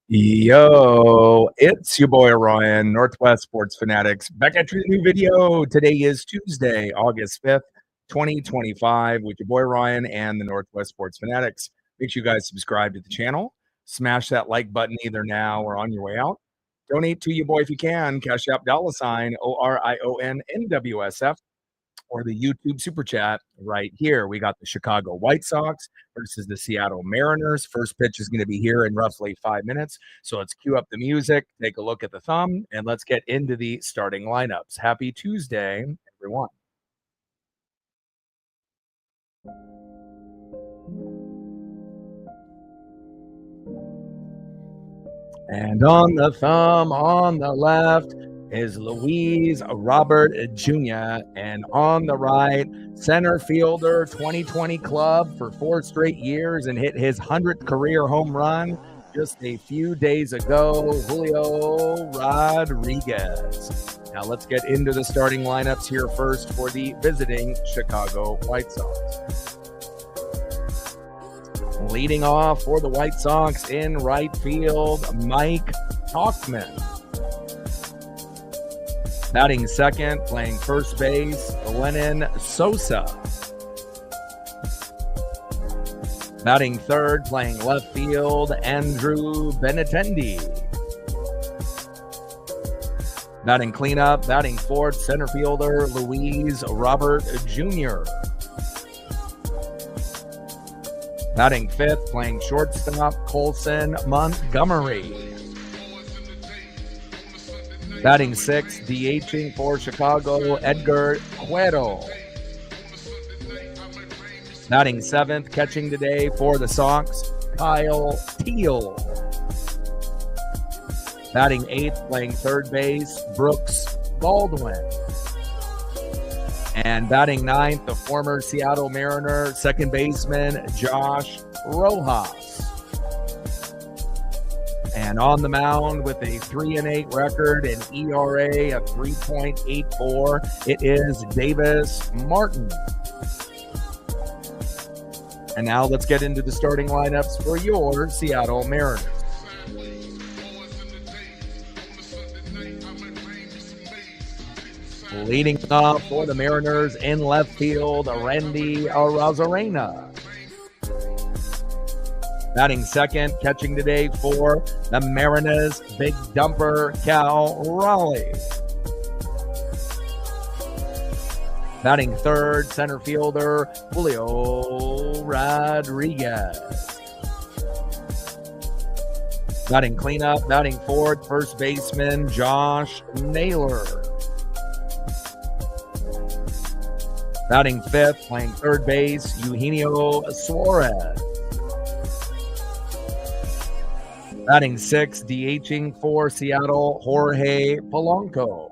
Yo, it's your boy Ryan, Northwest Sports Fanatics, back at you with a new video. Today is Tuesday, August 5th, 2025, with your boy Ryan and the Northwest Sports Fanatics. Make sure you guys subscribe to the channel, smash that like button either now or on your way out. Donate to your boy if you can, Cash App $ ORIONNWSF, or the YouTube Super Chat right here. We got the Chicago White Sox versus the Seattle Mariners. First pitch is going to be here in roughly 5 minutes. So let's cue up the music, take a look at the thumb, and let's get into the starting lineups. Happy Tuesday, everyone. And on the thumb on the left is Luis Robert Jr. And on the right, center fielder, 2020 club for 4 straight years and hit his 100th career home run just a few days ago, Julio Rodriguez. Now let's get into the starting lineups here first for the visiting Chicago White Sox. Leading off for the White Sox in right field, Mike Tauchman. Batting second, playing first base, Lennon Sosa. Batting third, playing left field, Andrew Benintendi. Batting cleanup, batting fourth, center fielder, Luis Robert Jr. Batting fifth, playing shortstop, Colson Montgomery. Batting sixth, DHing for Chicago, Edgar Cuero. Batting seventh, catching today for the Sox, Kyle Teal. Batting eighth, playing third base, Brooks Baldwin. And batting ninth, the former Seattle Mariner second baseman, Josh Rojas. And on the mound with a 3-8 record and ERA of 3.84, it is Davis Martin. And now let's get into the starting lineups for your Seattle Mariners. Leading off for the Mariners in left field, Randy Arozarena. Batting second, catching today for the Mariners, big dumper, Cal Raleigh. Batting third, center fielder, Julio Rodriguez. Batting cleanup, batting fourth, first baseman, Josh Naylor. Batting fifth, playing third base, Eugenio Suarez. Batting sixth, DHing for Seattle, Jorge Polanco.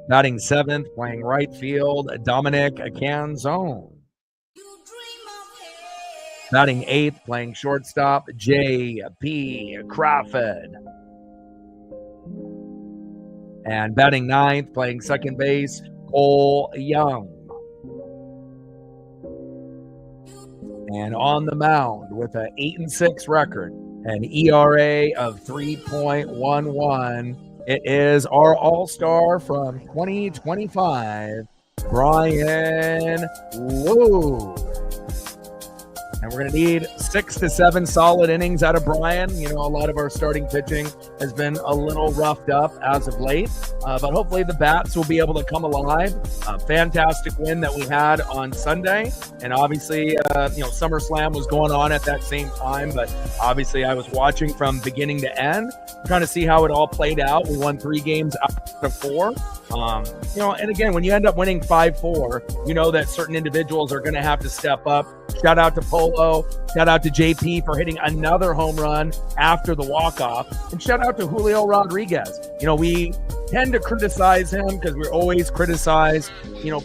Batting seventh, playing right field, Dominic Canzone. Batting eighth, playing shortstop, J.P. Crawford. And batting ninth, playing second base, Cole Young. And on the mound with an 8-6 record, an ERA of 3.11, it is our all-star from 2025, Brian Wu. And we're going to need 6 to 7 solid innings out of Brian. You know, a lot of our starting pitching has been a little roughed up as of late, but hopefully the bats will be able to come alive. Fantastic win that we had on Sunday. And obviously, SummerSlam was going on at that same time, but obviously I was watching from beginning to end, trying to see how it all played out. We won 3 games out of 4. And again, when you end up winning 5-4, you know that certain individuals are going to have to step up. Shout out to Polo. Shout out to JP for hitting another home run after the walk-off. And shout out to Julio Rodriguez. You know, we tend to criticize him because we always criticize,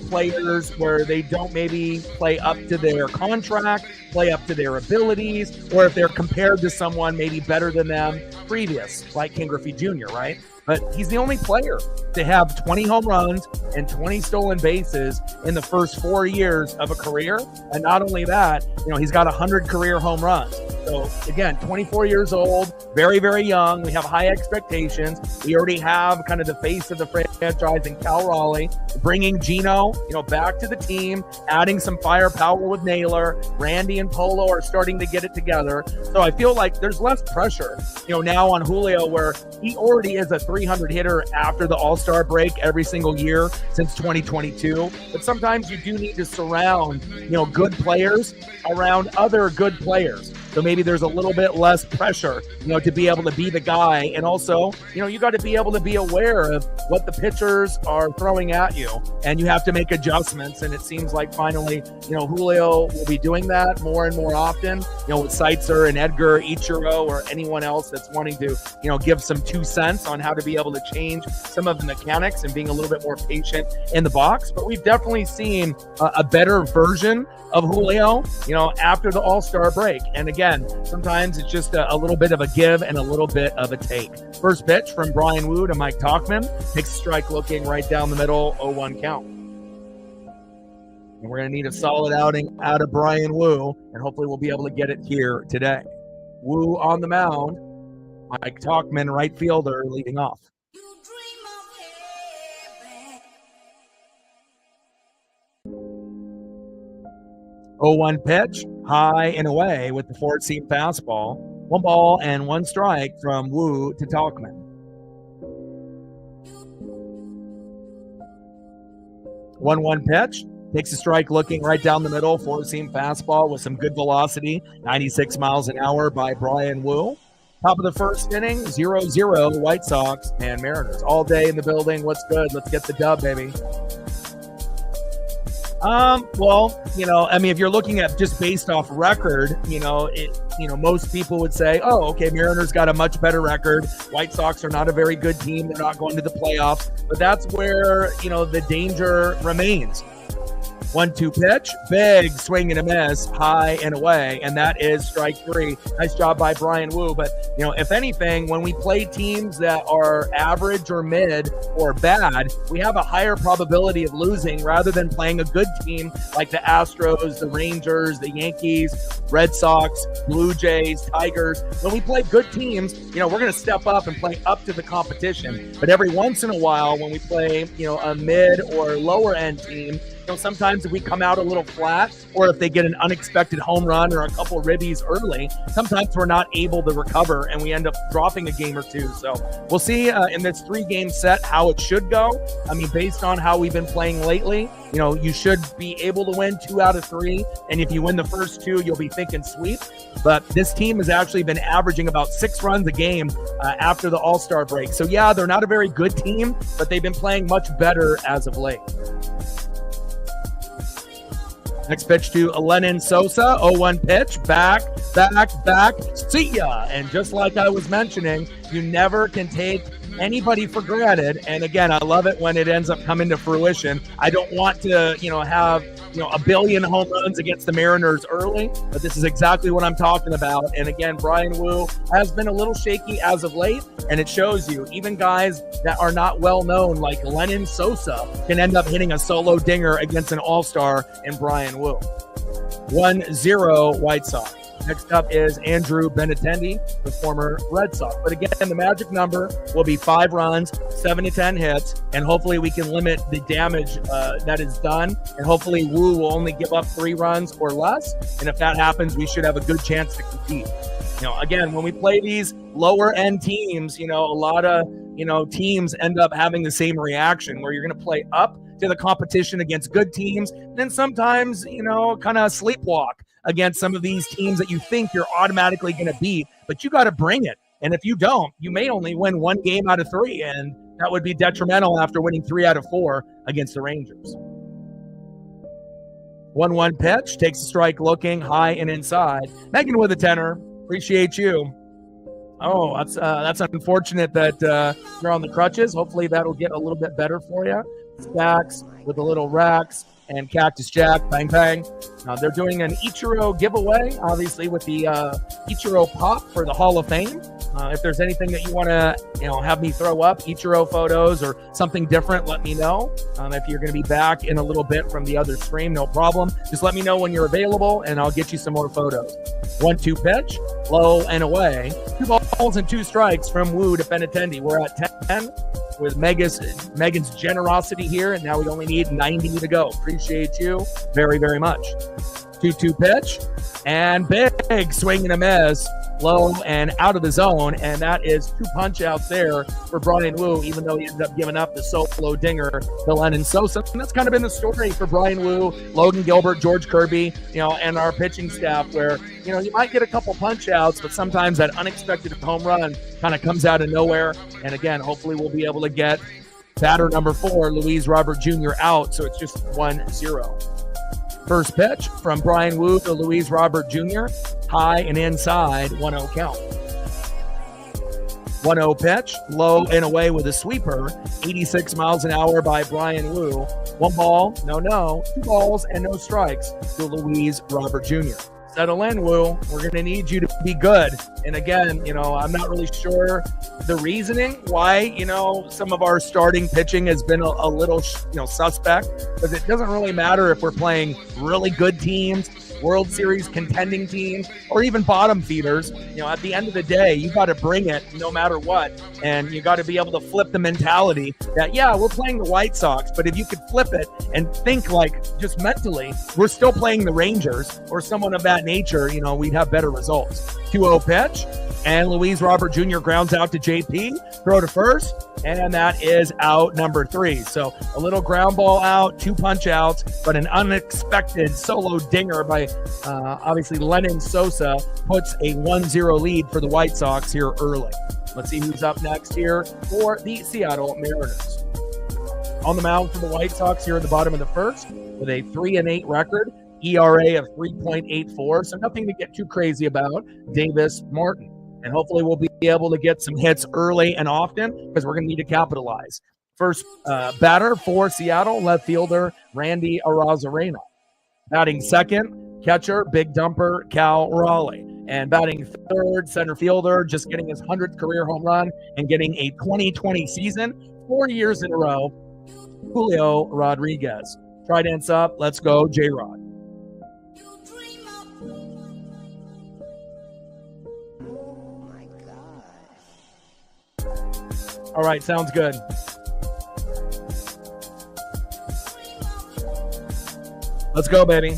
players where they don't maybe play up to their contract, play up to their abilities, or if they're compared to someone maybe better than them previous, like Ken Griffey Jr., right? But he's the only player to have 20 home runs and 20 stolen bases in the first 4 years of a career. And not only that, he's got 100 career home runs. So again, 24 years old, very, very young. We have high expectations. We already have kind of the face of the franchise in Cal Raleigh, bringing Gino, back to the team, adding some firepower with Naylor. Randy and Polo are starting to get it together. So I feel like there's less pressure, now on Julio, where he already is a 300 hitter after the All-Star break every single year since 2022. But sometimes you do need to surround, good players around other good players. So maybe there's a little bit less pressure, to be able to be the guy. And also, you got to be able to be aware of what the pitchers are throwing at you, and you have to make adjustments. And it seems like finally, Julio will be doing that more and more often, with Seitzer and Edgar, Ichiro, or anyone else that's wanting to, give some 2 cents on how to be able to change some of the mechanics and being a little bit more patient in the box. But we've definitely seen a better version of Julio, after the All-Star break. And again, sometimes it's just a little bit of a give and a little bit of a take. First pitch from Brian Wu to Mike Tauchman. Takes a strike looking right down the middle, 0-1 count. And we're going to need a solid outing out of Brian Wu, and hopefully we'll be able to get it here today. Wu on the mound. Mike Tauchman, right fielder, leading off. 0-1 pitch, high and away with the four-seam fastball. 1 ball and 1 strike from Wu to Tauchman. 1-1 pitch, takes a strike looking right down the middle, four-seam fastball with some good velocity, 96 miles an hour by Brian Wu. Top of the first inning, 0-0, White Sox and Mariners. All day in the building. What's good? Let's get the dub, baby. Well, if you're looking at just based off record, most people would say, oh, okay, Mariners got a much better record. White Sox are not a very good team. They're not going to the playoffs. But that's where, the danger remains. 1-2 pitch, big swing and a miss, high and away, and that is strike 3. Nice job by Brian Wu. But, if anything, when we play teams that are average or mid or bad, we have a higher probability of losing rather than playing a good team like the Astros, the Rangers, the Yankees, Red Sox, Blue Jays, Tigers. When we play good teams, we're going to step up and play up to the competition. But every once in a while, when we play, a mid or lower end team, sometimes if we come out a little flat, or if they get an unexpected home run or a couple ribbies early, sometimes we're not able to recover and we end up dropping a game or two. So we'll see in this 3-game set how it should go. Based on how we've been playing lately, you should be able to win 2 out of 3. And if you win the first 2, you'll be thinking sweep. But this team has actually been averaging about 6 runs a game after the All-Star break. So yeah, they're not a very good team, but they've been playing much better as of late. Next pitch to Lennon Sosa, 0-1 pitch, back, see ya. And just like I was mentioning, you never can take anybody for granted. And again, I love it when it ends up coming to fruition. I don't want to, have, a billion home runs against the Mariners early, but this is exactly what I'm talking about. And again, Brian Wu has been a little shaky as of late, and it shows you. Even guys that are not well known, like Lennon Sosa, can end up hitting a solo dinger against an all-star in Brian Wu. 1-0 White Sox. Next up is Andrew Benintendi, the former Red Sox. But again, the magic number will be 5 runs, 7 to 10 hits, and hopefully we can limit the damage that is done. And hopefully Wu will only give up 3 runs or less. And if that happens, we should have a good chance to compete. Again, when we play these lower end teams, a lot of, teams end up having the same reaction where you're going to play up to the competition against good teams. And then sometimes, kind of sleepwalk against some of these teams that you think you're automatically going to beat, but you got to bring it. And if you don't, you may only win 1 game out of 3, and that would be detrimental after winning 3 out of 4 against the Rangers. 1-1 pitch, takes a strike looking high and inside. Megan with a tenor. Appreciate you. Oh, that's unfortunate that you're on the crutches. Hopefully that'll get a little bit better for you. Stacks with a little racks and Cactus Jack, bang, bang. They're doing an Ichiro giveaway, obviously, with the Ichiro Pop for the Hall of Fame. If there's anything that you want to, have me throw up, Ichiro photos or something different, let me know. If you're going to be back in a little bit from the other stream, no problem. Just let me know when you're available, and I'll get you some more photos. 1-2 pitch, low and away. 2 balls and 2 strikes from Wu to Benintendi. We're at 10 with Megan's generosity here, and now we only need 90 to go. Appreciate you very, very much. 2-2 pitch, and big swing and a miss. Low and out of the zone, and that is 2 punch outs there for Brian Wu, even though he ended up giving up the solo dinger to Lennon Sosa. And that's kind of been the story for Brian Wu, Logan Gilbert, George Kirby, and our pitching staff, where, you might get a couple punch outs, but sometimes that unexpected home run kind of comes out of nowhere. And again, hopefully we'll be able to get batter number 4, Luis Robert Jr. out, so it's just 1-0. First pitch from Brian Wu to Luis Robert Jr., high and inside, 1-0 count. 1-0 pitch, low and away with a sweeper, 86 miles an hour by Brian Wu. 1 ball, no, 2 balls and no strikes to Luis Robert Jr. Settle in, Wu. We're going to need you to be good. And again, I'm not really sure the reasoning why, some of our starting pitching has been a little, suspect, because it doesn't really matter if we're playing really good teams, World Series contending teams, or even bottom feeders. At the end of the day, you got to bring it no matter what. And you got to be able to flip the mentality that, yeah, we're playing the White Sox, but if you could flip it and think like just mentally, we're still playing the Rangers or someone of that nature, we'd have better results. 2-0 pitch, and Luis Robert Jr. grounds out to JP, throw to first, and that is out number 3. So a little ground ball out, 2 punch outs, but an unexpected solo dinger by obviously Lennon Sosa puts a 1-0 lead for the White Sox here early. Let's see who's up next here for the Seattle Mariners. On the mound for the White Sox here at the bottom of the first with a 3-8 record, ERA of 3.84, so nothing to get too crazy about. Davis Martin. And hopefully we'll be able to get some hits early and often, because we're going to need to capitalize. First batter for Seattle, left fielder Randy Arozarena. Batting second, catcher, big dumper Cal Raleigh. And batting third, center fielder, just getting his 100th career home run and getting a 2020 season, 4 years in a row, Julio Rodriguez. Tridents up, let's go, J-Rod. All right, sounds good. Let's go, baby.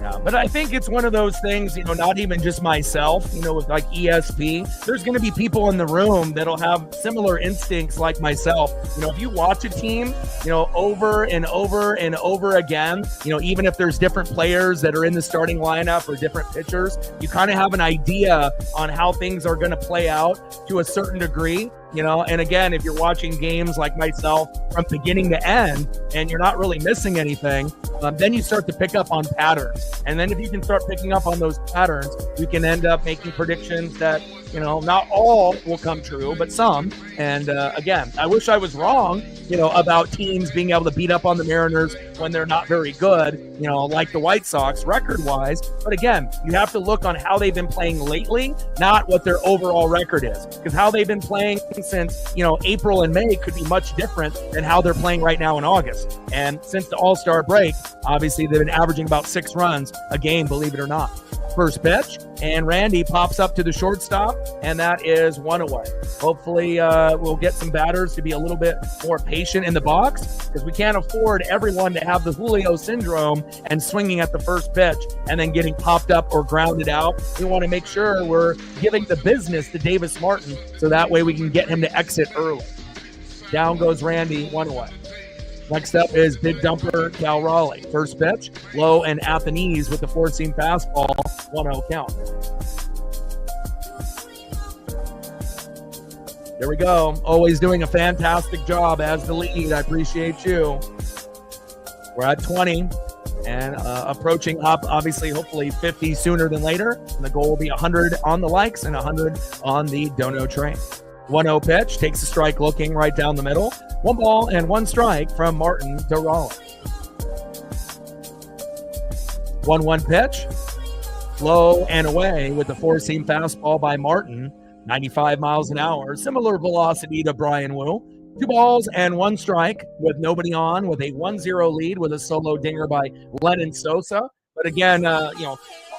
Yeah, but I think it's one of those things, not even just myself, with like ESP, there's going to be people in the room that'll have similar instincts like myself. If you watch a team, over and over and over again, even if there's different players that are in the starting lineup or different pitchers, you kind of have an idea on how things are going to play out to a certain degree. And again, if you're watching games like myself from beginning to end and you're not really missing anything, then you start to pick up on patterns. And then if you can start picking up on those patterns, you can end up making predictions that, not all will come true, but some. And again, I wish I was wrong, about teams being able to beat up on the Mariners when they're not very good, like the White Sox record-wise. But again, you have to look on how they've been playing lately, not what their overall record is. Because how they've been playing since, April and May could be much different than how they're playing right now in August. And since the All-Star break, obviously they've been averaging about 6 runs a game, believe it or not. First pitch, and Randy pops up to the shortstop, and that is 1 away. Hopefully we'll get some batters to be a little bit more patient in the box, because we can't afford everyone to have the Julio syndrome and swinging at the first pitch and then getting popped up or grounded out. We want to make sure we're giving the business to Davis Martin, so that way we can get him to exit early. Down goes Randy, 1 away. Next up is big dumper Cal Raleigh. First pitch, low and at the knees with the 4-seam fastball, 1-0 count. There we go. Always doing a fantastic job as the lead. I appreciate you. We're at 20 and approaching up, obviously, hopefully 50 sooner than later. And the goal will be 100 on the likes and 100 on the dono train. 1-0 pitch, takes a strike looking right down the middle. 1 ball and 1 strike from Martin to Raleigh. 1-1 pitch, low and away with the four-seam fastball by Martin, 95 miles an hour, similar velocity to Brian Wu. 2 balls and 1 strike with nobody on, with a 1-0 lead with a solo dinger by Lennon Sosa. But again,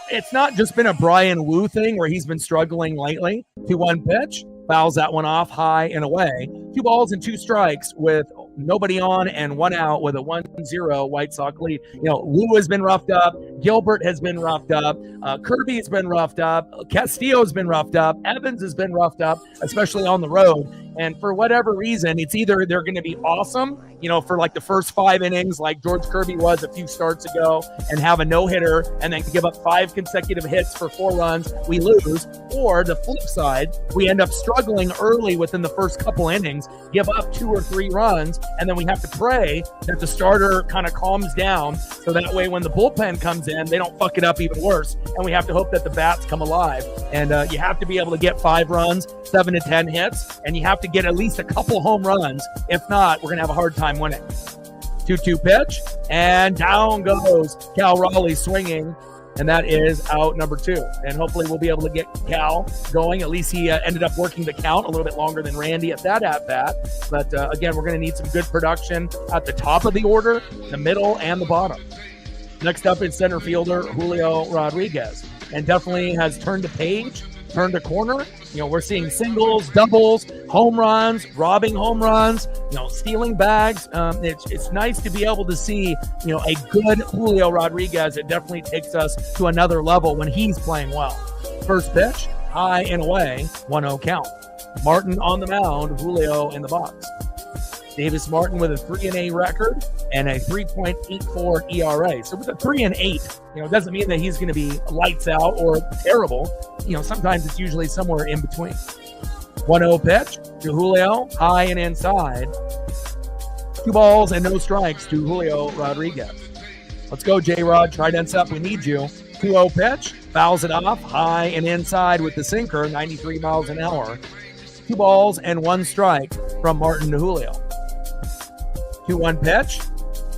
it's not just been a Brian Wu thing where he's been struggling lately. 2-1 pitch, fouls that one off high and away. 2 balls and 2 strikes with nobody on and 1 out with a 1-0 White Sox lead. Wu has been roughed up. Gilbert has been roughed up. Kirby has been roughed up. Castillo's been roughed up. Evans has been roughed up, especially on the road. And for whatever reason, it's either they're going to be awesome, for like the first 5 innings, like George Kirby was a few starts ago, and have a no-hitter and then give up 5 consecutive hits for 4 runs, we lose. Or the flip side, we end up struggling early within the first couple innings, give up 2 or 3 runs, and then we have to pray that the starter kind of calms down so that way when the bullpen comes in, they don't fuck it up even worse. And we have to hope that the bats come alive. And you have to be able to get 5 runs, 7 to 10 hits, and you have to get at least a couple home runs. If not, we're going to have a hard time winning. 2-2 pitch, and down goes Cal Raleigh swinging, and that is out number 2. And hopefully we'll be able to get Cal going. At least he ended up working the count a little bit longer than Randy at that at-bat. But again, we're going to need some good production at the top of the order, the middle, and the bottom. Next up is center fielder Julio Rodriguez, and definitely has turned a page, turned a corner. We're seeing singles, doubles, home runs, robbing home runs, stealing bags. It's nice to be able to see, a good Julio Rodriguez. It definitely takes us to another level when he's playing well. First pitch, high and away, 1-0 count. Martin on the mound, Julio in the box. Davis Martin with a 3-8 record and a 3.84 ERA. So with a 3-8, it doesn't mean that he's going to be lights out or terrible. Sometimes it's usually somewhere in between. 1-0 pitch to Julio, high and inside. 2 balls and no strikes to Julio Rodriguez. Let's go, J-Rod. Trident's up. We need you. 2-0 pitch, fouls it off, high and inside with the sinker, 93 miles an hour. 2 balls and 1 strike from Martin to Julio. 2-1 pitch,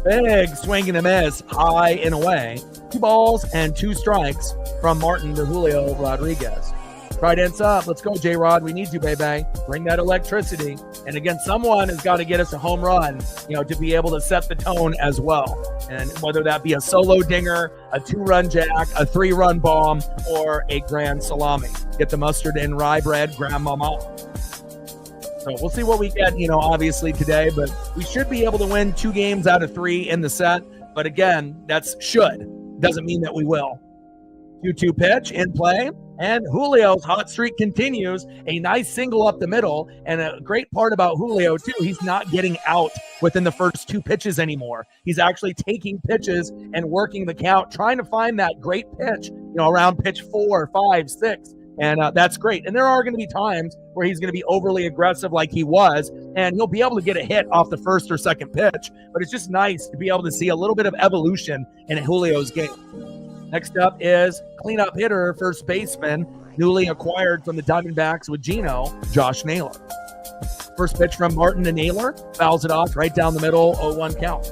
big swing and a miss, high and away. 2 balls and 2 strikes from Martin to Julio Rodriguez. Trident's up. Let's go, J-Rod. We need you, baby. Bring that electricity. And again, someone has got to get us a home run, to be able to set the tone as well. And whether that be a solo dinger, a 2-run jack, a 3-run bomb, or a grand salami. Get the mustard and rye bread, grandmama. So we'll see what we get, obviously today, but we should be able to win 2 games out of 3 in the set. But again, that's should. Doesn't mean that we will. 2-2 pitch in play, and Julio's hot streak continues. A nice single up the middle, and a great part about Julio, too, he's not getting out within the first 2 pitches anymore. He's actually taking pitches and working the count, trying to find that great pitch, around pitch 4, 5, 6. And that's great. And there are going to be times where he's going to be overly aggressive like he was, and he'll be able to get a hit off the first or second pitch. But it's just nice to be able to see a little bit of evolution in Julio's game. Next up is cleanup hitter, first baseman, newly acquired from the Diamondbacks with Gino, Josh Naylor. First pitch from Martin to Naylor, fouls it off right down the middle, 0-1 count.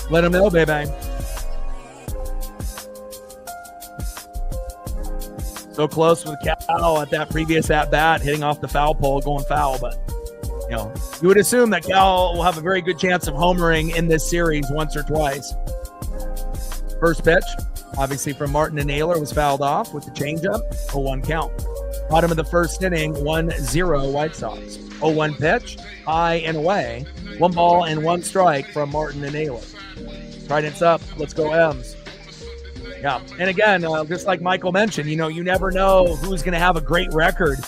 Let him know, baby. So close with Cal at that previous at-bat, hitting off the foul pole, going foul. But, you would assume that Cal will have a very good chance of homering in this series once or twice. First pitch, obviously from Martin to Naylor, was fouled off with the changeup, 0-1 count. Bottom of the first inning, 1-0 White Sox. 0-1 pitch, high and away. 1 ball and 1 strike from Martin to Naylor. Trident's up. Let's go, M's. Yeah. And again, just like Michael mentioned, you never know who's going to have a great record,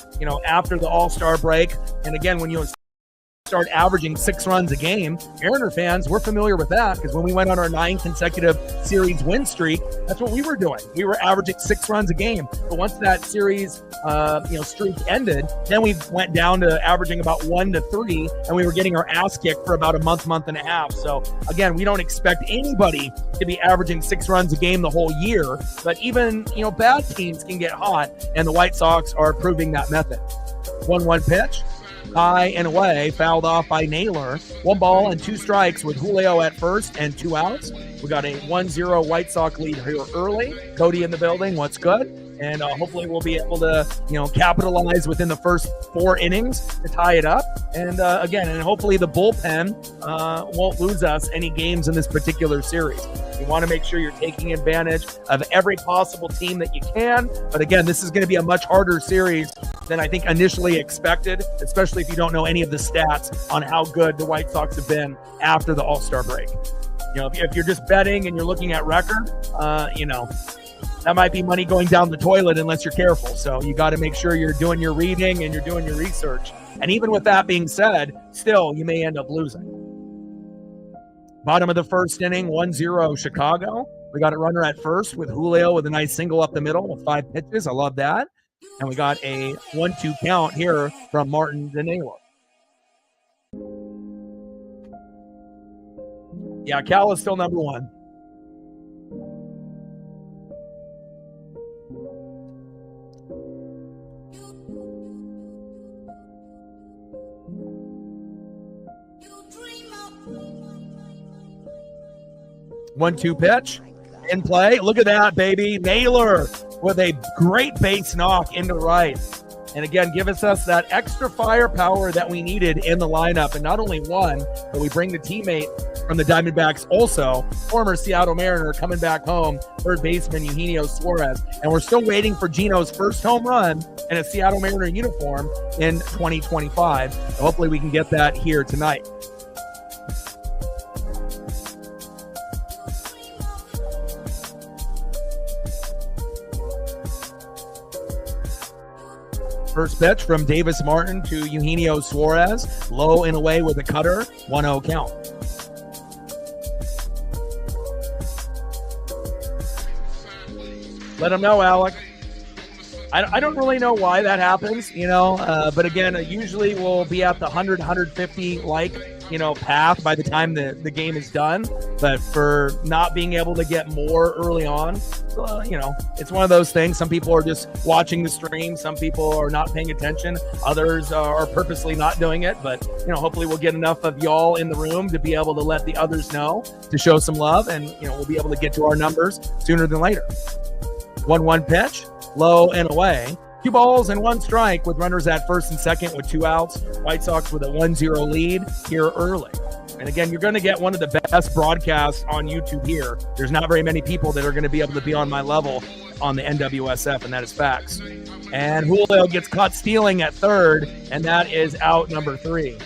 after the All-Star break. And again, when you start averaging 6 runs a game. Mariner fans, we're familiar with that because when we went on our 9 consecutive series win streak, that's what we were doing. We were averaging 6 runs a game. But once that series streak ended, then we went down to averaging about 1 to 3, and we were getting our ass kicked for about a month and a half. So again, we don't expect anybody to be averaging 6 runs a game the whole year, but even bad teams can get hot, and the White Sox are proving that method. 1-1 pitch, high and away, fouled off by Naylor. 1 ball and 2 strikes with Julio at first and 2 outs. We got a 1-0 White Sox lead here early. Cody in the building, what's good? And hopefully we'll be able to, capitalize within the first 4 innings to tie it up. And and hopefully the bullpen won't lose us any games in this particular series. You want to make sure you're taking advantage of every possible team that you can. But again, this is going to be a much harder series than I think initially expected, especially if you don't know any of the stats on how good the White Sox have been after the All-Star break. If you're just betting and you're looking at record, that might be money going down the toilet unless you're careful. So you got to make sure you're doing your reading and you're doing your research. And even with that being said, still, you may end up losing. Bottom of the first inning, 1-0 Chicago. We got a runner at first with Julio with a nice single up the middle with 5 pitches. I love that. And we got a 1-2 count here from Martin Naylor. Yeah, Cal is still number 1. One-two pitch in play. Look at that, baby. Naylor with a great base knock into right. And again, giving us that extra firepower that we needed in the lineup. And not only one, but we bring the teammate from the Diamondbacks also, former Seattle Mariner, coming back home, third baseman Eugenio Suarez. And we're still waiting for Gino's first home run in a Seattle Mariner uniform in 2025. So hopefully we can get that here tonight. First pitch from Davis Martin to Eugenio Suarez. Low and away with a cutter. 1-0 count. Let him know, Alec. I don't really know why that happens, but again, usually we'll be at the 100, 150 path by the time the game is done. But for not being able to get more early on, it's one of those things. Some people are just watching the stream. Some people are not paying attention. Others are purposely not doing it. But, hopefully we'll get enough of y'all in the room to be able to let the others know, to show some love. And, we'll be able to get to our numbers sooner than later. 1-1 pitch, low and away. 2 balls and 1 strike with runners at first and second with 2 outs. White Sox with a 1-0 lead here early. And again, you're going to get one of the best broadcasts on YouTube here. There's not very many people that are going to be able to be on my level on the NWSF, and that is facts. And Julio gets caught stealing at third, and that is out number 3.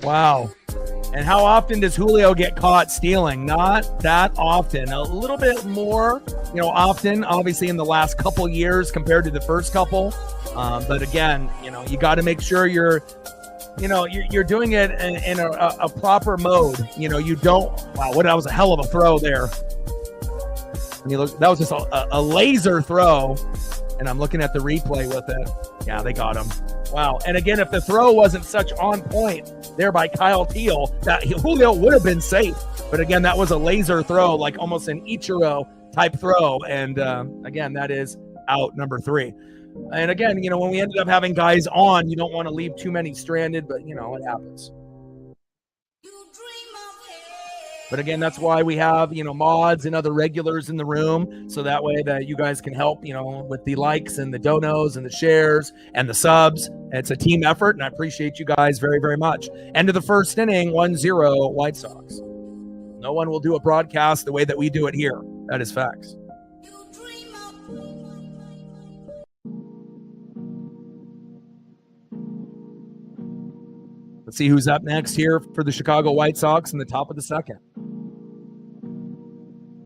Wow. And how often does Julio get caught stealing? Not that often. A little bit more, often, obviously, in the last couple years compared to the first couple. But again, you got to make sure you're doing it in a proper mode. You don't. Wow, that was a hell of a throw there. That was just a laser throw. And I'm looking at the replay with it. Yeah, they got him. Wow. And again, if the throw wasn't such on point there by Kyle Teal, that Julio would have been safe. But again, that was a laser throw, like almost an Ichiro type throw. And again, that is out number 3. And again, when we ended up having guys on, you don't want to leave too many stranded, but it happens. But again, that's why we have, mods and other regulars in the room. So that way that you guys can help, with the likes and the donos and the shares and the subs. It's a team effort, and I appreciate you guys very, very much. End of the first inning, 1-0 White Sox. No one will do a broadcast the way that we do it here. That is facts. Let's see who's up next here for the Chicago White Sox in the top of the second.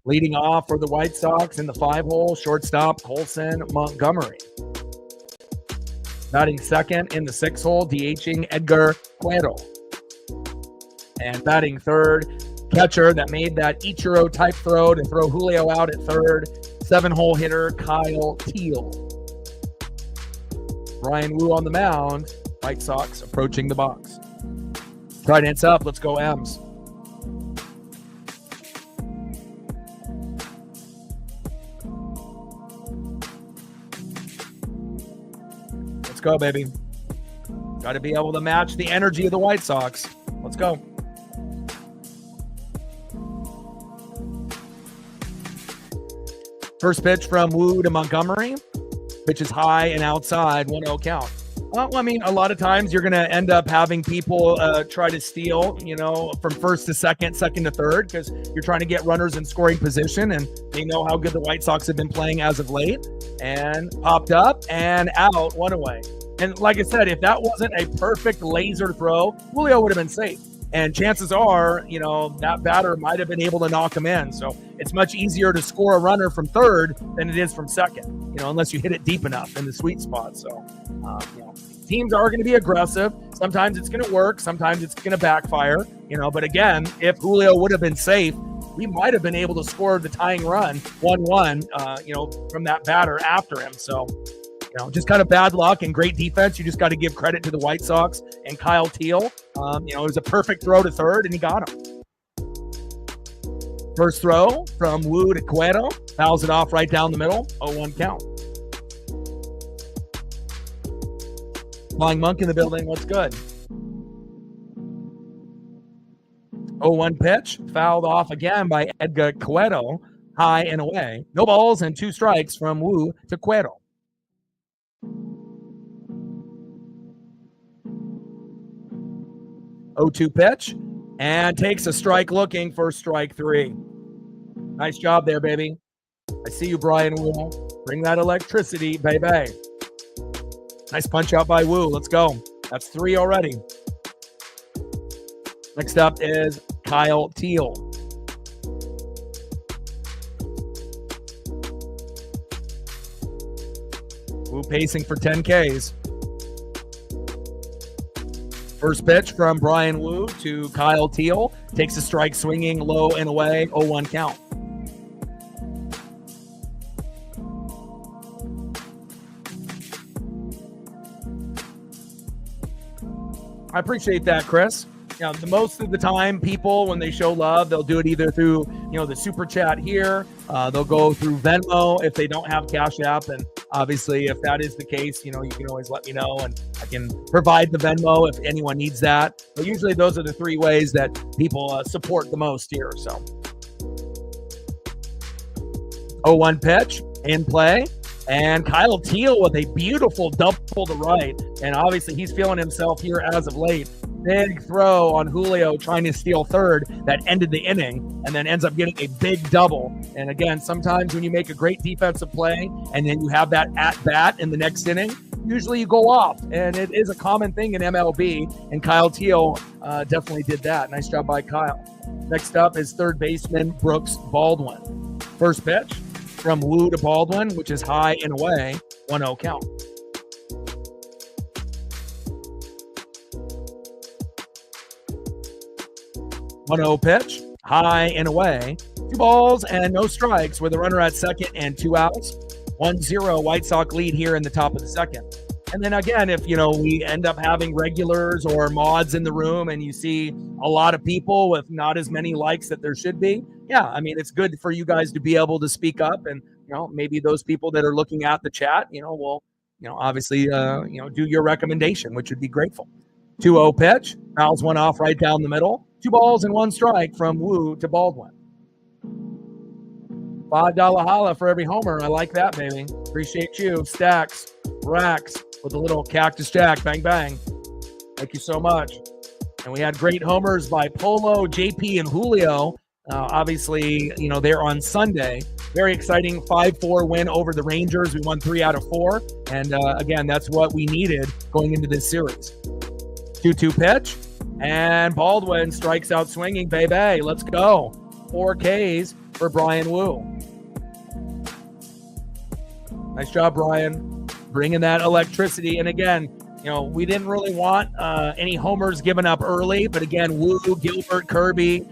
Leading off for the White Sox in the 5-hole, shortstop Colson Montgomery. Batting second in the 6 hole, DHing Edgar Cuero. And batting third, catcher that made that Ichiro type throw to throw Julio out at third, 7-hole hitter Kyle Teal. Brian Wu on the mound. White Sox approaching the box. Trident's up. Let's go, M's. Let's go, baby. Got to be able to match the energy of the White Sox. Let's go. First pitch from Wu to Montgomery. Pitch is high and outside, 1-0 count. Well, I mean, a lot of times you're going to end up having people try to steal, from first to second, second to third, because you're trying to get runners in scoring position, and they know how good the White Sox have been playing as of late. And popped up and out, 1 away. And like I said, if that wasn't a perfect laser throw, Julio would have been safe. And chances are, that batter might have been able to knock him in. So it's much easier to score a runner from third than it is from second, unless you hit it deep enough in the sweet spot. So, teams are going to be aggressive. Sometimes it's going to work. Sometimes it's going to backfire, but again, if Julio would have been safe, we might have been able to score the tying run 1-1, from that batter after him. So, just kind of bad luck and great defense. You just got to give credit to the White Sox and Kyle Teal. It was a perfect throw to third, and he got him. First throw from Wu to Cueto. Fouls it off right down the middle. 0-1 count. Flying Monk in the building. What's good? 0-1 pitch. Fouled off again by Edgar Cueto. High and away. No balls and 2 strikes from Wu to Cueto. (0-2 pitch, and takes a strike looking for strike 3. Nice job there, baby. I see you, Brian Wu. Bring that electricity, baby. Nice punch out by Wu. Let's go. That's 3 already. Next up is Kyle Teal. Wu pacing for 10 Ks. First pitch from Brian Wu to Kyle Teal. Takes a strike swinging low and away. 0-1 count. I appreciate that, Chris. The most of the time, people, when they show love, they'll do it either through, the super chat here. They'll go through Venmo if they don't have Cash App. And obviously, if that is the case, you can always let me know, and I can provide the Venmo if anyone needs that. But usually, those are the 3 ways that people support the most here. So, 0-1 pitch in play. And Kyle Teal with a beautiful double to right. And obviously, he's feeling himself here as of late. Big throw on Julio trying to steal third that ended the inning, and then ends up getting a big double. And again, sometimes when you make a great defensive play and then you have that at bat in the next inning, usually you go off. And it is a common thing in MLB. And Kyle Teal definitely did that. Nice job by Kyle. Next up is third baseman Brooks Baldwin. First pitch from Wu to Baldwin, which is high and away. 1-0 count. (1-0 pitch, high and away. 2 balls and no strikes with a runner at second and 2 outs. 1-0 White Sox lead here in the top of the second. And then again, if, we end up having regulars or mods in the room and you see a lot of people with not as many likes that there should be, yeah, I mean, it's good for you guys to be able to speak up, and, maybe those people that are looking at the chat, will, obviously, do your recommendation, which would be grateful. 2-0 pitch, fouls one off right down the middle. 2 balls and 1 strike from Wu to Baldwin. $5 holla for every homer. I like that, baby. Appreciate you. Stacks, racks with a little Cactus Jack. Bang, bang. Thank you so much. And we had great homers by Polo, JP, and Julio. Obviously, they're on Sunday. Very exciting 5-4 win over the Rangers. We won 3 out of 4. And again, that's what we needed going into this series. 2-2 pitch. And Baldwin strikes out swinging, baby. Let's go. 4 Ks for Brian Wu. Nice job, Brian. bringing that electricity. And again, we didn't really want any homers given up early, but again, Wu, Gilbert, Kirby,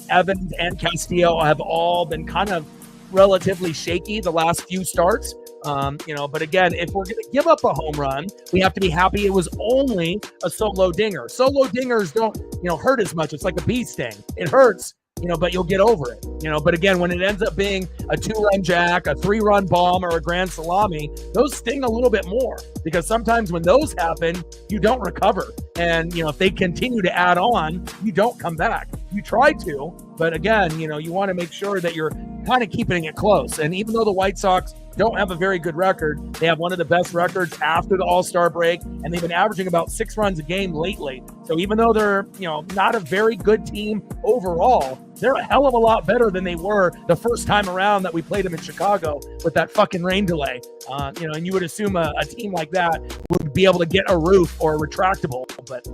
Evans and Castillo have all been kind of relatively shaky the last few starts. But again, if we're going to give up a home run, we have to be happy it was only a solo dinger. Solo dingers don't, hurt as much. It's like a bee sting. It hurts, but you'll get over it. But again, when it ends up being a 2-run jack, a 3-run bomb, or a grand salami, those sting a little bit more, because sometimes when those happen, you don't recover. And, if they continue to add on, you don't come back. You try to, but again, you want to make sure that you're kind of keeping it close. And even though the White Sox don't have a very good record, they have one of the best records after the All-Star break, and they've been averaging about 6 runs a game lately. So even though they're, not a very good team overall, they're a hell of a lot better than they were the first time around that we played them in Chicago with that fucking rain delay. And you would assume a team like that would be able to get a roof or a retractable, but,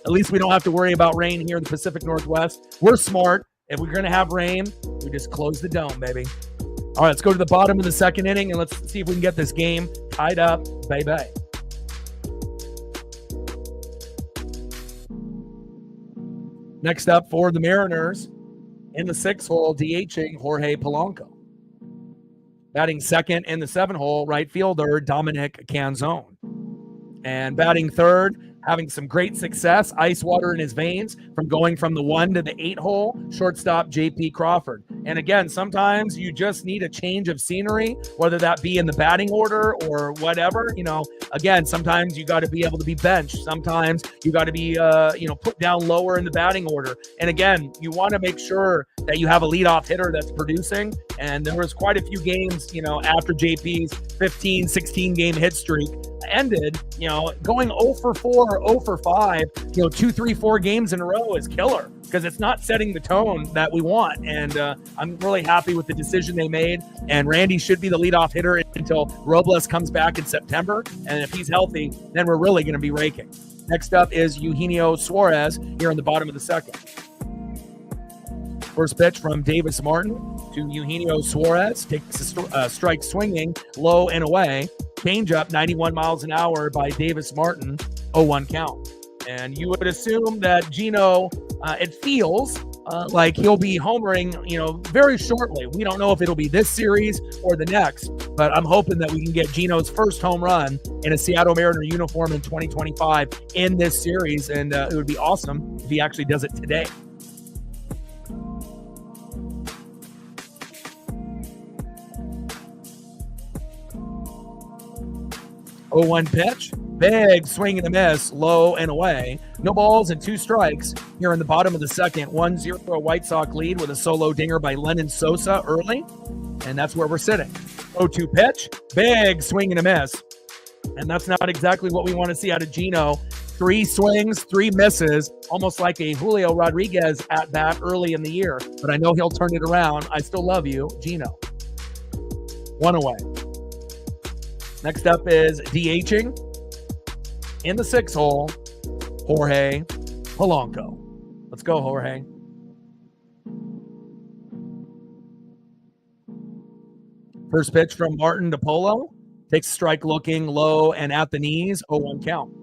at least we don't have to worry about rain here in the Pacific Northwest. We're smart. If we're going to have rain, we just close the dome, baby. All right, let's go to the bottom of the second inning, and let's see if we can get this game tied up. Bye-bye. Next up for the Mariners, in the 6th hole, DHing Jorge Polanco. Batting second in the 7th hole, right fielder Dominic Canzone. And batting third, having some great success, ice water in his veins, from going from the 1 to the 8 hole, shortstop J.P. Crawford. And again, sometimes you just need a change of scenery, whether that be in the batting order or whatever. Again, sometimes you got to be able to be benched. Sometimes you got to be, put down lower in the batting order. And again, you want to make sure that you have a leadoff hitter that's producing. And there was quite a few games, after JP's 15, 16 game hit streak ended, going 0 for 4 or 0 for 5, 2, 3, 4 games in a row is killer, because it's not setting the tone that we want. And I'm really happy with the decision they made. And Randy should be the leadoff hitter until Robles comes back in September. And if he's healthy, then we're really going to be raking. Next up is Eugenio Suarez here in the bottom of the second. First pitch from Davis Martin to Eugenio Suarez. Takes a strike swinging, low and away. Changeup, 91 miles an hour by Davis Martin, 0-1 count. And you would assume that Gino, it feels like he'll be homering, very shortly. We don't know if it'll be this series or the next, but I'm hoping that we can get Gino's first home run in a Seattle Mariner uniform in 2025 in this series. And it would be awesome if he actually does it today. 0-1 pitch, big swing and a miss, low and away. No balls and 2 strikes here in the bottom of the second. 1-0 White Sox lead with a solo dinger by Lenyn Sosa early, and that's where we're sitting. 0-2 pitch, big swing and a miss. And that's not exactly what we want to see out of Gino. 3 swings, 3 misses, almost like a Julio Rodriguez at bat early in the year. But I know he'll turn it around. I still love you, Gino. 1 away. Next up is DHing in the 6th hole, Jorge Polanco. Let's go, Jorge. First pitch from Martin to Polo. Takes a strike looking low and at the knees, 0-1 count.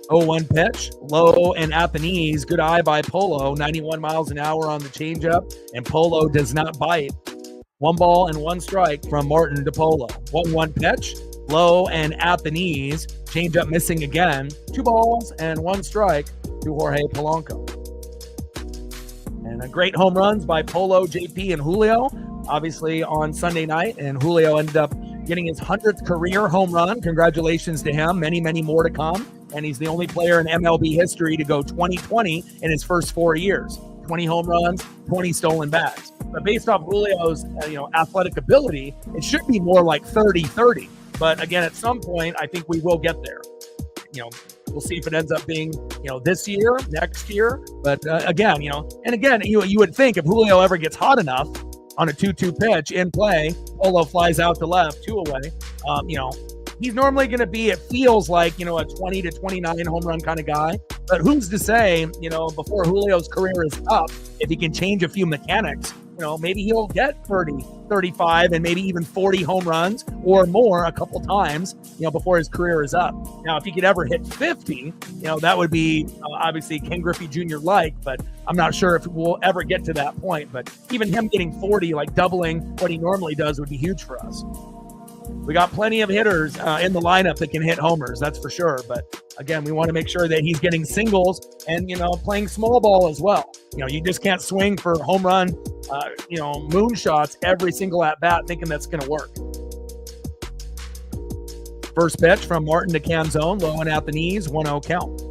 Oh, 0-1 pitch, low and at the knees. Good eye by Polo, 91 miles an hour on the changeup, and Polo does not bite. 1 ball and 1 strike from Martin to Polo. 1-1 pitch, low and at the knees. Changeup missing again. 2 balls and 1 strike to Jorge Polanco. And a great home runs by Polo, JP, and Julio, obviously on Sunday night. And Julio ended up getting his 100th career home run. Congratulations to him. Many, many more to come. And he's the only player in MLB history to go 20-20 in his first 4 years. 20 home runs, 20 stolen bags. But based off Julio's athletic ability, it should be more like 30-30. But again, at some point, I think we will get there. We'll see if it ends up being, this year, next year. But again, you would think if Julio ever gets hot enough on a 2-2 pitch in play, Polo flies out to left, 2 away. he's normally going to be, it feels like, a 20 to 29 home run kind of guy. But who's to say, before Julio's career is up, if he can change a few mechanics, maybe he'll get 30, 35, and maybe even 40 home runs or more a couple times, before his career is up. Now, if he could ever hit 50, that would be obviously Ken Griffey Jr. like, but I'm not sure if we'll ever get to that point. But even him getting 40, like doubling what he normally does, would be huge for us. We got plenty of hitters in the lineup that can hit homers, that's for sure. But again, we want to make sure that he's getting singles and, playing small ball as well. You just can't swing for home run, moonshots every single at bat thinking that's going to work. First pitch from Martin to Canzone, low and at the knees, 1-0 count.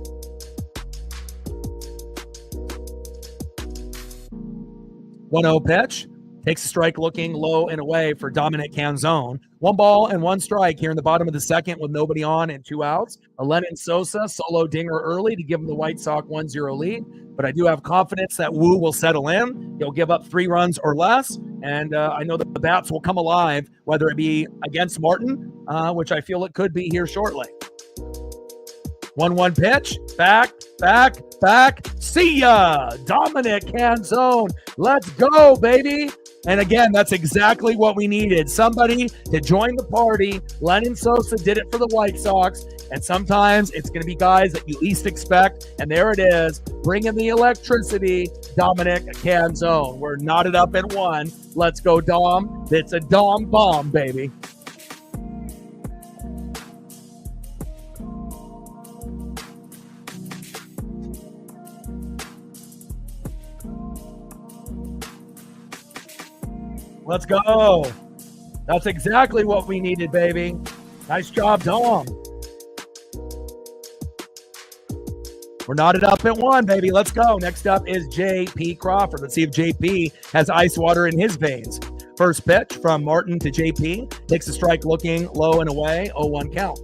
1-0 pitch. Takes a strike looking low and away for Dominic Canzone. 1 ball and 1 strike here in the bottom of the second with nobody on and 2 outs. A Lenyn Sosa solo dinger early to give him the White Sox 1-0 lead. But I do have confidence that Wu will settle in. He'll give up 3 runs or less. And I know that the bats will come alive, whether it be against Martin, which I feel it could be here shortly. 1-1 pitch. Back. See ya! Dominic Canzone. Let's go, baby. And again, that's exactly what we needed. Somebody to join the party. Lenyn Sosa did it for the White Sox. And sometimes it's going to be guys that you least expect. And there it is. Bringing the electricity, Dominic Canzone. We're knotted up at 1. Let's go, Dom. It's a Dom bomb, baby. Let's go. That's exactly what we needed, baby. Nice job, Dom. We're knotted up at 1, baby. Let's go. Next up is J.P. Crawford. Let's see if J.P. has ice water in his veins. First pitch from Martin to J.P. Takes a strike looking low and away. 0-1 count.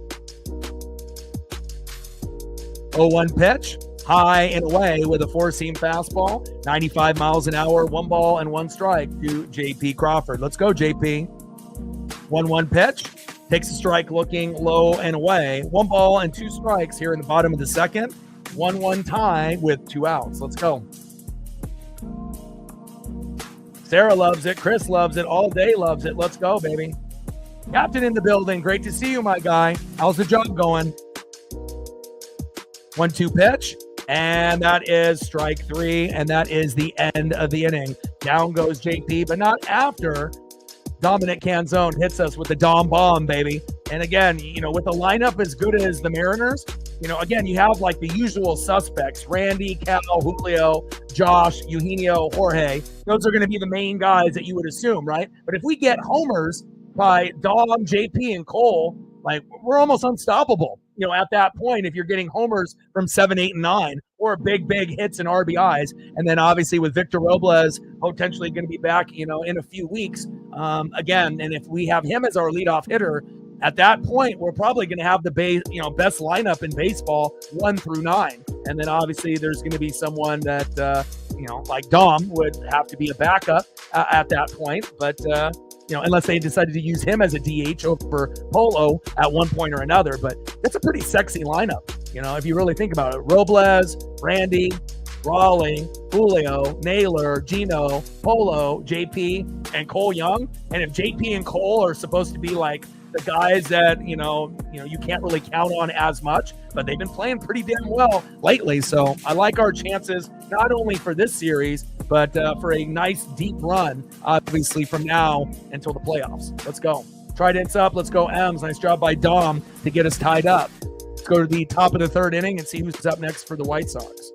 0-1 pitch. High and away with a 4-seam fastball, 95 miles an hour, 1 ball and 1 strike to J.P. Crawford. Let's go, J.P. 1-1 pitch. Takes a strike looking low and away. 1 ball and 2 strikes here in the bottom of the second. 1-1 tie with 2 outs. Let's go. Sarah loves it. Chris loves it. All day loves it. Let's go, baby. Captain in the building. Great to see you, my guy. How's the job going? 1-2 pitch. And that is strike 3, and that is the end of the inning. Down goes JP, but not after Dominic Canzone hits us with the Dom bomb, baby. And again, with a lineup as good as the Mariners, again, you have like the usual suspects, Randy, Cal, Julio, Josh, Eugenio, Jorge. Those are going to be the main guys that you would assume, right? But if we get homers by Dom, JP, and Cole, like, we're almost unstoppable. At that point, if you're getting homers from 7, 8, and 9, or big hits and RBIs, and then obviously with Victor Robles potentially going to be back, in a few weeks, again, and if we have him as our leadoff hitter, at that point, we're probably going to have the best lineup in baseball, 1 through 9, and then obviously there's going to be someone that like Dom would have to be a backup at that point, but. Unless they decided to use him as a DH over Polo at one point or another. But that's a pretty sexy lineup, if you really think about it. Robles, Randy, Raleigh, Julio, Naylor, Gino, Polo, JP, and Cole Young. And if JP and Cole are supposed to be like the guys that, you can't really count on as much, but they've been playing pretty damn well lately. So I like our chances, not only for this series, but for a nice deep run, obviously, from now until the playoffs. Let's go. Trident's up. Let's go, M's. Nice job by Dom to get us tied up. Let's go to the top of the 3rd inning and see who's up next for the White Sox.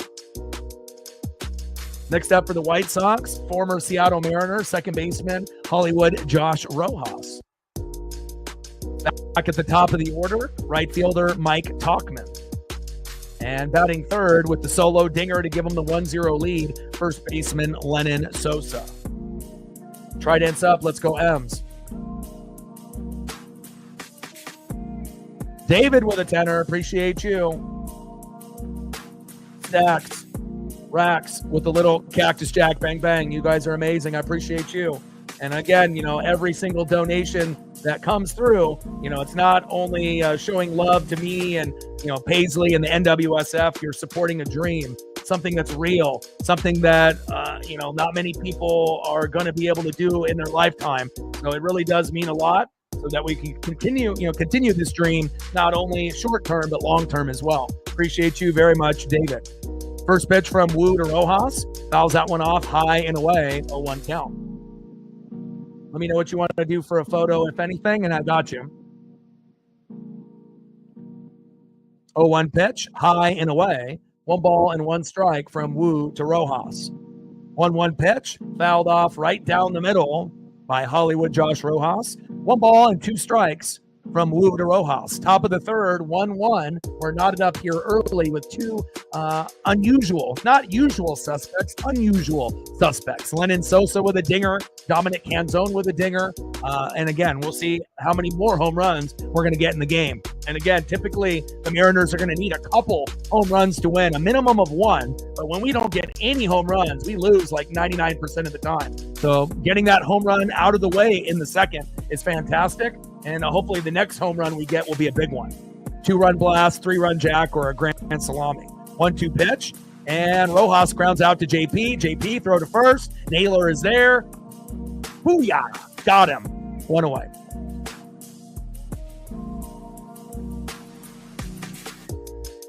Next up for the White Sox, former Seattle Mariner, second baseman, Hollywood Josh Rojas. Back at the top of the order, right fielder Mike Tauchman. And batting third with the solo dinger to give him the 1-0 lead, first baseman Lenyn Sosa. Trident's up. Let's go, M's. David with a 10er. Appreciate you. Stacks. Racks with a little Cactus Jack. Bang, bang. You guys are amazing. I appreciate you. And again, every single donation that comes through. It's not only showing love to me and, Paisley and the NWSF. You're supporting a dream, something that's real, something that, not many people are going to be able to do in their lifetime. So it really does mean a lot, so that we can continue this dream, not only short term, but long term as well. Appreciate you very much, David. First pitch from Wu to Rojas. Fouls that one off high and away, 0-1 count. Let me know what you want to do for a photo, if anything, and I got you. 0-1 pitch, high and away. 1 ball and 1 strike from Wu to Rojas. 1-1 pitch, fouled off right down the middle by Hollywood Josh Rojas. 1 ball and 2 strikes from Wu to Rojas. Top of the third, 1-1. We're knotted up here early with 2 unusual, not usual suspects, unusual suspects. Lennon Sosa with a dinger, Dominic Canzone with a dinger. And again, we'll see how many more home runs we're going to get in the game. And again, typically the Mariners are going to need a couple home runs to win, a minimum of 1. But when we don't get any home runs, we lose like 99% of the time. So getting that home run out of the way in the second is fantastic. And hopefully the next home run we get will be a big one. 2-run blast, 3-run jack, or a grand salami. 1-2 pitch, and Rojas grounds out to JP. JP throw to first. Naylor is there. Booyah! Got him. 1 away.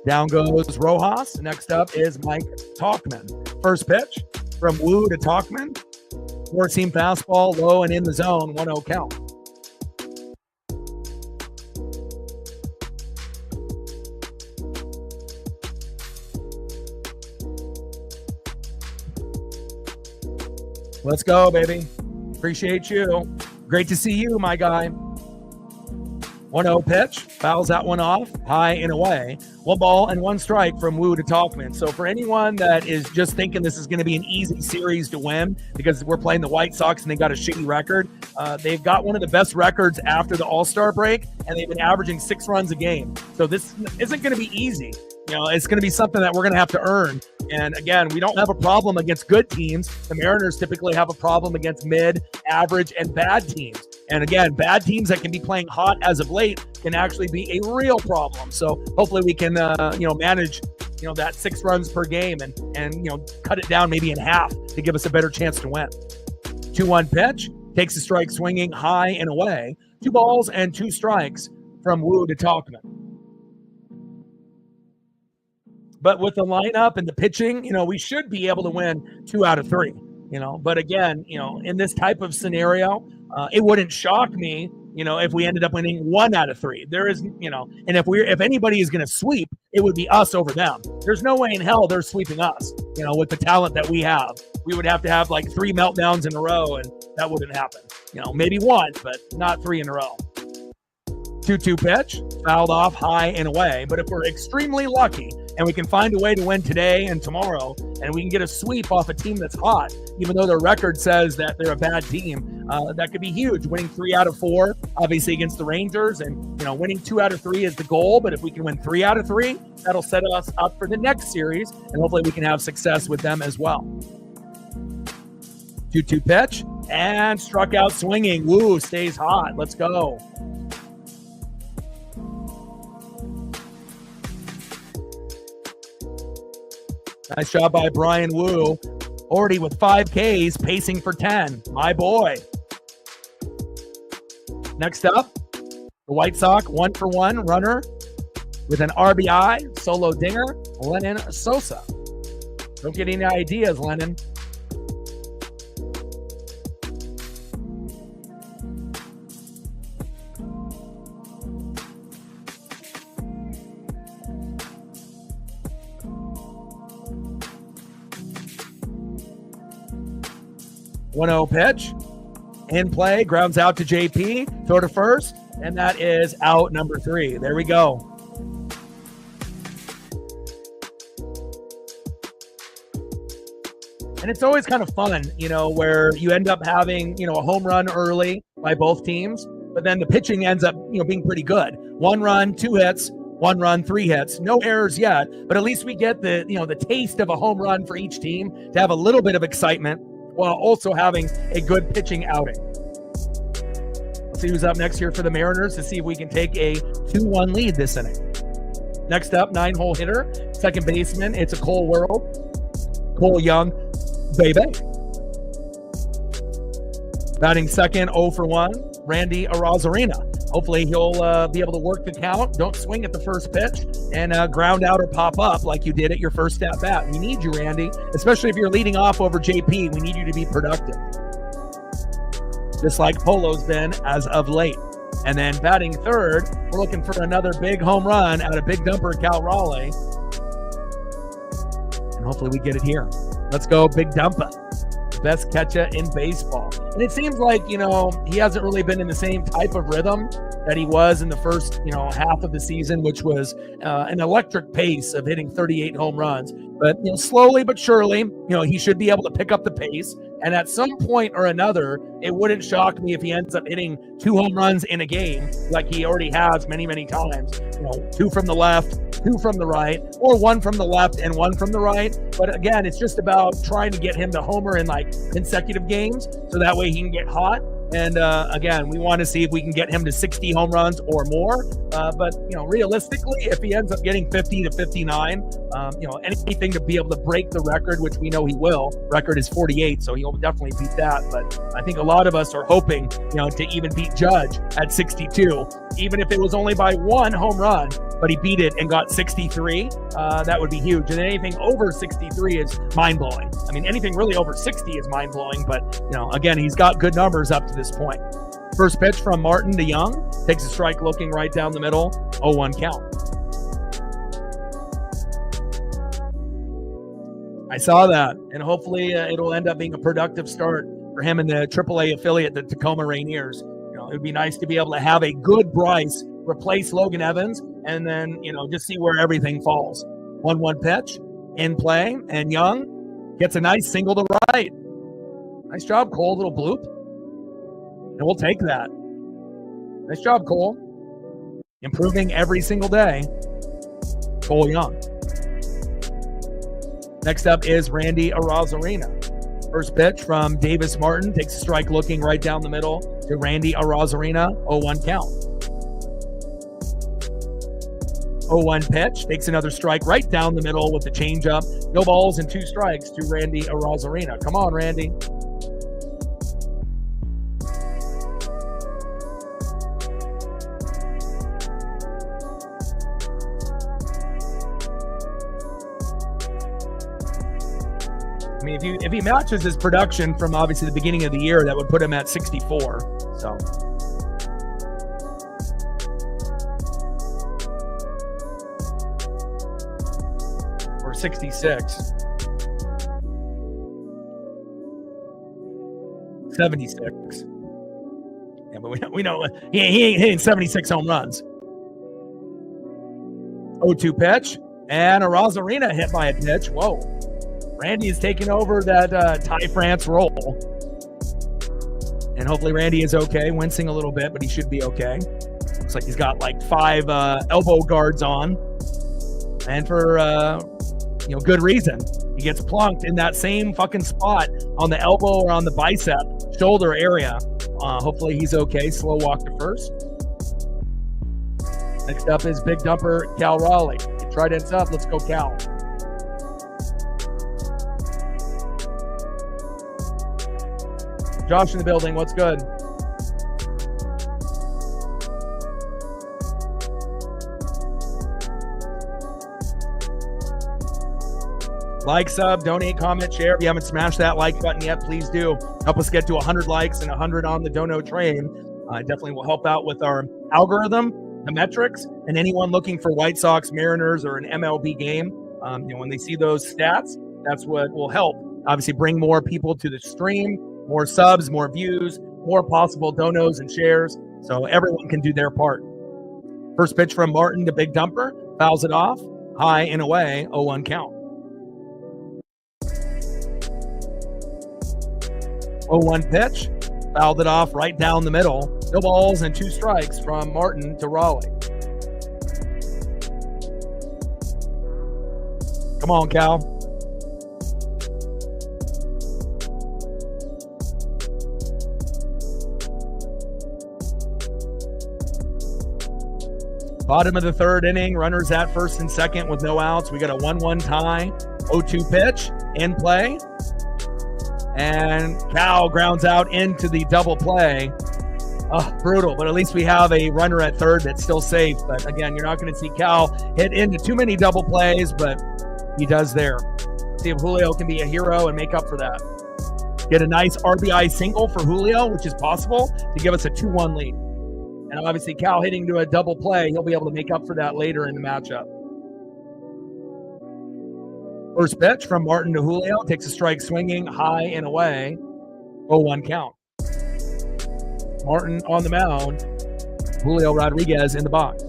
Down goes Rojas. Next up is Mike Tauchman. First pitch from Wu to Tauchman. 4-seam fastball, low and in the zone. 1-0 count. Let's go, baby. Appreciate you. Great to see you, my guy. 1-0 pitch. Fouls that one off. High and away. 1 ball and 1 strike from Wu to Tauchman. So for anyone that is just thinking this is going to be an easy series to win because we're playing the White Sox and they got a shitty record, they've got one of the best records after the All-Star break, and they've been averaging 6 runs a game. So this isn't going to be easy. It's going to be something that we're going to have to earn. And again, we don't have a problem against good teams. The Mariners typically have a problem against mid, average, and bad teams. And again, bad teams that can be playing hot as of late can actually be a real problem. So hopefully we can, manage, that 6 runs per game and cut it down maybe in half to give us a better chance to win. 2-1 pitch, takes a strike swinging high and away. 2 balls and 2 strikes from Wu to Tauchman. But with the lineup and the pitching, we should be able to win 2 out of 3. But again, in this type of scenario, it wouldn't shock me, if we ended up winning 1 out of 3. There is, and if anybody is going to sweep, it would be us over them. There's no way in hell they're sweeping us, with the talent that we have. We would have to have like 3 meltdowns in a row, and that wouldn't happen. Maybe 1, but not 3 in a row. 2-2 pitch, fouled off high and away. But if we're extremely lucky and we can find a way to win today and tomorrow, and we can get a sweep off a team that's hot, even though their record says that they're a bad team, that could be huge. Winning 3 out of 4, obviously against the Rangers, and winning 2 out of 3 is the goal. But if we can win 3 out of 3, that'll set us up for the next series, and hopefully we can have success with them as well. 2-2 pitch, and struck out swinging. Wu stays hot. Let's go. Nice job by Brian Wu. Already with 5 Ks, pacing for 10. My boy. Next up, the White Sox 1-for-1 runner with an RBI, solo dinger, Lennon Sosa. Don't get any ideas, Lennon. .0 pitch, in play, grounds out to JP, throw to first, and that is out number 3. There we go. And it's always kind of fun, where you end up having, a home run early by both teams, but then the pitching ends up, being pretty good. 1 run, 2 hits, 1 run, 3 hits. No errors yet, but at least we get the, the taste of a home run for each team to have a little bit of excitement while also having a good pitching outing. Let's see who's up next here for the Mariners to see if we can take a 2-1 lead this inning. Next up, 9-hole hitter, second baseman. It's a Cole World. Cole Young, baby. Batting second, 0 for 1, Randy Arozarena. Hopefully he'll be able to work the count. Don't swing at the first pitch and ground out or pop up like you did at your first at bat. We need you, Randy, especially if you're leading off over JP. We need you to be productive, just like Polo's been as of late. And then batting third, we're looking for another big home run out of Big Dumper Cal Raleigh. And hopefully we get it here. Let's go, Big Dumper. Best catcher in baseball. And it seems like, he hasn't really been in the same type of rhythm that he was in the first, half of the season, which was an electric pace of hitting 38 home runs. But, slowly but surely, he should be able to pick up the pace. And at some point or another, it wouldn't shock me if he ends up hitting 2 home runs in a game like he already has many, many times. 2 from the left, 2 from the right, or 1 from the left and 1 from the right. But again, it's just about trying to get him to homer in like consecutive games so that way he can get hot. And again, we want to see if we can get him to 60 home runs or more. But realistically, if he ends up getting 50 to 59, anything to be able to break the record, which we know he will. Record is 48, so he'll definitely beat that. But I think a lot of us are hoping, to even beat Judge at 62, even if it was only by 1 home run. But he beat it and got 63. That would be huge. And anything over 63 is mind-blowing. I mean, anything really over 60 is mind-blowing. But, again, he's got good numbers up to this point. First pitch from Martin to Young. Takes a strike looking right down the middle. 0-1 count. I saw that. And hopefully it'll end up being a productive start for him in the AAA affiliate, the Tacoma Rainiers. It would be nice to be able to have a good Bryce replace Logan Evans, and then, just see where everything falls. 1-1 pitch in play, and Young gets a nice single to right. Nice job, Cole. Little bloop. And we'll take that. Nice job, Cole. Improving every single day. Cole Young. Next up is Randy Arozarena. First pitch from Davis Martin. Takes a strike looking right down the middle to Randy Arozarena. 0-1 count. 0-1 pitch. Takes another strike right down the middle with the changeup. No balls and 2 strikes to Randy Arozarena. Come on, Randy. I mean, if he matches his production from obviously the beginning of the year, that would put him at 64. So. Or 66. 76. Yeah, but we know he ain't hitting 76 home runs. 0-2 pitch. And Arozarena hit by a pitch. Whoa. Randy is taking over that Ty France role. And hopefully Randy is okay, wincing a little bit, but he should be okay. Looks like he's got like 5 elbow guards on. And for, good reason. He gets plunked in that same fucking spot on the elbow or on the bicep, shoulder area. Hopefully he's okay. Slow walk to first. Next up is Big Dumper Cal Raleigh. Trident's up. Let's go, Cal. Josh in the building. What's good? Like, sub, donate, comment, share. If you haven't smashed that like button yet, please do. Help us get to 100 likes and 100 on the dono train. Definitely will help out with our algorithm, the metrics, and anyone looking for White Sox, Mariners, or an MLB game. When they see those stats, that's what will help. Obviously, bring more people to the stream, more subs, more views, more possible donos and shares, so everyone can do their part. First pitch from Martin to Big Dumper. Fouls it off. High and away. 0-1 count. 0-1 pitch. Fouled it off right down the middle. No balls and 2 strikes from Martin to Raleigh. Come on, Cal. Bottom of the third inning, runners at first and second with no outs. We got a 1-1 tie. 0-2 pitch in play. And Cal grounds out into the double play. Brutal, but at least we have a runner at third that's still safe. But again, you're not going to see Cal hit into too many double plays, but he does there. See if Julio can be a hero and make up for that. Get a nice RBI single for Julio, which is possible, to give us a 2-1 lead. And obviously Cal hitting to a double play, he'll be able to make up for that later in the matchup. First pitch from Martin to Julio, takes a strike swinging, high and away. 0-1 count. Martin on the mound, Julio Rodriguez in the box.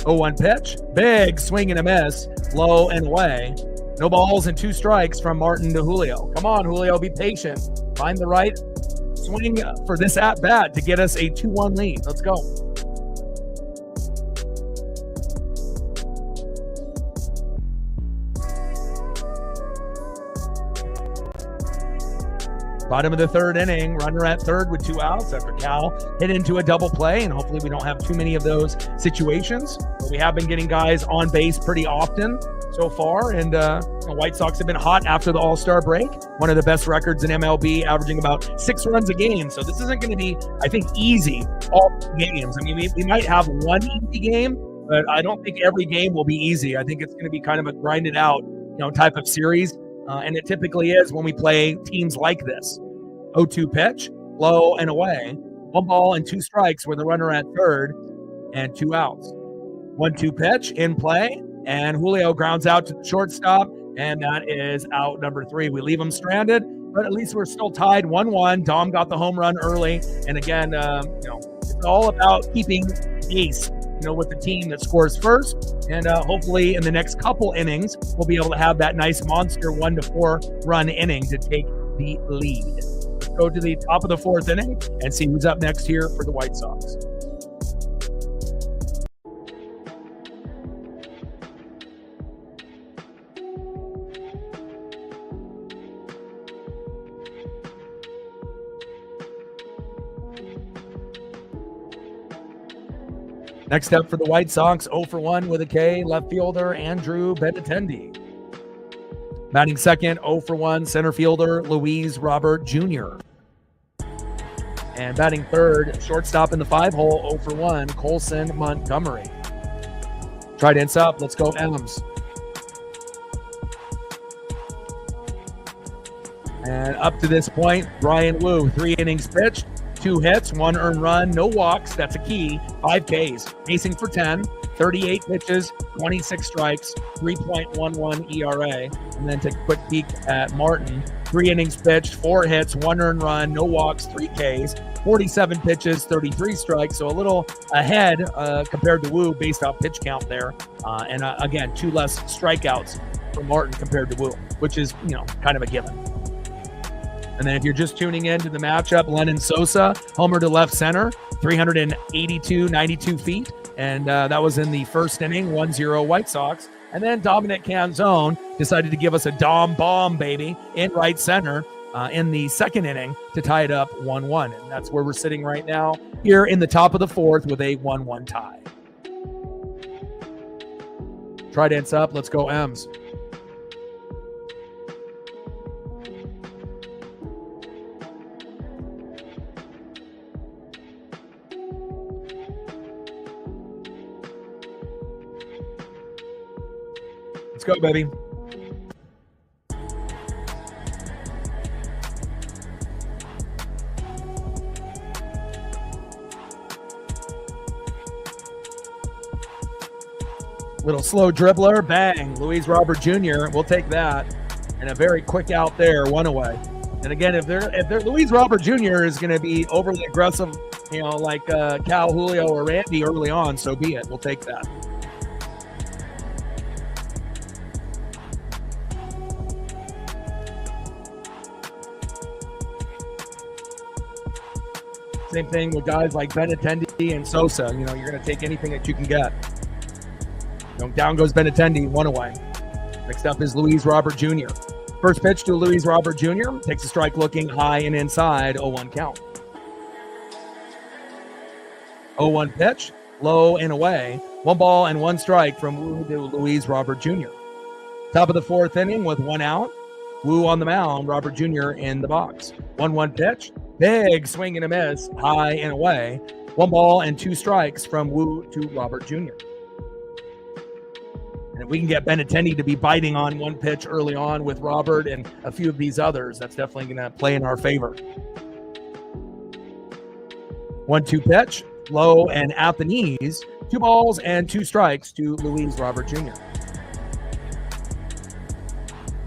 0-1 pitch, big swing and a miss, low and away. No balls and 2 strikes from Martin to Julio. Come on, Julio, be patient. Find the right swing for this at-bat to get us a 2-1 lead. Let's go. Bottom of the third inning, runner at third with 2 outs after Cal hit into a double play, and hopefully we don't have too many of those situations. But we have been getting guys on base pretty often so far, and the White Sox have been hot after the All-Star break. One of the best records in MLB, averaging about 6 runs a game. So this isn't going to be, I think, easy all games. I mean, we might have one easy game, but I don't think every game will be easy. I think it's going to be kind of a grinded out, type of series. And it typically is when we play teams like this. 0-2 pitch, low and away. 1 ball and 2 strikes with a runner at third and 2 outs. 1-2 pitch in play, and Julio grounds out to the shortstop, and that is out number 3. We leave him stranded, but at least we're still tied 1-1. Dom got the home run early, and again, it's all about keeping pace, with the team that scores first. And hopefully in the next couple innings, we'll be able to have that nice monster 1-4 run inning to take the lead. Let's go to the top of the 4th inning and see who's up next here for the White Sox. Next up for the White Sox, 0-1 with a K, left fielder Andrew Benintendi. Batting second, 0-1, center fielder Luis Robert Jr. And batting third, shortstop in the 5-hole, 0-1, Colson Montgomery. Trident's up, let's go M's. And up to this point, Brian Wu, 3 innings pitched, 2 hits, 1 earned run, no walks. That's a key. 5 Ks. Pacing for 10, 38 pitches, 26 strikes, 3.11 ERA. And then take a quick peek at Martin. 3 innings pitched, 4 hits, 1 earned run, no walks, 3 Ks, 47 pitches, 33 strikes. So a little ahead compared to Wu based off pitch count there. And again, 2 less strikeouts for Martin compared to Wu, which is, kind of a given. And then if you're just tuning in to the matchup, Lennon Sosa, homer to left center, 92 feet. And that was in the first inning, 1-0 White Sox. And then Dominic Canzone decided to give us a Dom bomb, baby, in right center in the second inning to tie it up 1-1. And that's where we're sitting right now here in the top of the 4th with a 1-1 tie. Trident's up. Let's go M's. Let's go, baby. Little slow dribbler, bang. Luis Robert Jr. We'll take that. And a very quick out there, 1 away. And again, if they're Luis Robert Jr. is going to be overly aggressive, like Cal, Julio, or Randy early on, so be it. We'll take that. Same thing with guys like Benintendi and Sosa. You're going to take anything that you can get. Down goes Benintendi, 1 away. Next up is Luis Robert Jr. First pitch to Luis Robert Jr. Takes a strike looking high and inside, 0-1 count. 0-1 pitch, low and away. 1 ball and 1 strike from Wu to Luis Robert Jr. Top of the 4th inning with 1 out. Wu on the mound, Robert Jr. in the box. 1-1 pitch, big swing and a miss, high and away. 1 ball and 2 strikes from Wu to Robert Jr. And if we can get Benintendi to be biting on 1 pitch early on with Robert and a few of these others, that's definitely going to play in our favor. 1-2 pitch, low and at the knees. 2 balls and 2 strikes to Luis Robert Jr.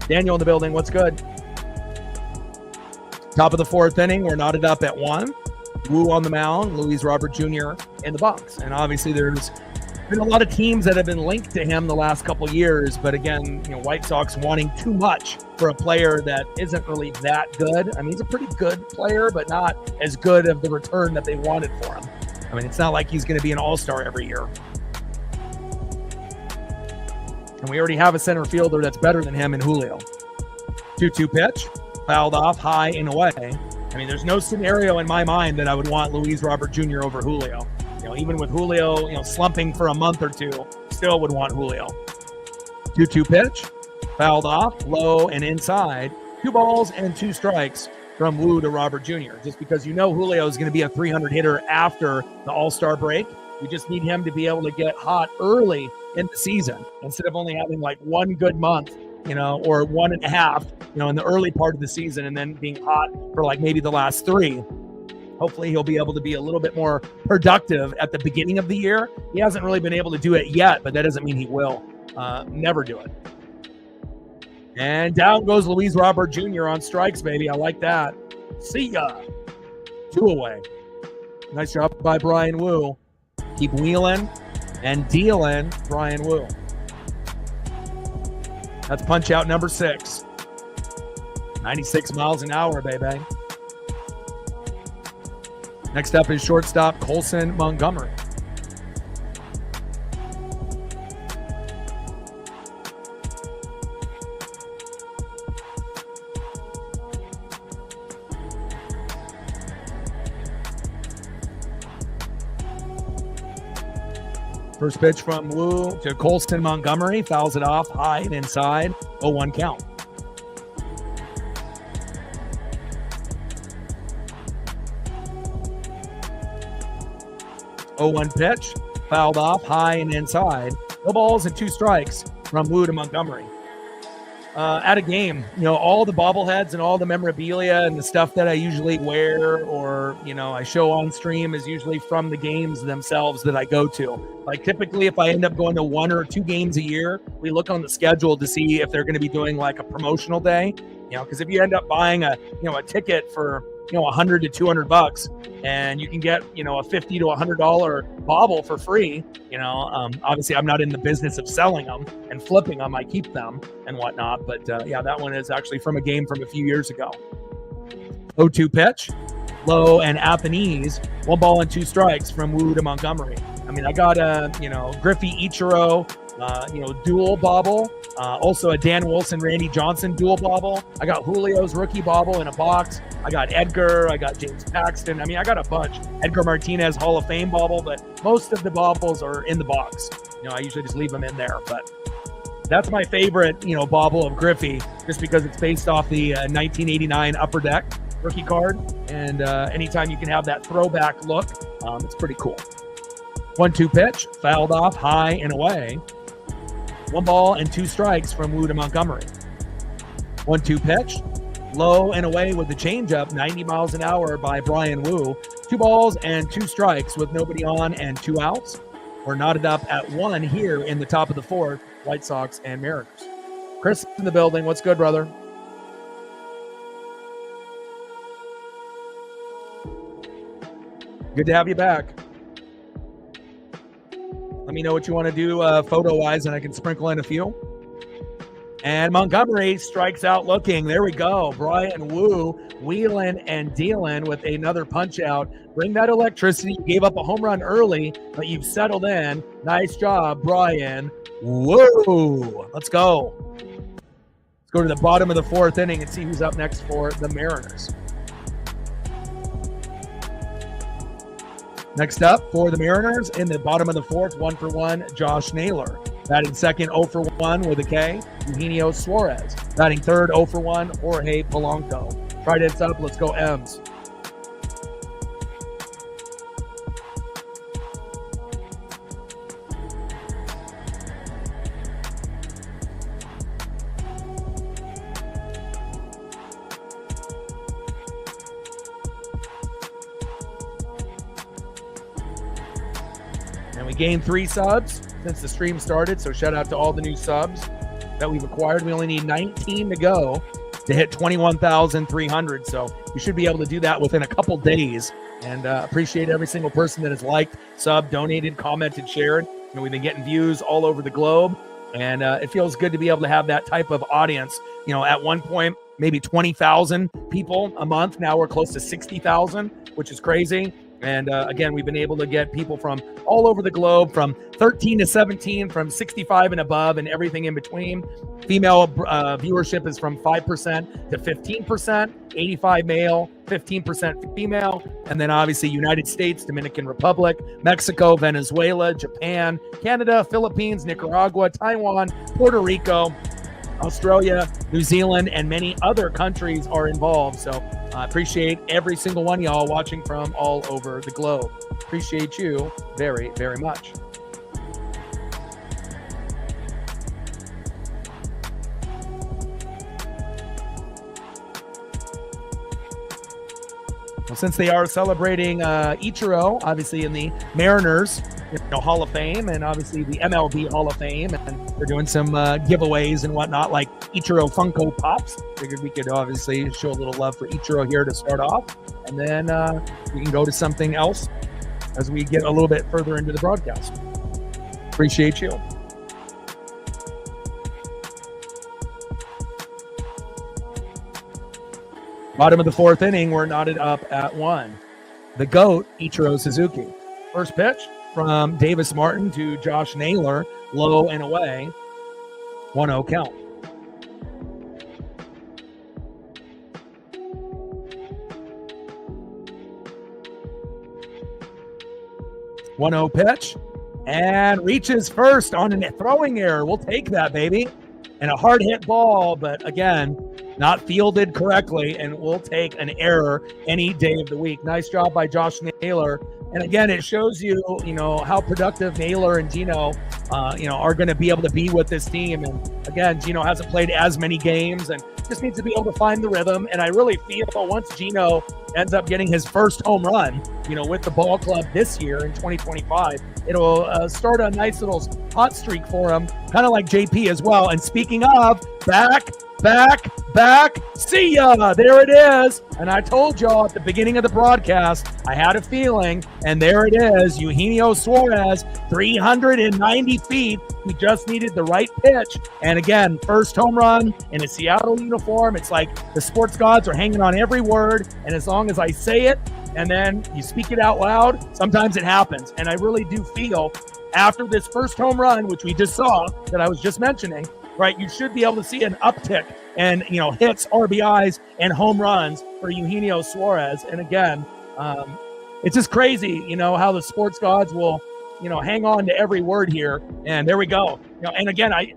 Daniel in the building, what's good? Top of the 4th inning, we're knotted up at 1. Wu on the mound, Luis Robert Jr. in the box. And obviously there's been a lot of teams that have been linked to him the last couple years, but again, White Sox wanting too much for a player that isn't really that good. I mean, he's a pretty good player, but not as good of the return that they wanted for him. I mean, it's not like he's going to be an all-star every year. And we already have a center fielder that's better than him in Julio. 2-2 pitch, fouled off high and away. I mean, there's no scenario in my mind that I would want Luis Robert Jr. over Julio. Even with Julio, slumping for a month or two, still would want Julio. 2-2 pitch, fouled off, low and inside. 2 balls and 2 strikes from Wu to Robert Jr. Just because Julio is going to be a 300 hitter after the All-Star break. We just need him to be able to get hot early in the season instead of only having like 1 good month, or 1.5, in the early part of the season and then being hot for like maybe the last 3. Hopefully he'll be able to be a little bit more productive at the beginning of the year. He hasn't really been able to do it yet, but that doesn't mean he will never do it. And down goes Luis Robert Jr. on strikes, baby. I like that. See ya. 2 away. Nice job by Brian Wu. Keep wheeling and dealing, Brian Wu. That's punch out number 6. 96 miles an hour, baby. Next up is shortstop Colson Montgomery. First pitch from Wu to Colson Montgomery. Fouls it off high and inside. 0-1 count. Oh, 0-1 pitch, fouled off, high and inside. No balls and 2 strikes from Wu to Montgomery. At a game, all the bobbleheads and all the memorabilia and the stuff that I usually wear or, I show on stream is usually from the games themselves that I go to. Like typically if I end up going to 1 or 2 games a year, we look on the schedule to see if they're going to be doing like a promotional day, because if you end up buying a ticket for, $100 to $200 and you can get, a $50 to $100 bobble for free. Obviously I'm not in the business of selling them and flipping them. I keep them and whatnot. But that one is actually from a game from a few years ago. 0-2 pitch, low and at the knees. 1 ball and 2 strikes from Wu to Montgomery. I mean, I got a, Griffey Ichiro, dual bobble. Also a Dan Wilson, Randy Johnson dual bobble. I got Julio's rookie bobble in a box. I got Edgar. I got James Paxton. I mean, I got a bunch. Edgar Martinez Hall of Fame bobble, but most of the bobbles are in the box. I usually just leave them in there, but that's my favorite, bobble of Griffey, just because it's based off the 1989 Upper Deck rookie card. And anytime you can have that throwback look, it's pretty cool. 1-2 pitch, fouled off, high and away. 1 ball and 2 strikes from Wu to Montgomery. 1-2 pitch, low and away with the changeup, 90 miles an hour by Brian Wu. 2 balls and 2 strikes with nobody on and 2 outs. We're knotted up at 1 here in the top of the 4th, White Sox and Mariners. Chris in the building. What's good, brother? Good to have you back. Let me know what you want to do photo-wise, and I can sprinkle in a few. And Montgomery strikes out looking. There we go. Brian Wu wheeling and dealing with another punch-out. Bring that electricity. You gave up a home run early, but you've settled in. Nice job, Brian Wu. Let's go. Let's go to the bottom of the 4th inning and see who's up next for the Mariners. Next up for the Mariners in the bottom of the fourth, 1-for-1, Josh Naylor. Batting second, 0-for-1 with a K, Eugenio Suarez. Batting third, 0-for-1, Jorge Polanco. Trident's up. Let's go, M's. And we gained 3 subs since the stream started, so shout out to all the new subs that we've acquired. We only need 19 to go to hit 21,300, so you should be able to do that within a couple days. And appreciate every single person that has liked, subbed, donated, commented, shared. We've been getting views all over the globe, and it feels good to be able to have that type of audience. At one point, maybe 20,000 people a month. Now we're close to 60,000, which is crazy. And again, we've been able to get people from all over the globe, from 13 to 17, from 65 and above, and everything in between. Female viewership is from 5% to 15%, 85 male, 15% female. And then obviously United States, Dominican Republic, Mexico, Venezuela, Japan, Canada, Philippines, Nicaragua, Taiwan, Puerto Rico, Australia, New Zealand, and many other countries are involved. So I appreciate every single one of y'all watching from all over the globe. Appreciate you very, very much. Well, since they are celebrating Ichiro, obviously in the Mariners Hall of Fame, and obviously the MLB Hall of Fame, and they're doing some giveaways and whatnot, like Ichiro Funko Pops. Figured we could obviously show a little love for Ichiro here to start off, and then we can go to something else as we get a little bit further into the broadcast. Appreciate you. Bottom of the fourth inning, we're knotted up at 1. The GOAT, Ichiro Suzuki. First pitch from Davis Martin to Josh Naylor, low and away, 1-0 count. One 0 pitch, and reaches first on a throwing error. We'll take that, baby. And a hard hit ball, but again, not fielded correctly, and we'll take an error any day of the week. Nice job by Josh Naylor. And again, it shows you, how productive Naylor and Gino, are going to be able to be with this team. And again, Gino hasn't played as many games and just needs to be able to find the rhythm. And I really feel once Gino ends up getting his first home run, with the ball club this year in 2025, it'll start a nice little hot streak for him, kind of like JP as well. And speaking of back, see ya, there it is. And I told y'all at the beginning of the broadcast, I had a feeling, and there it is, Eugenio Suarez, 390 feet. He just needed the right pitch. And again, first home run in a Seattle uniform. It's like the sports gods are hanging on every word. And as long as I say it, and then you speak it out loud, sometimes it happens. And I really do feel after this first home run, which we just saw, that I was just mentioning, right, you should be able to see an uptick and, hits, RBIs, and home runs for Eugenio Suarez. And again, it's just crazy, how the sports gods will, hang on to every word here. And there we go. And again, I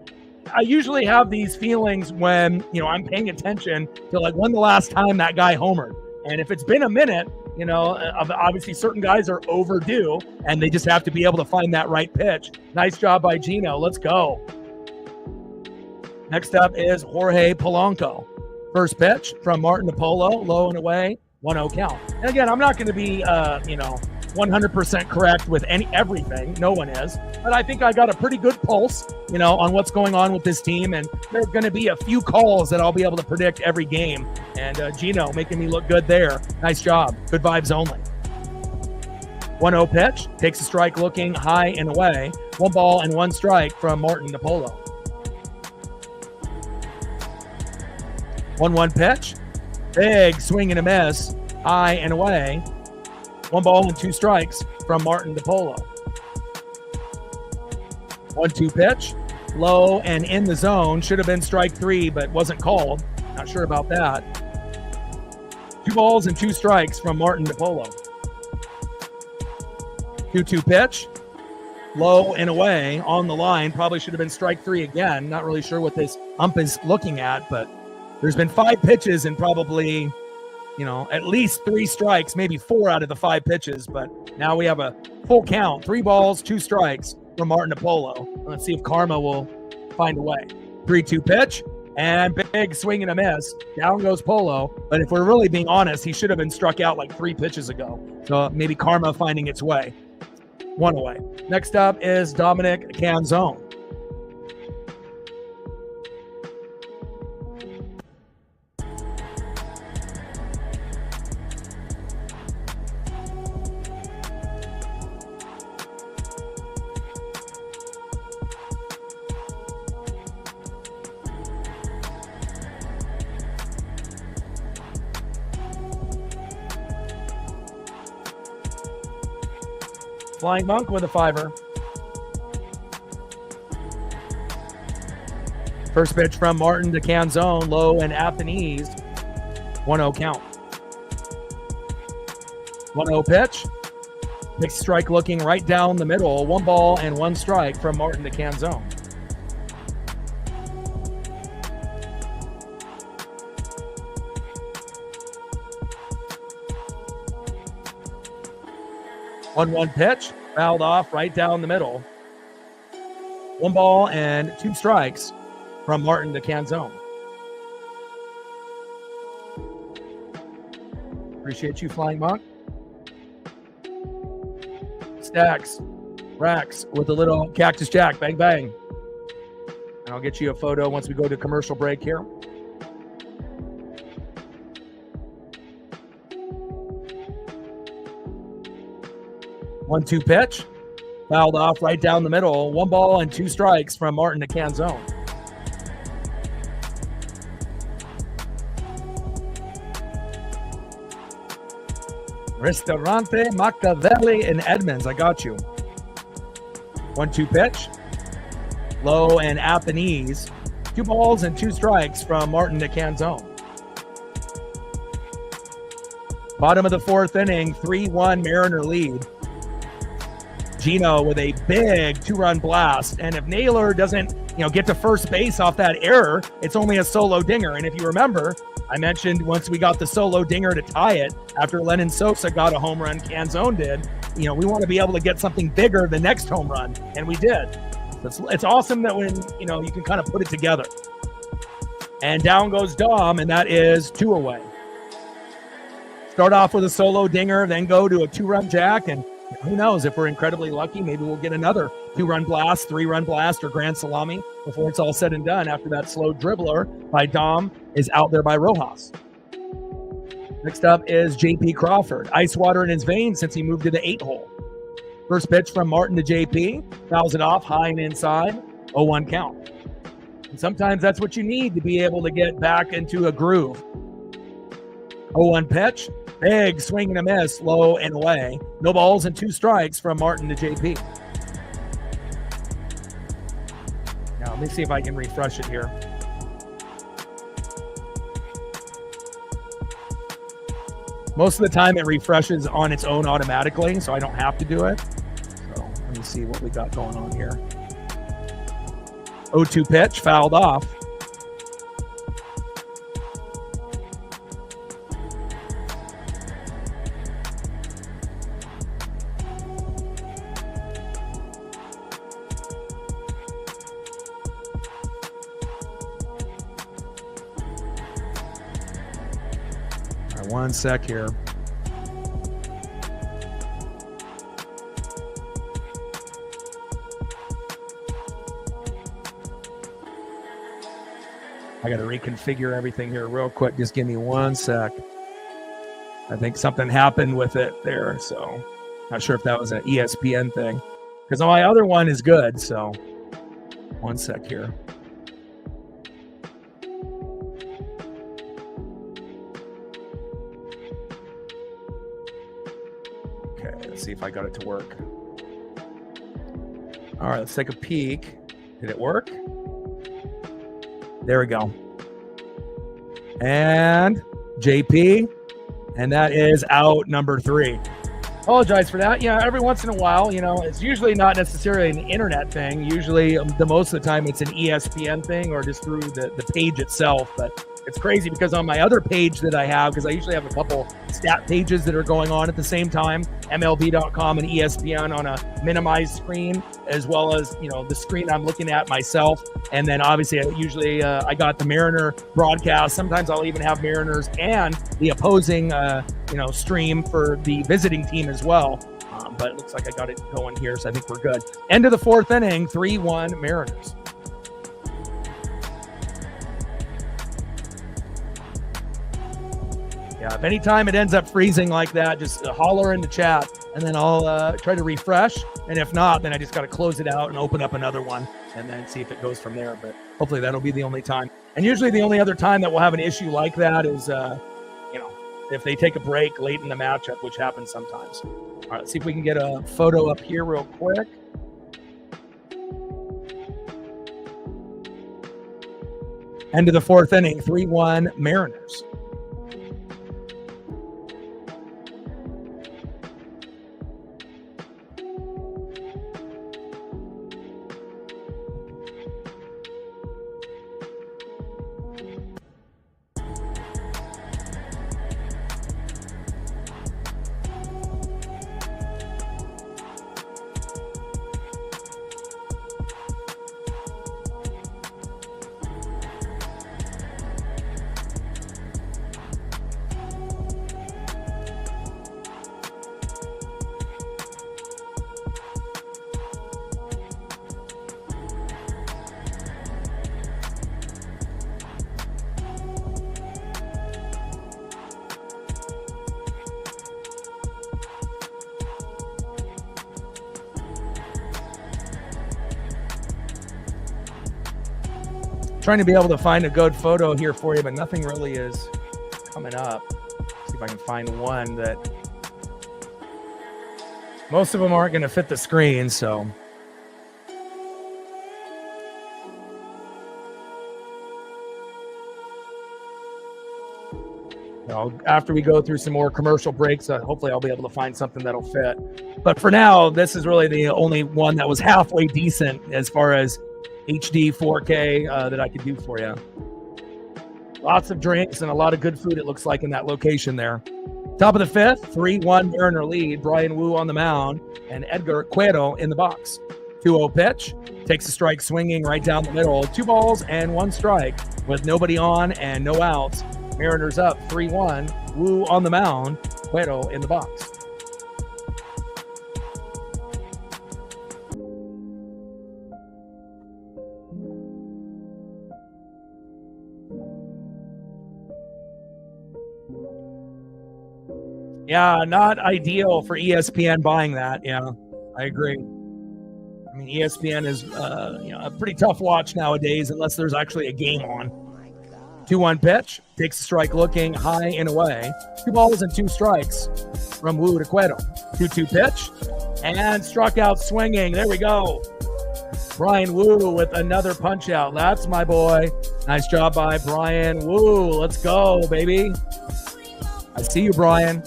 usually have these feelings when, I'm paying attention to like when the last time that guy homered. And if it's been a minute, obviously certain guys are overdue and they just have to be able to find that right pitch. Nice job by Gino. Let's go. Next up is Jorge Polanco. First pitch from Martin Apollo, low and away, 1-0 count. And again, I'm not going to be, 100% correct with everything. No one is. But I think I got a pretty good pulse, on what's going on with this team. And there are going to be a few calls that I'll be able to predict every game. And Gino making me look good there. Nice job. Good vibes only. 1-0 pitch. Takes a strike looking high and away. 1 ball and 1 strike from Martin Apollo. 1-1 pitch. Big swing and a miss. High and away. 1 ball and 2 strikes from Martin DePolo. 1-2 pitch. Low and in the zone. Should have been strike 3, but wasn't called. Not sure about that. 2 balls and 2 strikes from Martin DePolo. 2-2 pitch. Low and away on the line. Probably should have been strike 3 again. Not really sure what this ump is looking at, but there's been 5 pitches and probably, at least 3 strikes, maybe 4 out of the 5 pitches. But now we have a full count. 3 balls, 2 strikes from Martin Apollo. Let's see if Karma will find a way. 3-2 pitch and big swing and a miss. Down goes Polo. But if we're really being honest, he should have been struck out like 3 pitches ago. So maybe Karma finding its way. 1 away. Next up is Dominic Canzone. Flying Monk with a 5er. First pitch from Martin to Canzone, low and at the knees. 1-0 count. 1-0 pitch. Big strike looking right down the middle. 1 ball and 1 strike from Martin to Canzone. One pitch, fouled off right down the middle. 1 ball and 2 strikes from Martin to Canzone. Appreciate you, Flying Monk. Stacks, Racks with a little Cactus Jack, bang, bang. And I'll get you a photo once we go to commercial break here. One-two pitch, fouled off right down the middle. 1 ball and 2 strikes from Martin to Canzone. Ristorante Machiavelli in Edmonds. I got you. 1-2 pitch, low and at the knees. 2 balls and 2 strikes from Martin to Canzone. Bottom of the 4th inning, 3-1 Mariner lead. Gino with a big 2-run blast. And if Naylor doesn't, get to first base off that error, it's only a solo dinger. And if you remember, I mentioned once we got the solo dinger to tie it, after Lennon Sosa got a home run, Canzone did, we want to be able to get something bigger the next home run. And we did. It's awesome that when, you can kind of put it together. And down goes Dom, and that is 2 away. Start off with a solo dinger, then go to a 2-run jack, and who knows, if we're incredibly lucky, maybe we'll get another 2-run blast, 3-run blast, or grand salami before it's all said and done after that slow dribbler by Dom is out there by Rojas. Next up is JP Crawford. Ice water in his veins since he moved to the 8-hole. First pitch from Martin to JP. Fouls it off high and inside. 0-1 count. And sometimes that's what you need to be able to get back into a groove. 0-1 pitch. Big swing and a miss, low and away. No balls and 2 strikes from Martin to JP. Now, let me see if I can refresh it here. Most of the time it refreshes on its own automatically, so I don't have to do it. So let me see what we got going on here. 0-2 pitch, fouled off. One sec here. I got to reconfigure everything here real quick. Just give me 1 sec. I think something happened with it there, so not sure if that was an ESPN thing. Because my other one is good, so 1 sec here. Let's see if I got it to work. All right, let's take a peek. Did it work? There we go. And JP, and that is out number 3. apologize for that. Yeah, every once in a while, it's usually not necessarily an internet thing. Usually, the most of the time, it's an ESPN thing or just through the page itself. But it's crazy because on my other page that I have, because I usually have a couple stat pages that are going on at the same time, MLB.com and ESPN on a minimized screen, as well as, the screen I'm looking at myself. And then obviously, usually I got the Mariner broadcast. Sometimes I'll even have Mariners and the opposing, stream for the visiting team as well. But it looks like I got it going here, so I think we're good. End of the fourth inning, 3-1 Mariners. Yeah, if anytime it ends up freezing like that, just holler in the chat, and then I'll try to refresh. And if not, then I just got to close it out and open up another one and then see if it goes from there. But hopefully that'll be the only time. And usually the only other time that we'll have an issue like that is, if they take a break late in the matchup, which happens sometimes. All right, let's see if we can get a photo up here real quick. End of the fourth inning, 3-1 Mariners. Trying to be able to find a good photo here for you, but nothing really is coming up. See if I can find one that most of them aren't going to fit the screen. So after we go through some more commercial breaks, hopefully I'll be able to find something that'll fit. But for now, this is really the only one that was halfway decent as far as HD 4K that I could do for you. Lots of drinks and a lot of good food, it looks like, in that location there. Top of the fifth, 3-1 Mariner lead. Brian Wu on the mound and Edgar Cueto in the box. 2-0 pitch. Takes a strike swinging right down the middle. 2 balls and 1 strike with nobody on and no outs. Mariners up 3-1. Wu on the mound. Cueto in the box. Yeah, not ideal for ESPN buying that. Yeah, I agree. I mean, ESPN is a pretty tough watch nowadays unless there's actually a game on. 2-1 pitch, takes a strike looking high and away. 2 balls and 2 strikes from Wu to Cueto. 2-2 pitch and struck out swinging. There we go. Brian Wu with another punch out. That's my boy. Nice job by Brian Wu. Let's go, baby. I see you, Brian.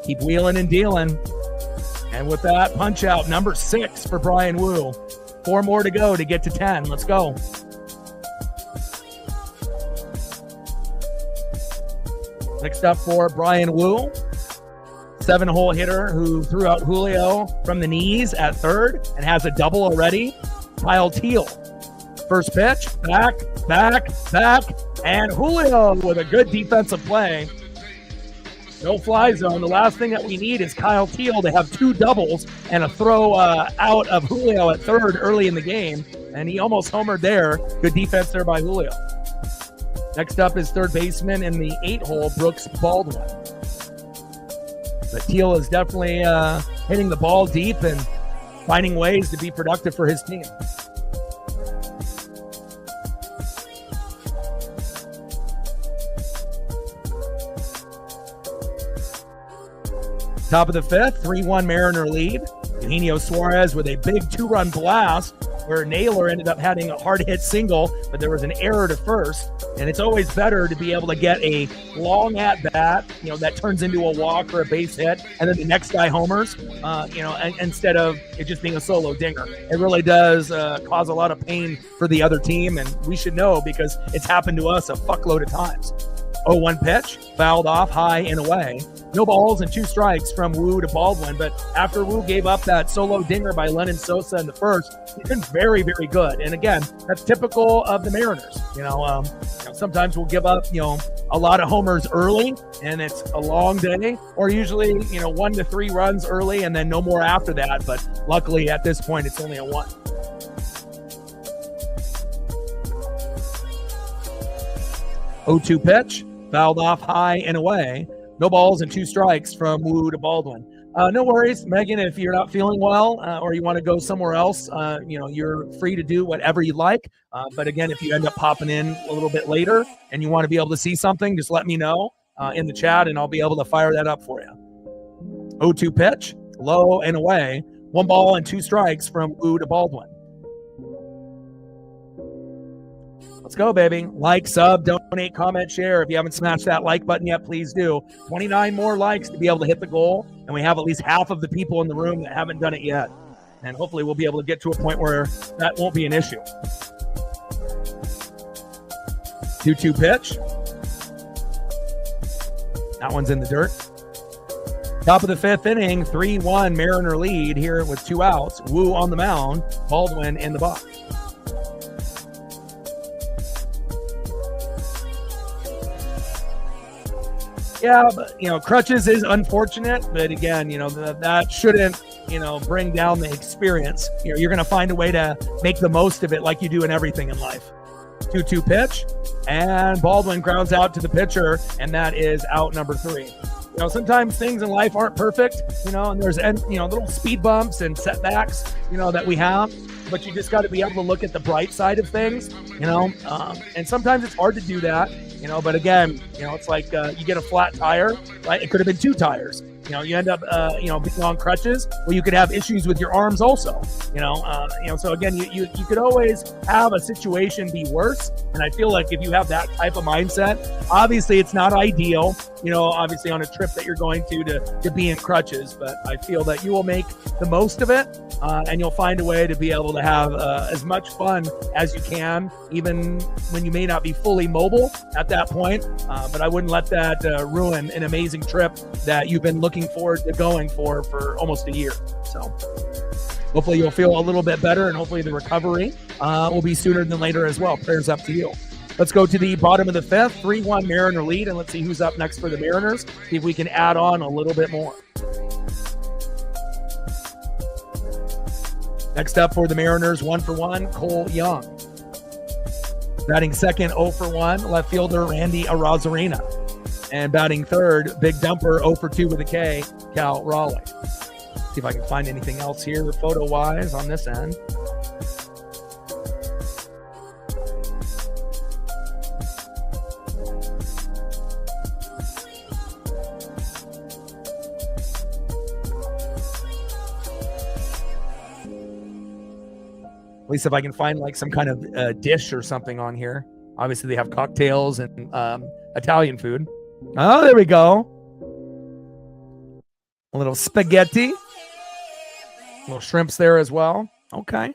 Keep wheeling and dealing. And with that, punch out number 6 for Brian Wu. 4 more to go to get to 10. Let's go. Next up for Brian Wu, 7-hole hitter who threw out Julio from the knees at third and has a double already. Kyle Teal. First pitch, back, and Julio with a good defensive play. No fly zone. The last thing that we need is Kyle Teal to have 2 doubles and a throw out of Julio at third early in the game. And he almost homered there. Good defense there by Julio. Next up is third baseman in the 8-hole, Brooks Baldwin. But Teal is definitely hitting the ball deep and finding ways to be productive for his team. Top of the fifth, 3-1 Mariner lead. Eugenio Suarez with a big 2-run blast where Naylor ended up having a hard hit single, but there was an error to first. And it's always better to be able to get a long at bat, that turns into a walk or a base hit, and then the next guy homers, instead of it just being a solo dinger. It really does cause a lot of pain for the other team, and we should know because it's happened to us a fuckload of times. 0-1 pitch, fouled off high and away. No balls and 2 strikes from Wu to Baldwin, but after Wu gave up that solo dinger by Lennon Sosa in the first, he's been very, very good. And again, that's typical of the Mariners. Sometimes we'll give up, a lot of homers early, and it's a long day, or usually, 1 to 3 runs early and then no more after that. But luckily at this point, it's only a 1. 0-2 pitch, fouled off high and away. No balls and 2 strikes from Wu to Baldwin. No worries, Megan, if you're not feeling well or you want to go somewhere else, you're free to do whatever you like. But again, if you end up popping in a little bit later and you want to be able to see something, just let me know in the chat and I'll be able to fire that up for you. 0-2 pitch, low and away. 1 ball and 2 strikes from Wu to Baldwin. Let's go, baby. Like, sub, donate, comment, share. If you haven't smashed that like button yet, please do. 29 more likes to be able to hit the goal, and we have at least half of the people in the room that haven't done it yet. And hopefully we'll be able to get to a point where that won't be an issue. 2-2 pitch. That one's in the dirt. Top of the 5th inning, 3-1 Mariner lead here with 2 outs. Wu on the mound, Baldwin in the box. Yeah, but, crutches is unfortunate, but again, that shouldn't, bring down the experience. You're going to find a way to make the most of it like you do in everything in life. 2-2 pitch, and Baldwin grounds out to the pitcher, and that is out number 3. Sometimes things in life aren't perfect, and there's, little speed bumps and setbacks, that we have, but you just got to be able to look at the bright side of things, and sometimes it's hard to do that. But again, it's like you get a flat tire, right? It could have been 2 tires. You end up, being on crutches. Well, you could have issues with your arms also. So again, you could always have a situation be worse. And I feel like if you have that type of mindset, obviously it's not ideal. Obviously on a trip that you're going to be in crutches, but I feel that you will make the most of it, and you'll find a way to be able to have as much fun as you can, even when you may not be fully mobile at that point. But I wouldn't let that ruin an amazing trip that you've been looking forward to going for almost a year. So hopefully you'll feel a little bit better, and hopefully the recovery will be sooner than later as well. Prayers up to you. Let's go to the bottom of the 5th, 3-1 Mariner lead, and let's see who's up next for the Mariners. See if we can add on a little bit more. Next up for the Mariners, 1-for-1, Cole Young. Batting second, 0-for-1, left fielder Randy Arozarena. And batting third, big dumper, 0-for-2 with a K, Cal Raleigh. See if I can find anything else here photo-wise on this end. At least if I can find like some kind of dish or something on here. Obviously they have cocktails and Italian food. Oh, there we go. A little spaghetti. Little shrimps there as well. Okay.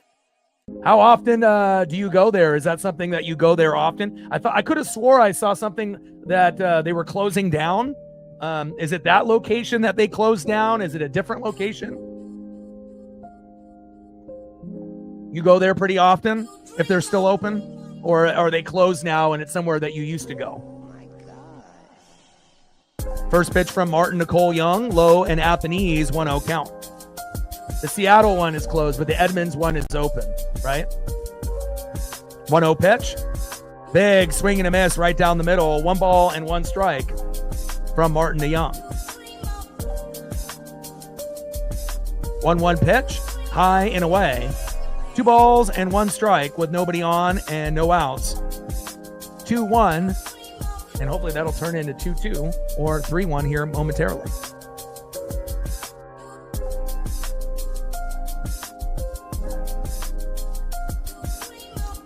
How often do you go there? Is that something that you go there often? I could have swore I saw something that they were closing down. Is it that location that they closed down? Is it a different location? You go there pretty often if they're still open, or are they closed now and it's somewhere that you used to go? First pitch from Martin to Cole Young, low and at the knees, 1-0 count. The Seattle one is closed, but the Edmonds one is open, right? 1-0 pitch. Big swing and a miss right down the middle. 1 ball and 1 strike from Martin to Young. 1-1 pitch, high and away. 2 balls and 1 strike with nobody on and no outs. 2-1, and hopefully that'll turn into 2-2 or 3-1 here momentarily.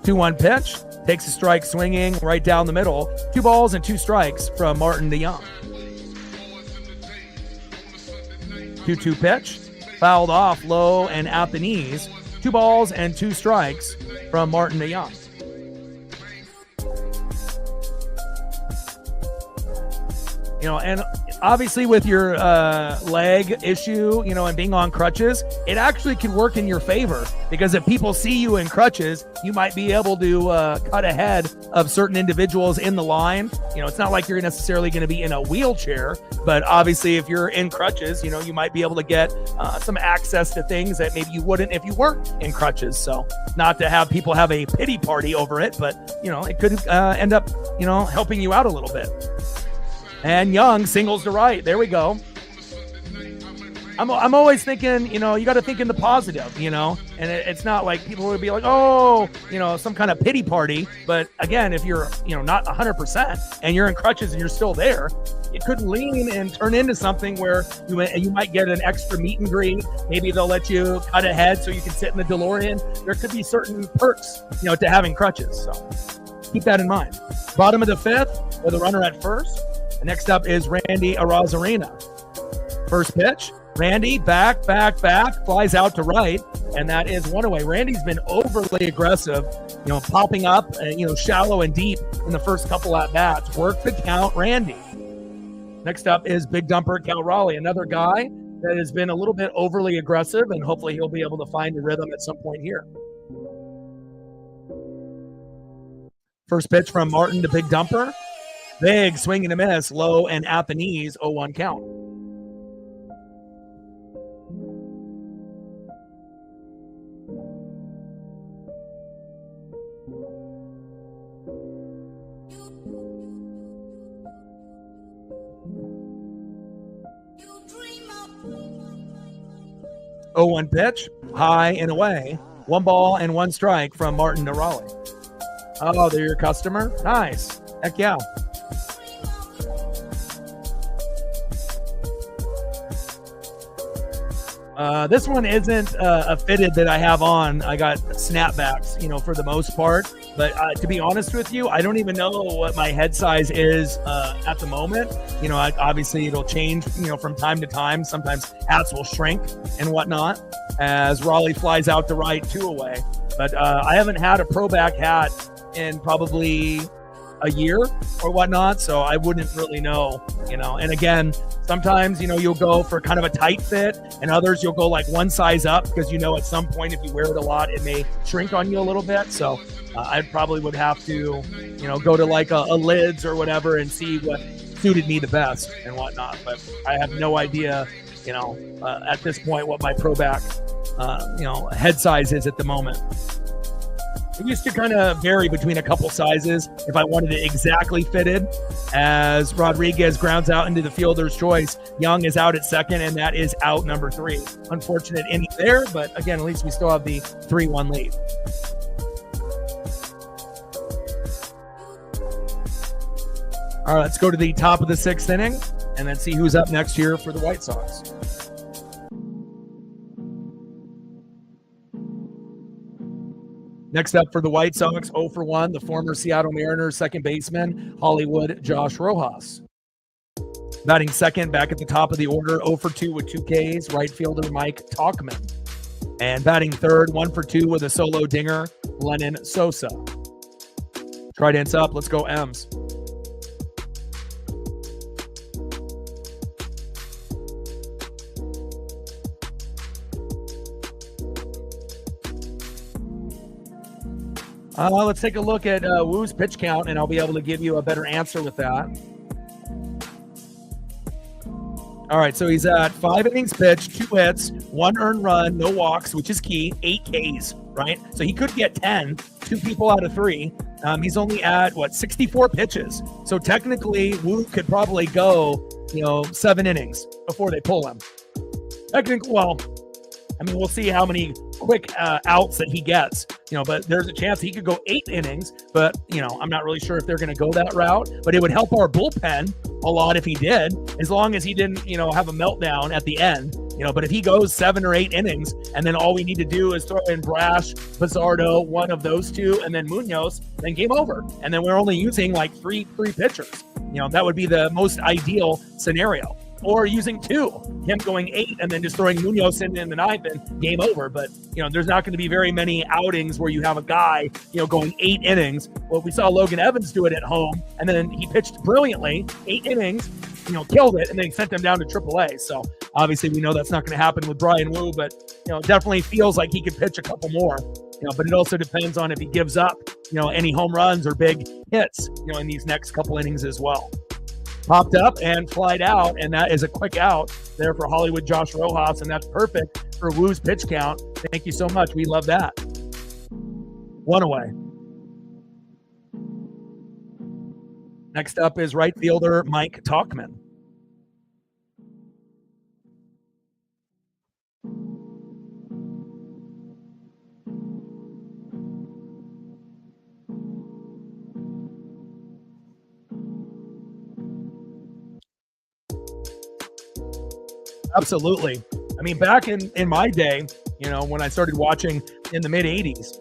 Two-one pitch, Takes a strike swinging right down the middle. 2 balls and 2 strikes from Martin DeYoung. 2-2 pitch. Fouled off low and at the knees. 2 balls and 2 strikes from Martin DeYoung. You know, and obviously with your leg issue, you know, and being on crutches, it actually can work in your favor, because if people see you in crutches, you might be able to cut ahead of certain individuals in the line. You know, it's not like you're necessarily going to be in a wheelchair, but obviously if you're in crutches, you know, you might be able to get some access to things that maybe you wouldn't if you weren't in crutches. So not to have people have a pity party over it, but, you know, it could end up, you know, helping you out a little bit. And Young singles to right. There we go. I'm always thinking, you know, you got to think in the positive, you know, and it's not like people would be like, oh, you know, some kind of pity party. But again, if you're, you know, not 100% and you're in crutches and you're still there, it could lean and turn into something where you might get an extra meet and greet. Maybe they'll let you cut ahead so you can sit in the DeLorean. There could be certain perks, you know, to having crutches. So keep that in mind. Bottom of the 5th with a runner at first. Next up is Randy Arozarena. First pitch, Randy back, flies out to right, and that is one away. Randy's been overly aggressive, you know, popping up, you know, shallow and deep in the first couple at bats. Work the count, Randy. Next up is Big Dumper Cal Raleigh, another guy that has been a little bit overly aggressive, and hopefully he'll be able to find a rhythm at some point here. First pitch from Martin to Big Dumper. Big swing and a miss, low and at the knees, 0-1 count. Oh, 1 pitch, high and away. 1 ball and 1 strike from Martin to Raleigh. Oh, they're your customer? Nice. Heck yeah. This one isn't a fitted that I have on. I got snapbacks, you know, for the most part. But to be honest with you, I don't even know what my head size is at the moment. You know, obviously it'll change, you know, from time to time. Sometimes hats will shrink and whatnot as Raleigh flies out to right, 2 away. But I haven't had a pro back hat in probably a year or whatnot, so I wouldn't really know, you know. And again, sometimes, you know, you'll go for kind of a tight fit, and others you'll go like one size up, because you know at some point if you wear it a lot it may shrink on you a little bit. So I probably would have to, you know, go to like a lids or whatever and see what suited me the best and whatnot. But I have no idea, you know, at this point what my pro back you know, head size is at the moment. It used to kind of vary between a couple sizes if I wanted it exactly fitted. As Rodriguez grounds out into the fielder's choice, Young is out at second, and that is out number 3. Unfortunate inning there, but again, at least we still have the 3-1 lead. All right, let's go to the top of the 6th inning and then see who's up next here for the White Sox. Next up for the White Sox, 0 for 1, the former Seattle Mariners second baseman, Hollywood Josh Rojas. Batting second, back at the top of the order, 0 for 2 with 2 Ks, right fielder Mike Tauchman. And batting third, 1 for 2 with a solo dinger, Lennon Sosa. Trident's up, let's go M's. Let's take a look at Woo's pitch count, and I'll be able to give you a better answer with that. All right, so he's at 5 innings pitched, 2 hits, 1 earned run, no walks, which is key, 8 Ks, right? So he could get 10, 2 people out of 3. He's only at, 64 pitches. So technically, Woo could probably go, 7 innings before they pull him. Technically, we'll see how many quick outs that he gets, but there's a chance he could go 8 innings, but, I'm not really sure if they're going to go that route, but it would help our bullpen a lot if he did, as long as he didn't, have a meltdown at the end, But if he goes 7 or 8 innings, and then all we need to do is throw in Brash, Pizarro, one of those two, and then Munoz, then game over. And then we're only using like three pitchers. That would be the most ideal scenario. Or using 2, him going 8 and then just throwing Munoz in the 9th and game over. But, there's not going to be very many outings where you have a guy, going 8 innings. Well, we saw Logan Evans do it at home, and then he pitched brilliantly, 8 innings, killed it, and then he sent them down to AAA. So obviously we know that's not going to happen with Bryan Woo, but, definitely feels like he could pitch a couple more. But it also depends on if he gives up, any home runs or big hits, in these next couple innings as well. Popped up and flied out, and that is a quick out there for Hollywood Josh Rojas, and that's perfect for Woo's pitch count. Thank you so much. We love that. 1 away. Next up is right fielder Mike Tauchman. Absolutely. I mean, back in my day, when I started watching in the mid-'80s,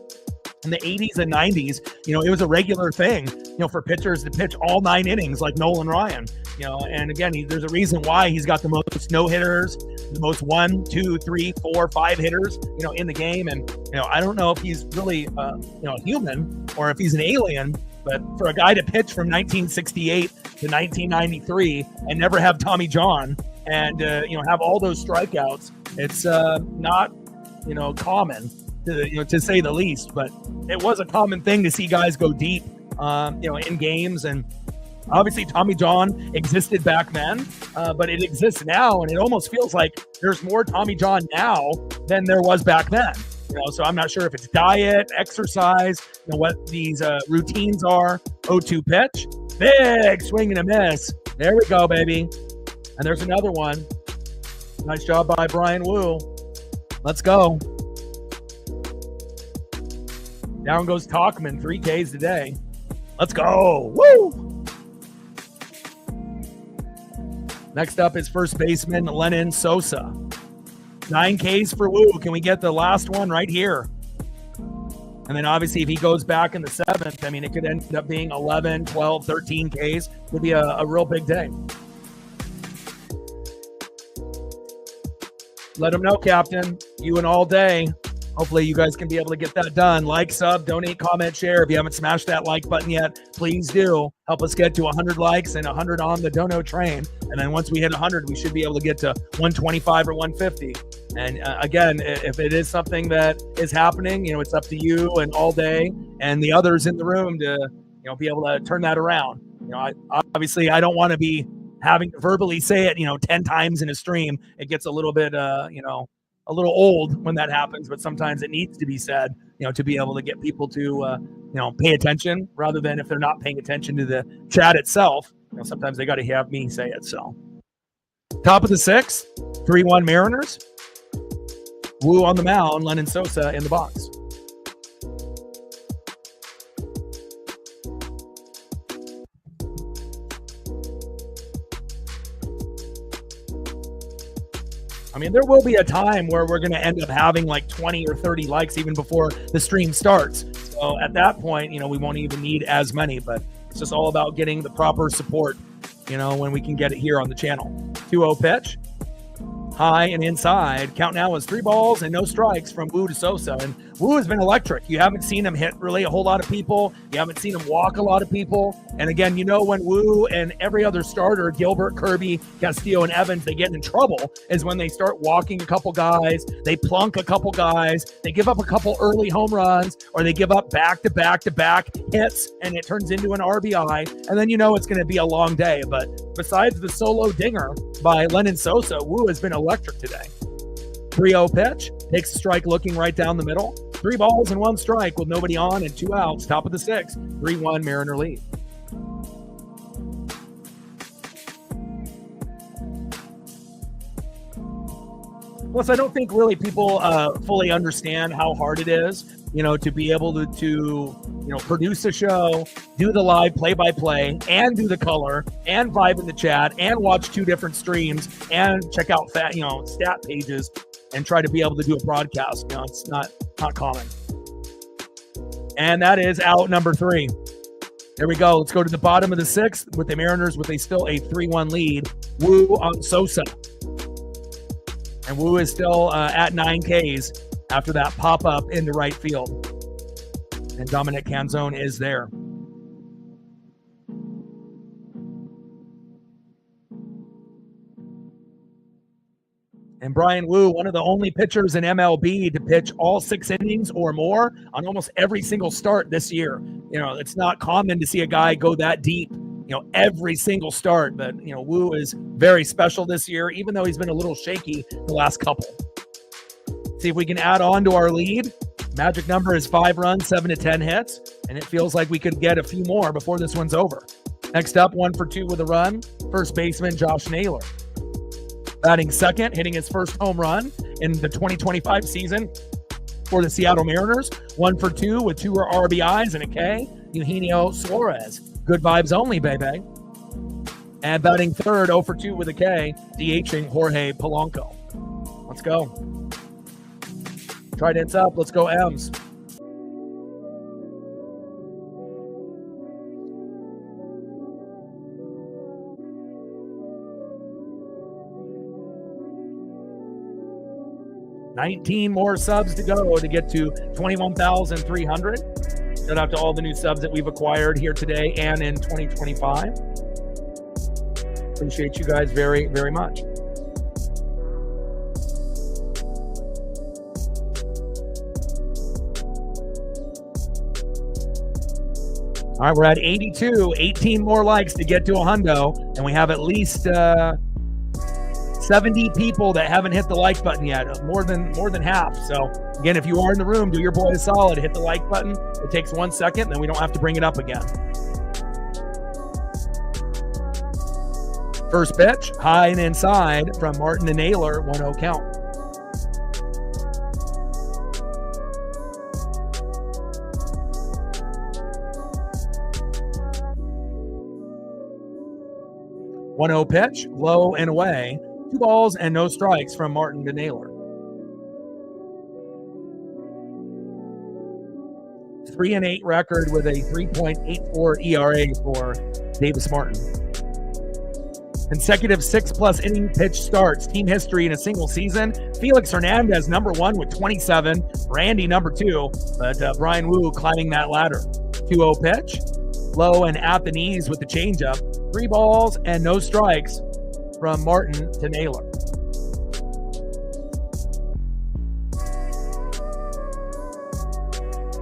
in the 80s and 90s, it was a regular thing, for pitchers to pitch all 9 innings like Nolan Ryan, and again, there's a reason why he's got the most no-hitters, the most 1, 2, 3, 4, 5 hitters, in the game. And, I don't know if he's really, a human or if he's an alien, but for a guy to pitch from 1968 to 1993 and never have Tommy John and, have all those strikeouts, it's not, common to say the least, but it was a common thing to see guys go deep, in games. And obviously Tommy John existed back then, but it exists now. And it almost feels like there's more Tommy John now than there was back then. So I'm not sure if it's diet, exercise, what these routines are. 0-2 pitch, big swing and a miss. There we go, baby. And there's another one. Nice job by Bryan Woo. Let's go. Down goes Tauchman, 3 Ks today. Let's go. Woo! Next up is first baseman Lenyn Sosa. 9 Ks for Woo. Can we get the last one right here? And then obviously if he goes back in the 7th, I mean, it could end up being 11, 12, 13 Ks. Could be a real big day. Let them know, Captain. You and all day. Hopefully you guys can be able to get that done. Like, sub, donate, comment, share. If you haven't smashed that like button yet, please do. Help us get to 100 likes and 100 on the dono train. And then once we hit 100, we should be able to get to 125 or 150. And again, if it is something that is happening, it's up to you and all day and the others in the room to, be able to turn that around. Obviously I don't want to be having to verbally say it, 10 times in a stream. It gets a little bit, a little old when that happens, but sometimes it needs to be said, to be able to get people to, pay attention rather than if they're not paying attention to the chat itself. Sometimes they got to have me say it. So top of the 6th, 3-1 Mariners. Woo on the mound, Lenyn Sosa in the box. I mean, there will be a time where we're going to end up having like 20 or 30 likes even before the stream starts. So at that point, we won't even need as many, but it's just all about getting the proper support, when we can get it here on the channel. 2-0 pitch. High and inside. Count now is 3 balls and no strikes from Woo to Sosa. And Woo has been electric. You haven't seen him hit really a whole lot of people. You haven't seen him walk a lot of people. And again, when Woo and every other starter, Gilbert, Kirby, Castillo, and Evans, they get in trouble is when they start walking a couple guys, they plunk a couple guys, they give up a couple early home runs, or they give up back-to-back-to-back hits, and it turns into an RBI. And then it's going to be a long day. But besides the solo dinger by Lenyn Sosa, Woo has been electric today. 3-0 pitch. Takes a strike looking right down the middle. 3 balls and 1 strike with nobody on and 2 outs. Top of the 6th. 3-1 Mariner lead. Plus, I don't think really people fully understand how hard it is, to be able to produce a show, do the live play-by-play, and do the color, and vibe in the chat, and watch 2 different streams, and check out stat pages, and try to be able to do a broadcast. It's not common. And that is out number 3. There we go. Let's go to the bottom of the 6th with the Mariners with still a 3-1 lead. Woo on Sosa. And Woo is still at 9 Ks after that pop-up into right field. And Dominic Canzone is there. And Brian Woo, one of the only pitchers in MLB to pitch all 6 innings or more on almost every single start this year. It's not common to see a guy go that deep, every single start. But, Woo is very special this year, even though he's been a little shaky the last couple. See if we can add on to our lead. Magic number is 5 runs, 7 to 10 hits. And it feels like we could get a few more before this one's over. Next up, 1 for 2 with a run. First baseman, Josh Naylor. Batting second, hitting his first home run in the 2025 season for the Seattle Mariners. 1 for 2 with 2 RBIs and a K. Eugenio Suarez. Good vibes only, baby. And batting third, 0 for 2 with a K. DHing Jorge Polanco. Let's go. Trident's up. Let's go, M's. $19 more subs to go to get to 21,300. Shout out to all the new subs that we've acquired here today and in 2025. Appreciate you guys very, very much. All right, we're at 82, 18 more likes to get to a hundo, and we have at least 70 people that haven't hit the like button yet, more than half. So again, if you are in the room, do your boy a solid, hit the like button. It takes 1 second, then we don't have to bring it up again. First pitch, high and inside from Martin to Naylor, 1-0 count. One-0 pitch, low and away. 2 balls and no strikes from Martin to Naylor. 3-8 record with a 3.84 ERA for Davis Martin. Consecutive 6+ inning pitch starts, team history in a single season. Felix Hernandez, number 1 with 27. Randy, number 2. But Brian Woo climbing that ladder. 2-0 pitch, low and at the knees with the changeup. 3 balls and no strikes from Martin to Naylor.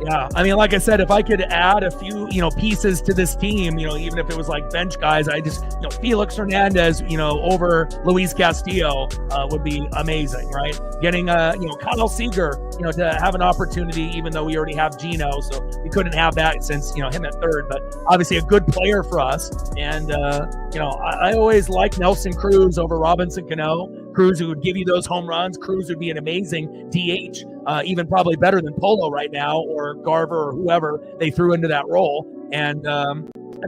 Yeah, I mean, like I said, if I could add a few, pieces to this team, even if it was like bench guys, I just, Felix Hernandez, over Luis Castillo would be amazing, right? Getting, Kyle Seager, to have an opportunity, even though we already have Gino, so we couldn't have that since, him at third, but obviously a good player for us. And, I always like Nelson Cruz over Robinson Cano. Cruz, who would give you those home runs. Cruz would be an amazing DH, even probably better than Polo right now, or Garver, or whoever they threw into that role. And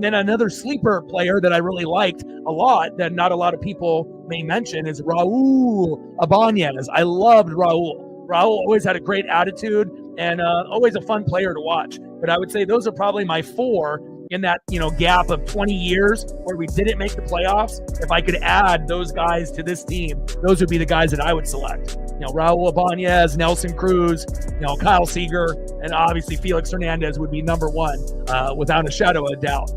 then another sleeper player that I really liked a lot that not a lot of people may mention is Raul Ibanez. I loved Raul. Raul always had a great attitude and always a fun player to watch. But I would say those are probably my 4 in that, gap of 20 years where we didn't make the playoffs. If I could add those guys to this team, those would be the guys that I would select. Raul Ibanez, Nelson Cruz, Kyle Seager, and obviously Felix Hernandez would be number 1 without a shadow of a doubt.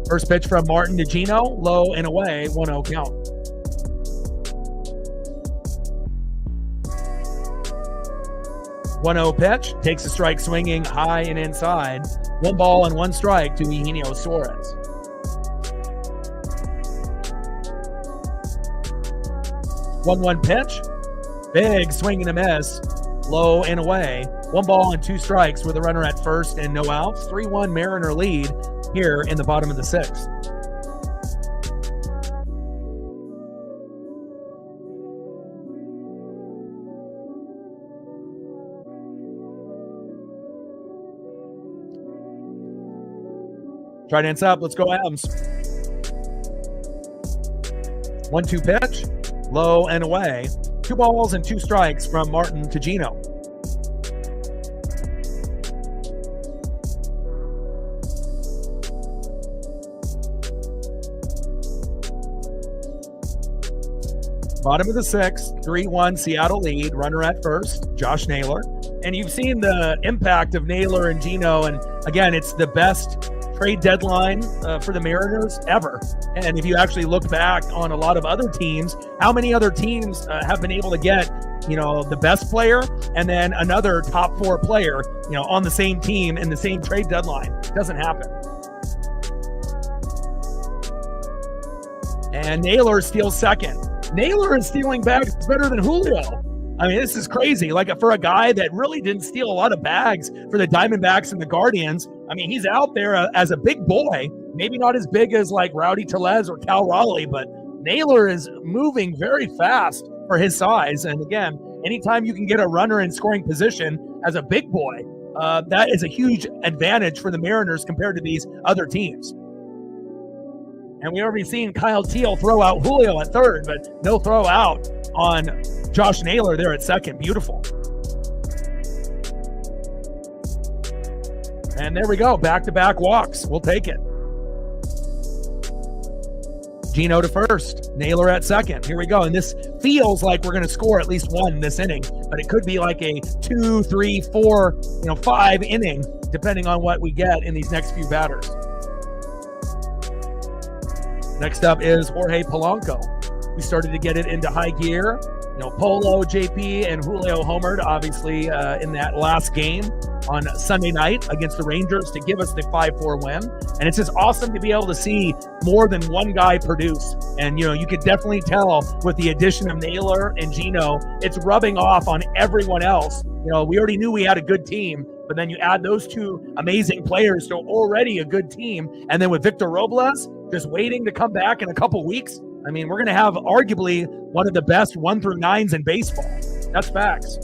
First pitch from Martin to Gino, low and away, 1-0 count. One 0 pitch, takes a strike swinging high and inside. 1 ball and 1 strike to Eugenio Suarez. 1-1 pitch, big swing and a miss, low and away. 1 ball and 2 strikes with a runner at first and no outs. 3-1 Mariner lead here in the bottom of the 6th. Try to up. Let's go, Adams. 1-2 pitch. Low and away. 2 balls and 2 strikes from Martin to Gino. Bottom of the 6th, 3-1 Seattle lead. Runner at first, Josh Naylor. And you've seen the impact of Naylor and Gino. And again, it's the best trade deadline for the Mariners ever. And if you actually look back on a lot of other teams, how many other teams have been able to get, the best player and then another top 4 player, on the same team in the same trade deadline? It doesn't happen. And Naylor steals second. Naylor is stealing bags better than Julio. I mean, this is crazy. Like, for a guy that really didn't steal a lot of bags for the Diamondbacks and the Guardians, I mean, he's out there as a big boy. Maybe not as big as like Rowdy Tellez or Cal Raleigh, but Naylor is moving very fast for his size. And again, anytime you can get a runner in scoring position as a big boy, that is a huge advantage for the Mariners compared to these other teams. And we already seen Kyle Teal throw out Julio at third, but no throw out on Josh Naylor there at second. Beautiful. And there we go. Back-to-back walks. We'll take it. Gino to first. Naylor at second. Here we go. And this feels like we're going to score at least one this inning, but it could be like a 2, 3, 4, 5 inning, depending on what we get in these next few batters. Next up is Jorge Polanco. We started to get it into high gear. Polo, JP, and Julio homered, obviously, in that last game on Sunday night against the Rangers to give us the 5-4 win. And it's just awesome to be able to see more than one guy produce. And, you could definitely tell with the addition of Naylor and Gino, it's rubbing off on everyone else. We already knew we had a good team, but then you add those 2 amazing players to already a good team. And then with Victor Robles just waiting to come back in a couple weeks, I mean, we're going to have arguably one of the best 1 through 9s in baseball. That's facts.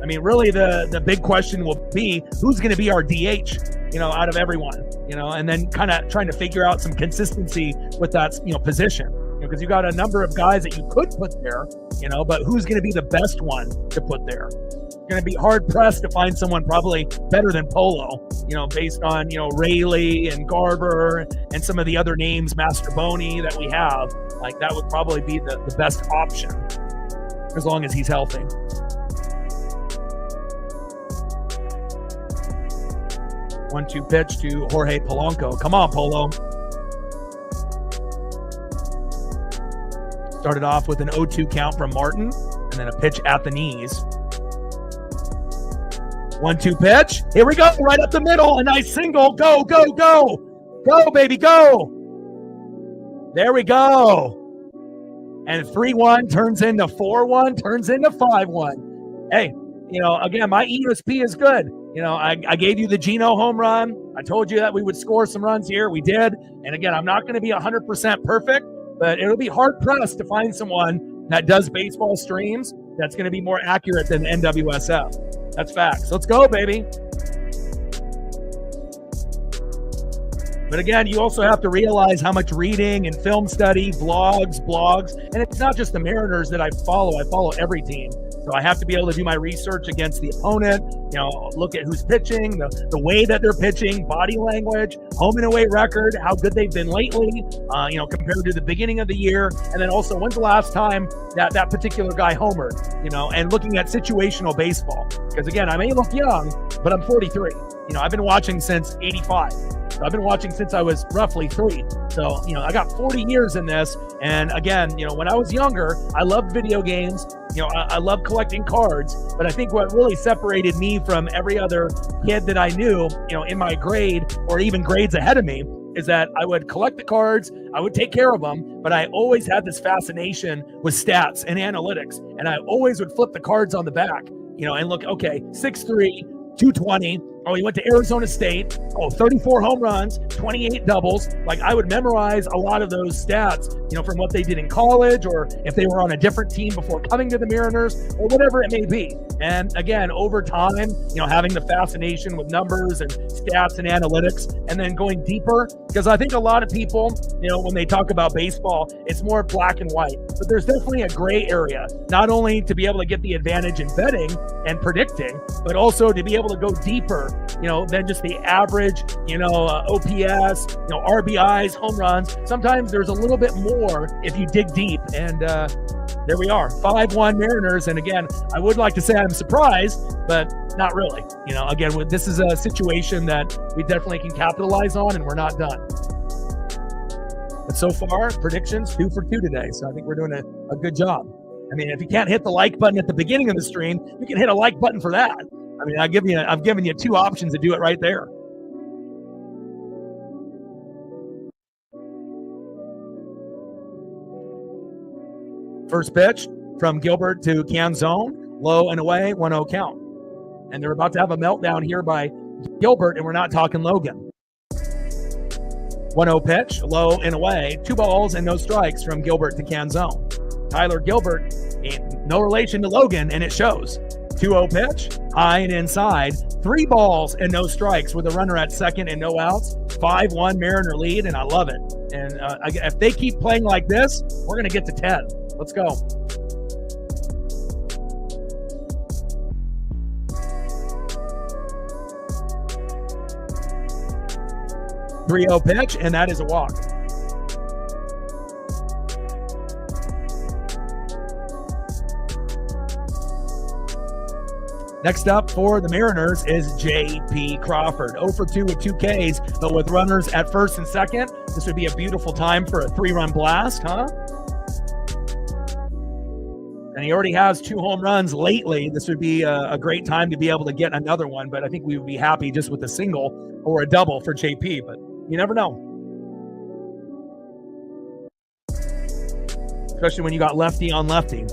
I mean, really the big question will be who's going to be our DH, out of everyone, and then kind of trying to figure out some consistency with that, position, because you got a number of guys that you could put there, but who's going to be the best one to put there? Going to be hard pressed to find someone probably better than Polo, based on, Rayleigh and Garber and some of the other names, Masterboni, that we have. Like, that would probably be the best option as long as he's healthy. One-two pitch to Jorge Polanco. Come on, Polo. Started off with an 0-2 count from Martin and then a pitch at the knees. 1-2 pitch. Here we go. Right up the middle. A nice single. Go, go, go. Go, baby, go. There we go. And 3-1 turns into 4-1, turns into 5-1. Hey, again, my ESP is good. I gave you the Gino home run. I told you that we would score some runs here. We did. And again, I'm not going to be 100% perfect, but it'll be hard pressed to find someone that does baseball streams that's going to be more accurate than NWSF. That's facts. Let's go, baby. But again, you also have to realize how much reading and film study, blogs, and it's not just the Mariners that I follow. I follow every team. So I have to be able to do my research against the opponent, look at who's pitching, the way that they're pitching, body language, home and away record, how good they've been lately, compared to the beginning of the year. And then also, when's the last time that particular guy homered, and looking at situational baseball. Because again, I may look young, but I'm 43. I've been watching since 85. So I've been watching since I was roughly 3. So, I got 40 years in this. And again, when I was younger, I loved video games. I loved collecting cards. But I think what really separated me from every other kid that I knew, in my grade or even grades ahead of me, is that I would collect the cards, I would take care of them, but I always had this fascination with stats and analytics. And I always would flip the cards on the back, and look, okay, 6'3", 220, Oh, he went to Arizona State. Oh, 34 home runs, 28 doubles. Like, I would memorize a lot of those stats, from what they did in college, or if they were on a different team before coming to the Mariners, or whatever it may be. And again, over time, having the fascination with numbers and stats and analytics, and then going deeper, because I think a lot of people, when they talk about baseball, it's more black and white. But there's definitely a gray area, not only to be able to get the advantage in betting and predicting, but also to be able to go deeper, than just the average, OPS, RBIs, home runs. Sometimes there's a little bit more if you dig deep. And there we are, 5-1 Mariners. And again, I would like to say I'm surprised, but not really. Again, this is a situation that we definitely can capitalize on, and we're not done. But so far, predictions 2 for 2 today. So I think we're doing a good job. I mean, if you can't hit the like button at the beginning of the stream, you can hit a like button for that. I mean, I've given you 2 options to do it right there. First pitch from Gilbert to Canzone, low and away, 1-0 count. And they're about to have a meltdown here by Gilbert, and we're not talking Logan. 1-0 pitch, low and away, 2 balls and no strikes from Gilbert to Canzone. Tyler Gilbert, no relation to Logan, and it shows. 2-0 pitch, high and inside, 3 balls and no strikes with a runner at second and no outs. 5-1 Mariner lead, and I love it. And if they keep playing like this, we're going to get to 10. Let's go. .30 pitch, and that is a walk. Next up for the Mariners is J.P. Crawford. 0 for 2 with 2 Ks, but with runners at first and second, this would be a beautiful time for a 3-run blast, huh? And he already has 2 home runs lately. This would be a great time to be able to get another one, but I think we would be happy just with a single or a double for JP, but you never know. Especially when you got lefty on lefty.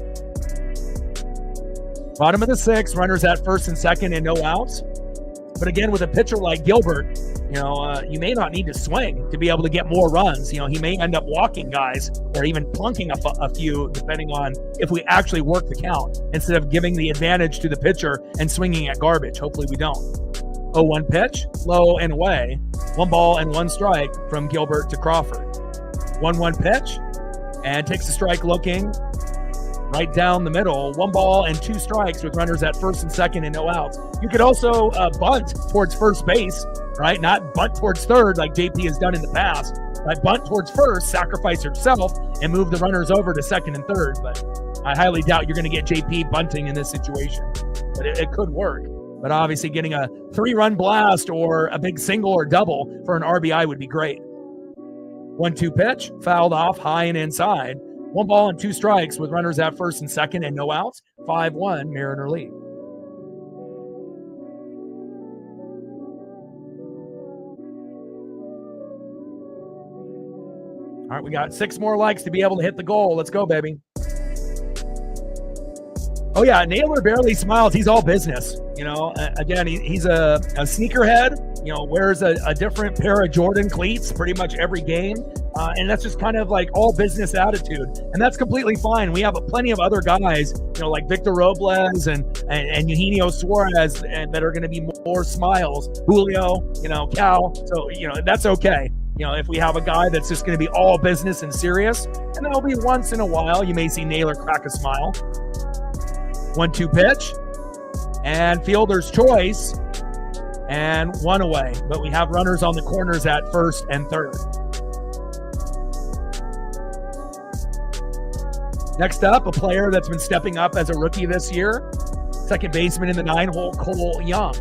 Bottom of the 6th, runners at first and second and no outs. But again, with a pitcher like Gilbert, you may not need to swing to be able to get more runs. He may end up walking guys or even plunking a few, depending on if we actually work the count, instead of giving the advantage to the pitcher and swinging at garbage. Hopefully we don't. 0-1 pitch, low and away. 1 ball and 1 strike from Gilbert to Crawford. 1-1 pitch, and takes a strike looking right down the middle. 1 ball and 2 strikes with runners at first and second and no outs. You could also bunt towards first base, right? Not bunt towards third like JP has done in the past. Right? Bunt towards first, sacrifice yourself, and move the runners over to second and third. But I highly doubt you're going to get JP bunting in this situation. But it could work. But obviously getting a 3-run blast or a big single or double for an RBI would be great. 1-2 pitch, fouled off high and inside. 1 ball and 2 strikes with runners at first and second and no outs. 5-1 Mariner lead. All right, we got 6 more likes to be able to hit the goal. Let's go, baby. Oh, yeah, Naylor barely smiles. He's all business. Again, he's a sneakerhead, wears a different pair of Jordan cleats pretty much every game. And that's just kind of like all business attitude. And that's completely fine. We have plenty of other guys, like Victor Robles and Eugenio Suarez, and that are going to be more smiles. Julio, Cal. So, that's okay. If we have a guy that's just going to be all business and serious, and that'll be once in a while, you may see Naylor crack a smile. 1-2 pitch, and fielder's choice, and 1 away. But we have runners on the corners at first and third. Next up, a player that's been stepping up as a rookie this year, second baseman in the 9-hole, Cole Young.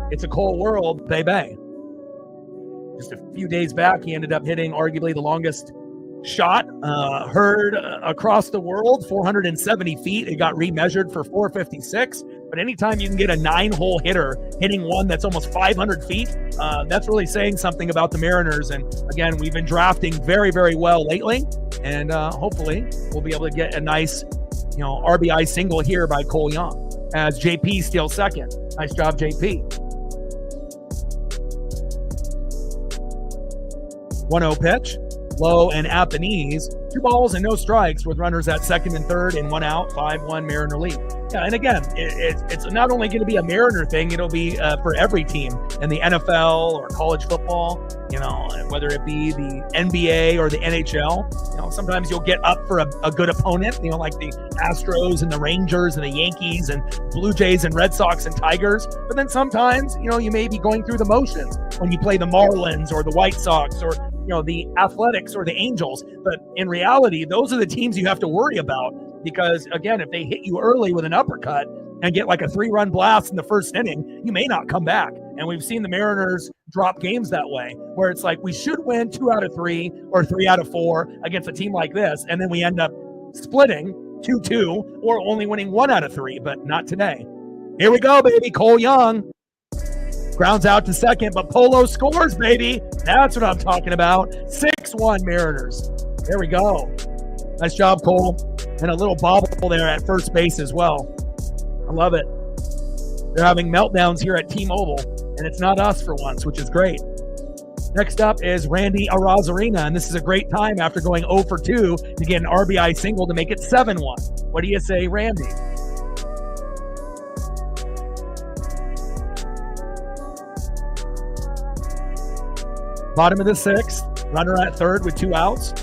It's a Cole world, baby. Just a few days back, he ended up hitting arguably the longest shot heard across the world, 470 feet. It got remeasured for 456. But anytime you can get a 9-hole hitter hitting one that's almost 500 feet, that's really saying something about the Mariners. And again, we've been drafting very, very well lately. And hopefully we'll be able to get a nice, RBI single here by Cole Young as JP steals second. Nice job, JP. 1-0 pitch, low and at the knees. 2 balls and no strikes with runners at second and third and 1 out, 5-1 Mariner lead. Yeah, and again, it's not only going to be a Mariner thing, it'll be for every team in the NFL or college football, whether it be the NBA or the NHL. Sometimes you'll get up for a good opponent, like the Astros and the Rangers and the Yankees and Blue Jays and Red Sox and Tigers. But then sometimes, you may be going through the motions when you play the Marlins or the White Sox or the Athletics or the Angels. But in reality, those are the teams you have to worry about because, again, if they hit you early with an uppercut and get like a 3-run blast in the first inning, you may not come back. And we've seen the Mariners drop games that way, where it's like we should win 2 out of 3 or 3 out of 4 against a team like this, and then we end up splitting 2-2 or only winning 1 out of 3, but not today. Here we go, baby. Cole Young grounds out to second, but Polo scores, baby. That's what I'm talking about. 6-1 Mariners. There we go. Nice job, Cole. And a little bobble there at first base as well. I love it. They're having meltdowns here at T-Mobile, and it's not us for once, which is great. Next up is Randy Arozarena, and this is a great time after going 0 for 2 to get an RBI single to make it 7-1. What do you say, Randy? Bottom of the 6th, runner at third with 2 outs.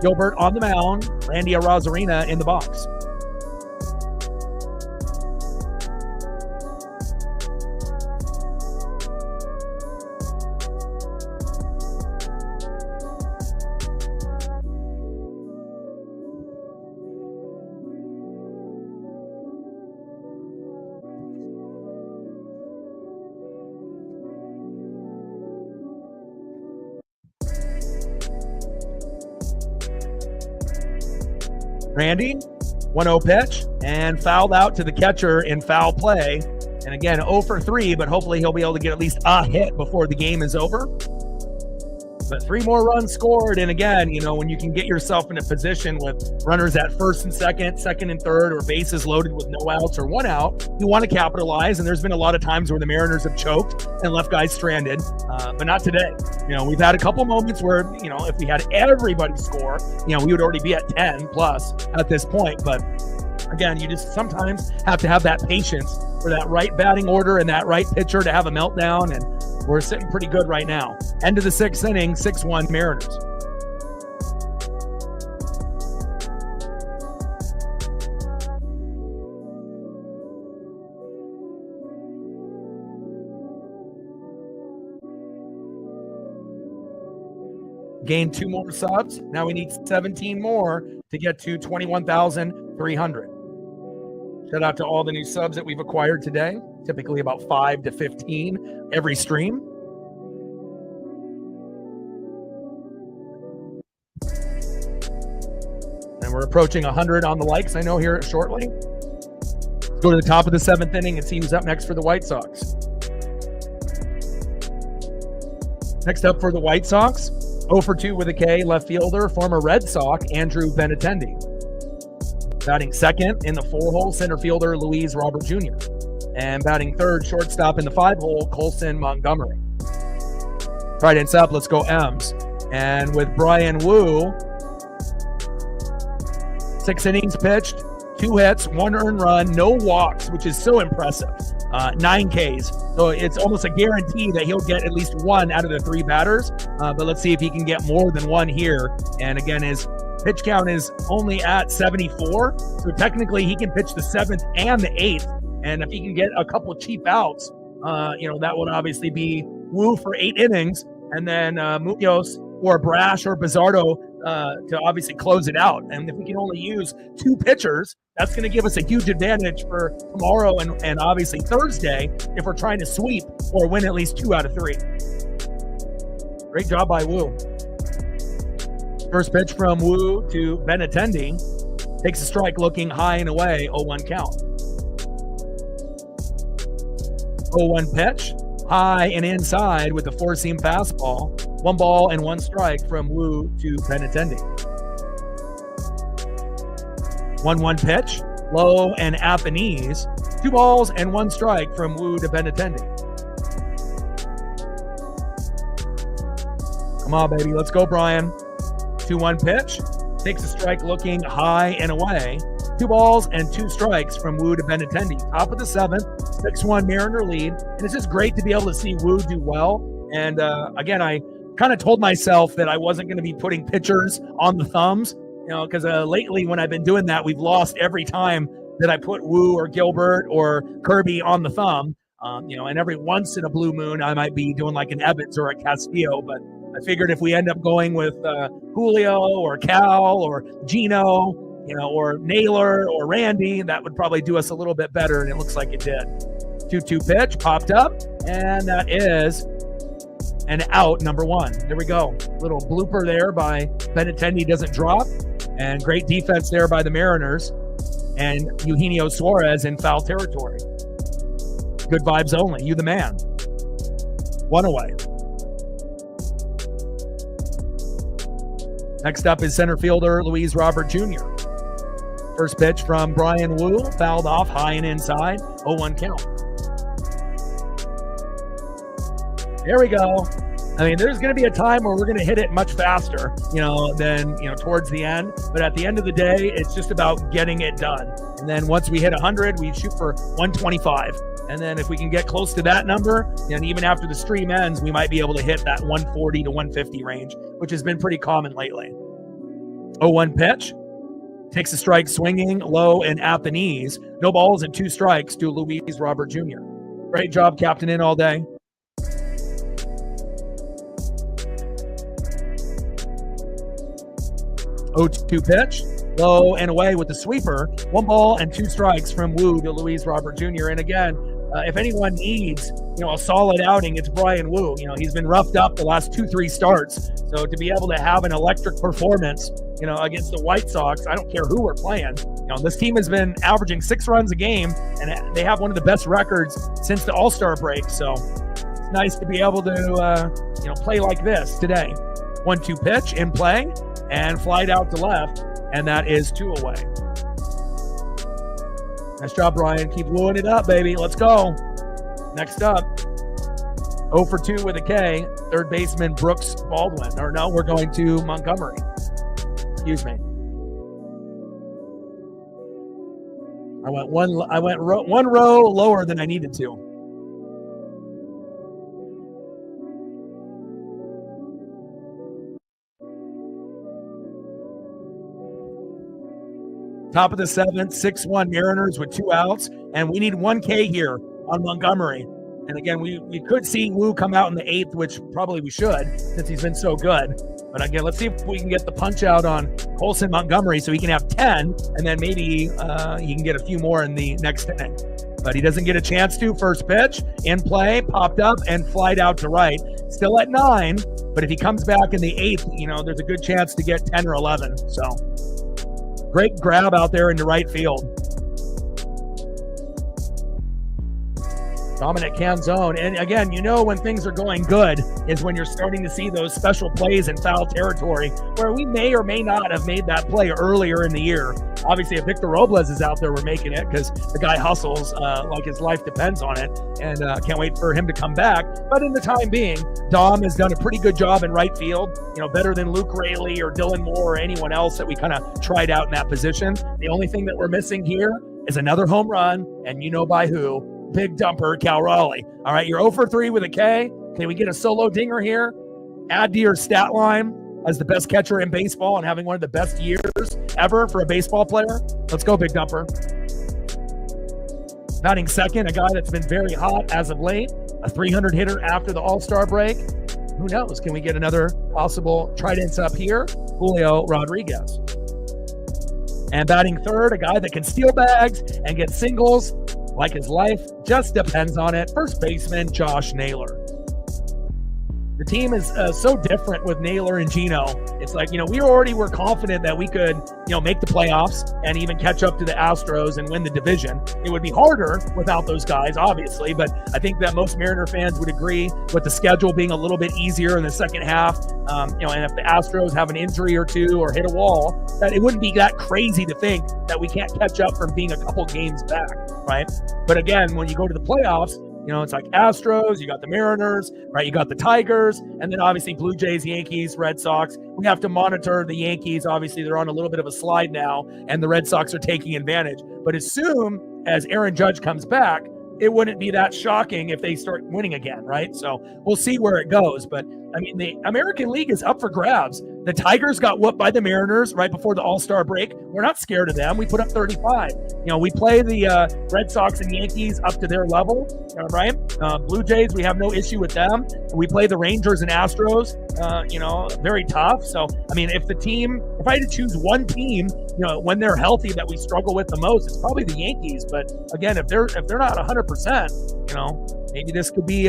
Gilbert on the mound, Randy Arozarena in the box. Randy, 1-0 pitch, and fouled out to the catcher in foul play. And again, 0 for 3, but hopefully he'll be able to get at least a hit before the game is over. But 3 more runs scored. And again, when you can get yourself in a position with runners at first and second, second and third, or bases loaded with no outs or 1 out, you want to capitalize. And there's been a lot of times where the Mariners have choked and left guys stranded, but not today. We've had a couple moments where, if we had everybody score, we would already be at 10 plus at this point. But again, you just sometimes have to have that patience for that right batting order and that right pitcher to have a meltdown. And we're sitting pretty good right now. End of the 6th inning, 6-1 Mariners. Gained 2 more subs. Now we need 17 more to get to 21,300. Shout out to all the new subs that we've acquired today. Typically about 5 to 15 every stream. And we're approaching 100 on the likes, I know, here shortly. Let's go to the top of the 7th inning and see who's up next for the White Sox. Next up for the White Sox, 0 for 2 with a K, left fielder, former Red Sox, Andrew Benintendi. Batting second in the 4-hole, center fielder, Luis Robert Jr. And batting third, shortstop in the 5-hole, Colson Montgomery. Right, it's up. Let's go M's. And with Brian Wu, 6 innings pitched, 2 hits, 1 earned run, no walks, which is so impressive. 9 Ks. So it's almost a guarantee that he'll get at least 1 out of the 3 batters. But let's see if he can get more than 1 here. And again, his pitch count is only at 74. So technically he can pitch the 7th and the 8th. And if he can get a couple of cheap outs, that would obviously be Wu for 8 innings. And then Munoz or Brash or Bizzardo to obviously close it out. And if we can only use 2 pitchers, that's going to give us a huge advantage for tomorrow and obviously Thursday if we're trying to sweep or win at least 2 out of 3. Great job by Wu. First pitch from Wu to Benintendi. Takes a strike looking high and away, 0-1 count. 0-1 pitch, high and inside with the 4-seam fastball. 1 ball and 1 strike from Wu to Benintendi. 1-1 pitch, low and at the knees. 2 balls and 1 strike from Wu to Benintendi. Come on, baby. Let's go, Brian. 2-1 pitch. Takes a strike looking high and away. 2 balls and 2 strikes from Wu to Benintendi. Top of the 7th, 6-1 Mariner lead. And it's just great to be able to see Wu do well. And again, I kind of told myself that I wasn't going to be putting pitchers on the thumbs, because lately when I've been doing that, we've lost every time that I put Wu or Gilbert or Kirby on the thumb. And every once in a blue moon, I might be doing like an Evans or a Castillo, but I figured if we end up going with Julio or Cal or Gino, or Naylor or Randy, that would probably do us a little bit better, and it looks like it did. 2-2 pitch popped up, and that is an out, number 1. There we go. Little blooper there by Benintendi doesn't drop, and great defense there by the Mariners, and Eugenio Suarez in foul territory. Good vibes only. You the man. 1 away. Next up is center fielder Luis Robert Jr. First pitch from Brian Wu, fouled off high and inside, 0-1 count. There we go. I mean, there's going to be a time where we're going to hit it much faster, than, towards the end. But at the end of the day, it's just about getting it done. And then once we hit 100, we shoot for 125. And then if we can get close to that number, and even after the stream ends, we might be able to hit that 140 to 150 range, which has been pretty common lately. 0-1 pitch. Takes a strike swinging low and at the knees. No balls and 2 strikes to Luis Robert Jr. Great job, captain in all day. Oh, 2 pitch, low and away with the sweeper. 1 ball and 2 strikes from Wu to Luis Robert Jr. And again, if anyone needs, a solid outing, it's Brian Wu. He's been roughed up the last 2-3 starts. So to be able to have an electric performance, against the White Sox, I don't care who we're playing. This team has been averaging 6 runs a game, and they have one of the best records since the All-Star break. So it's nice to be able to, play like this today. 1-2 pitch in play and flied out to left, and that is 2 away. Nice job, Brian. Keep wooing it up, baby. Let's go. Next up, 0 for 2 with a K, third baseman Brooks Baldwin. Or no, we're going to Montgomery. Excuse me. I went one row lower than I needed to. Top of the 7th, 6-1 Mariners with 2 outs, and we need 1 K here on Montgomery. And again, we could see Wu come out in the 8th, which probably we should since he's been so good. But again, let's see if we can get the punch out on Colson Montgomery so he can have 10, and then maybe he can get a few more in the next inning. But he doesn't get a chance to. First pitch, in play, popped up, and flied out to right. Still at 9, but if he comes back in the 8th, there's a good chance to get 10 or 11. So great grab out there into right field. Dominic Canzone. And again, when things are going good is when you're starting to see those special plays in foul territory where we may or may not have made that play earlier in the year. Obviously, if Victor Robles is out there, we're making it because the guy hustles like his life depends on it, and can't wait for him to come back. But in the time being, Dom has done a pretty good job in right field, better than Luke Raley or Dylan Moore or anyone else that we kind of tried out in that position. The only thing that we're missing here is another home run, and by who? Big dumper, Cal Raleigh. All right, you're 0 for 3 with a K. Can we get a solo dinger here? Add to your stat line as the best catcher in baseball and having one of the best years ever for a baseball player. Let's go, big dumper. Batting second, a guy that's been very hot as of late, a 300 hitter after the All-Star break. Who knows? Can we get another possible tridents up here? Julio Rodriguez. And batting third, a guy that can steal bags and get singles like his life just depends on it. First baseman, Josh Naylor. The team is so different with Naylor and Gino. It's like, we already were confident that we could, make the playoffs and even catch up to the Astros and win the division. It would be harder without those guys, obviously, but I think that most Mariner fans would agree with the schedule being a little bit easier in the second half. And if the Astros have an injury or two or hit a wall, that it wouldn't be that crazy to think that we can't catch up from being a couple games back, right? But again, when you go to the playoffs, It's like Astros, you got the Mariners, right? You got the Tigers, and then obviously Blue Jays, Yankees, Red Sox. We have to monitor the Yankees. Obviously, they're on a little bit of a slide now, and the Red Sox are taking advantage. But as soon as Aaron Judge comes back, it wouldn't be that shocking if they start winning again, right? So we'll see where it goes. But, I mean, the American League is up for grabs. The Tigers got whooped by the Mariners right before the All-Star break. We're not scared of them. We put up 35. We play the Red Sox and Yankees up to their level, right? Blue Jays, we have no issue with them. We play the Rangers and Astros, very tough. So, I mean, if I had to choose one team, when they're healthy that we struggle with the most, it's probably the Yankees. But again, if they're not 100%, maybe this could be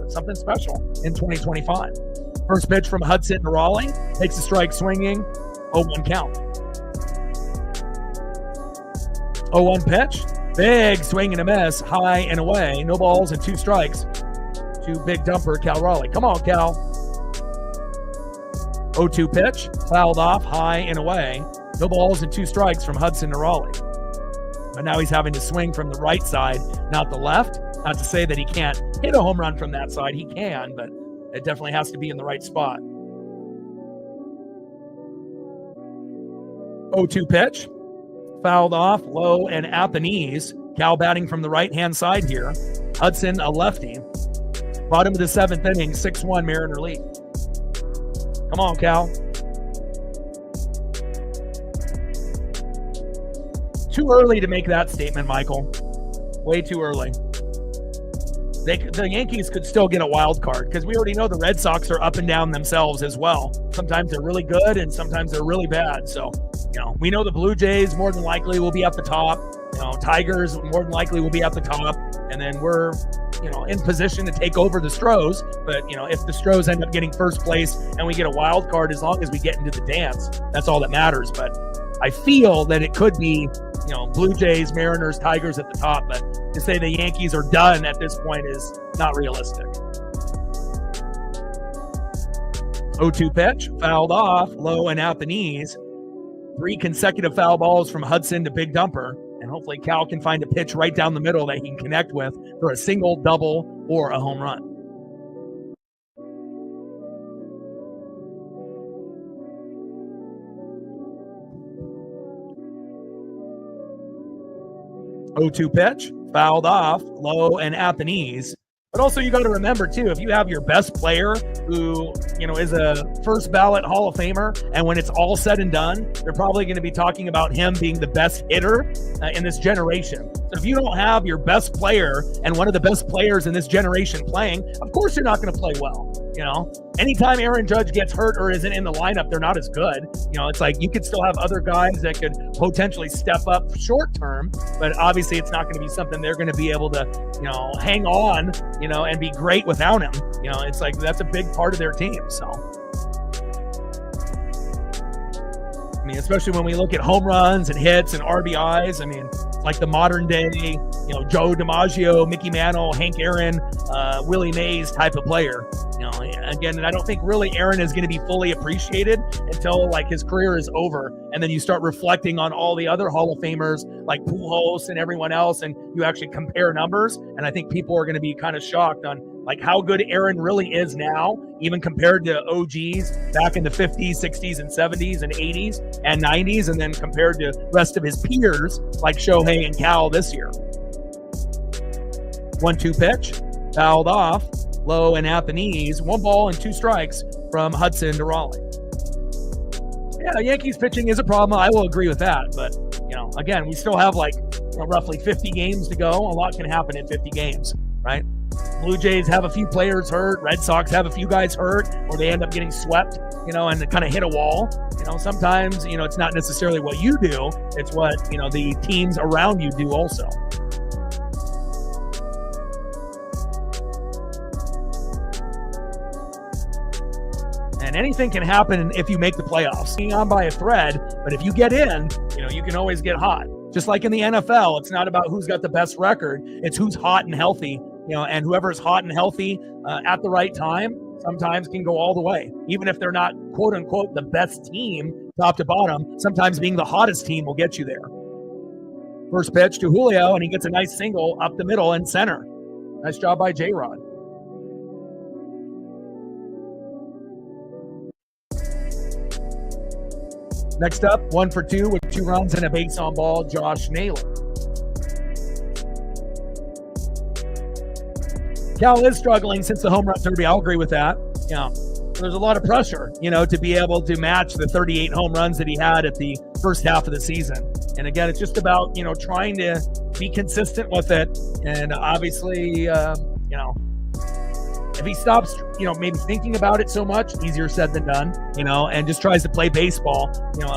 something special in 2025. First pitch from Hudson to Raleigh. Takes a strike swinging. 0-1 count. 0-1 pitch. Big swing and a miss. High and away. No balls and 2 strikes to big dumper Cal Raleigh. Come on, Cal. 0-2 pitch. Fouled off. High and away. No balls and 2 strikes from Hudson to Raleigh. But now he's having to swing from the right side, not the left. Not to say that he can't hit a home run from that side. He can, but it definitely has to be in the right spot. 0-2 pitch. Fouled off, low and at the knees. Cal batting from the right-hand side here. Hudson, a lefty. Bottom of the 7th inning, 6-1 Mariner lead. Come on, Cal. Too early to make that statement, Michael. Way too early. The Yankees could still get a wild card because we already know the Red Sox are up and down themselves as well. Sometimes they're really good and sometimes they're really bad. So, we know the Blue Jays more than likely will be at the top. Tigers more than likely will be at the top. And then we're, in position to take over the Stros. But, if the Stros end up getting first place and we get a wild card, as long as we get into the dance, that's all that matters. But I feel that it could be, Blue Jays, Mariners, Tigers at the top. But to say the Yankees are done at this point is not realistic. 0-2 pitch, fouled off, low and out the knees. 3 consecutive foul balls from Hudson to big dumper. And hopefully Cal can find a pitch right down the middle that he can connect with for a single, double, or a home run. .02 pitch, fouled off, low and at the knees. But also you got to remember, too, if you have your best player who, is a first ballot Hall of Famer, and when it's all said and done, they're probably going to be talking about him being the best hitter in this generation. So if you don't have your best player and one of the best players in this generation playing, of course you're not going to play well. Anytime Aaron Judge gets hurt or isn't in the lineup, they're not as good. It's like you could still have other guys that could potentially step up short term, but obviously it's not going to be something they're going to be able to, hang on, and be great without him. It's like that's a big part of their team. So, I mean, especially when we look at home runs and hits and RBIs, I mean, like the modern day, Joe DiMaggio, Mickey Mantle, Hank Aaron, Willie Mays type of player. Again, and I don't think really Aaron is going to be fully appreciated until like his career is over. And then you start reflecting on all the other Hall of Famers like Pujols and everyone else, and you actually compare numbers. And I think people are going to be kind of shocked on like how good Aaron really is now, even compared to OGs back in the 50s, 60s, and 70s and 80s and 90s, and then compared to the rest of his peers like Shohei and Cal this year. 1-2 pitch, fouled off, low and at the knees. 1 ball and 2 strikes from Hudson to Raleigh. Yeah, Yankees pitching is a problem. I will agree with that. But, again, we still have like roughly 50 games to go. A lot can happen in 50 games, right? Blue Jays have a few players hurt. Red Sox have a few guys hurt, or they end up getting swept, and kind of hit a wall. Sometimes, it's not necessarily what you do. It's what, the teams around you do also. And anything can happen if you make the playoffs. Hanging on by a thread, but if you get in, you can always get hot. Just like in the NFL, it's not about who's got the best record. It's who's hot and healthy, and whoever's hot and healthy at the right time sometimes can go all the way. Even if they're not, quote unquote, the best team top to bottom, sometimes being the hottest team will get you there. First pitch to Julio, and he gets a nice single up the middle and center. Nice job by J-Rod. Next up, 1 for 2 with 2 runs and a base on ball, Josh Naylor. Cal is struggling since the home run derby. I'll agree with that. Yeah, there's a lot of pressure, to be able to match the 38 home runs that he had at the first half of the season. And again, it's just about, trying to be consistent with it. And obviously, if he stops, maybe thinking about it so much, easier said than done, and just tries to play baseball,